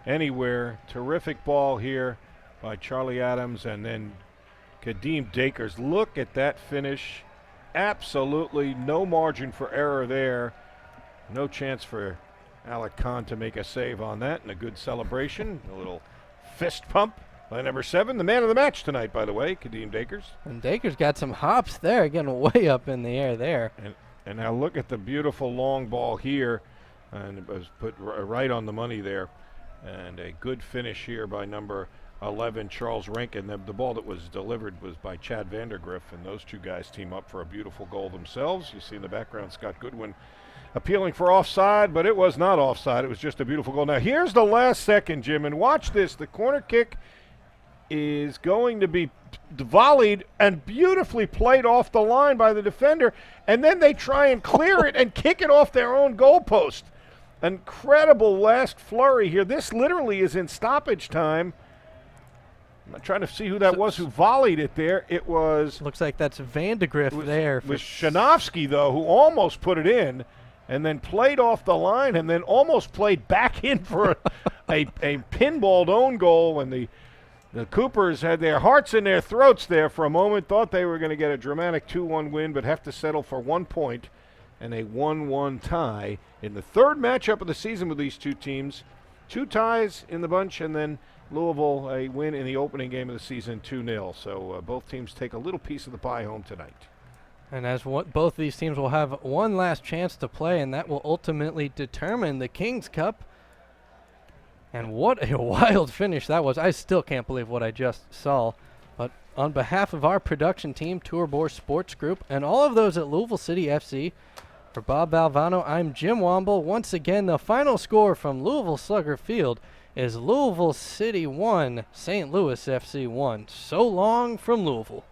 [SPEAKER 2] anywhere. Terrific ball here by Charlie Adams, and then Kadeem Dakers. Look at that finish. Absolutely no margin for error there. No chance for Alec Kahn to make a save on that, and a good celebration. A little fist pump by number 7, the man of the match tonight, by the way, Kadeem Dakers.
[SPEAKER 1] And Dakers got some hops there, getting way up in the air there.
[SPEAKER 2] And now look at the beautiful long ball here, and it was put right on the money there. And a good finish here by number 11, Charles Rankin. The ball that was delivered was by Chad Vandergriff, and those two guys team up for a beautiful goal themselves. You see in the background Scott Goodwin appealing for offside, but it was not offside. It was just a beautiful goal. Now here's the last second, Jim, and watch this. The corner kick is going to be volleyed and beautifully played off the line by the defender, and then they try and clear it and kick it off their own goalpost. Incredible last flurry here. This literally is in stoppage time. I'm trying to see who that was who volleyed it there. It was...
[SPEAKER 1] Looks like that's Vandegrift there.
[SPEAKER 2] It was Shanovsky, though, who almost put it in and then played off the line and then almost played back in for a pinballed own goal. And the Coopers had their hearts in their throats there for a moment, thought they were going to get a dramatic 2-1 win, but have to settle for 1 point and a 1-1 tie in the third matchup of the season with these two teams. 2 ties in the bunch, and then Louisville a win in the opening game of the season, 2-0. So both teams take a little piece of the pie home tonight.
[SPEAKER 1] And as both these teams will have one last chance to play, and that will ultimately determine the King's Cup. And what a wild finish that was. I still can't believe what I just saw. But on behalf of our production team, Tour Bore Sports Group, and all of those at Louisville City FC, for Bob Valvano, I'm Jim Womble. Once again, the final score from Louisville Slugger Field is Louisville City 1, St. Louis FC 1. So long from Louisville.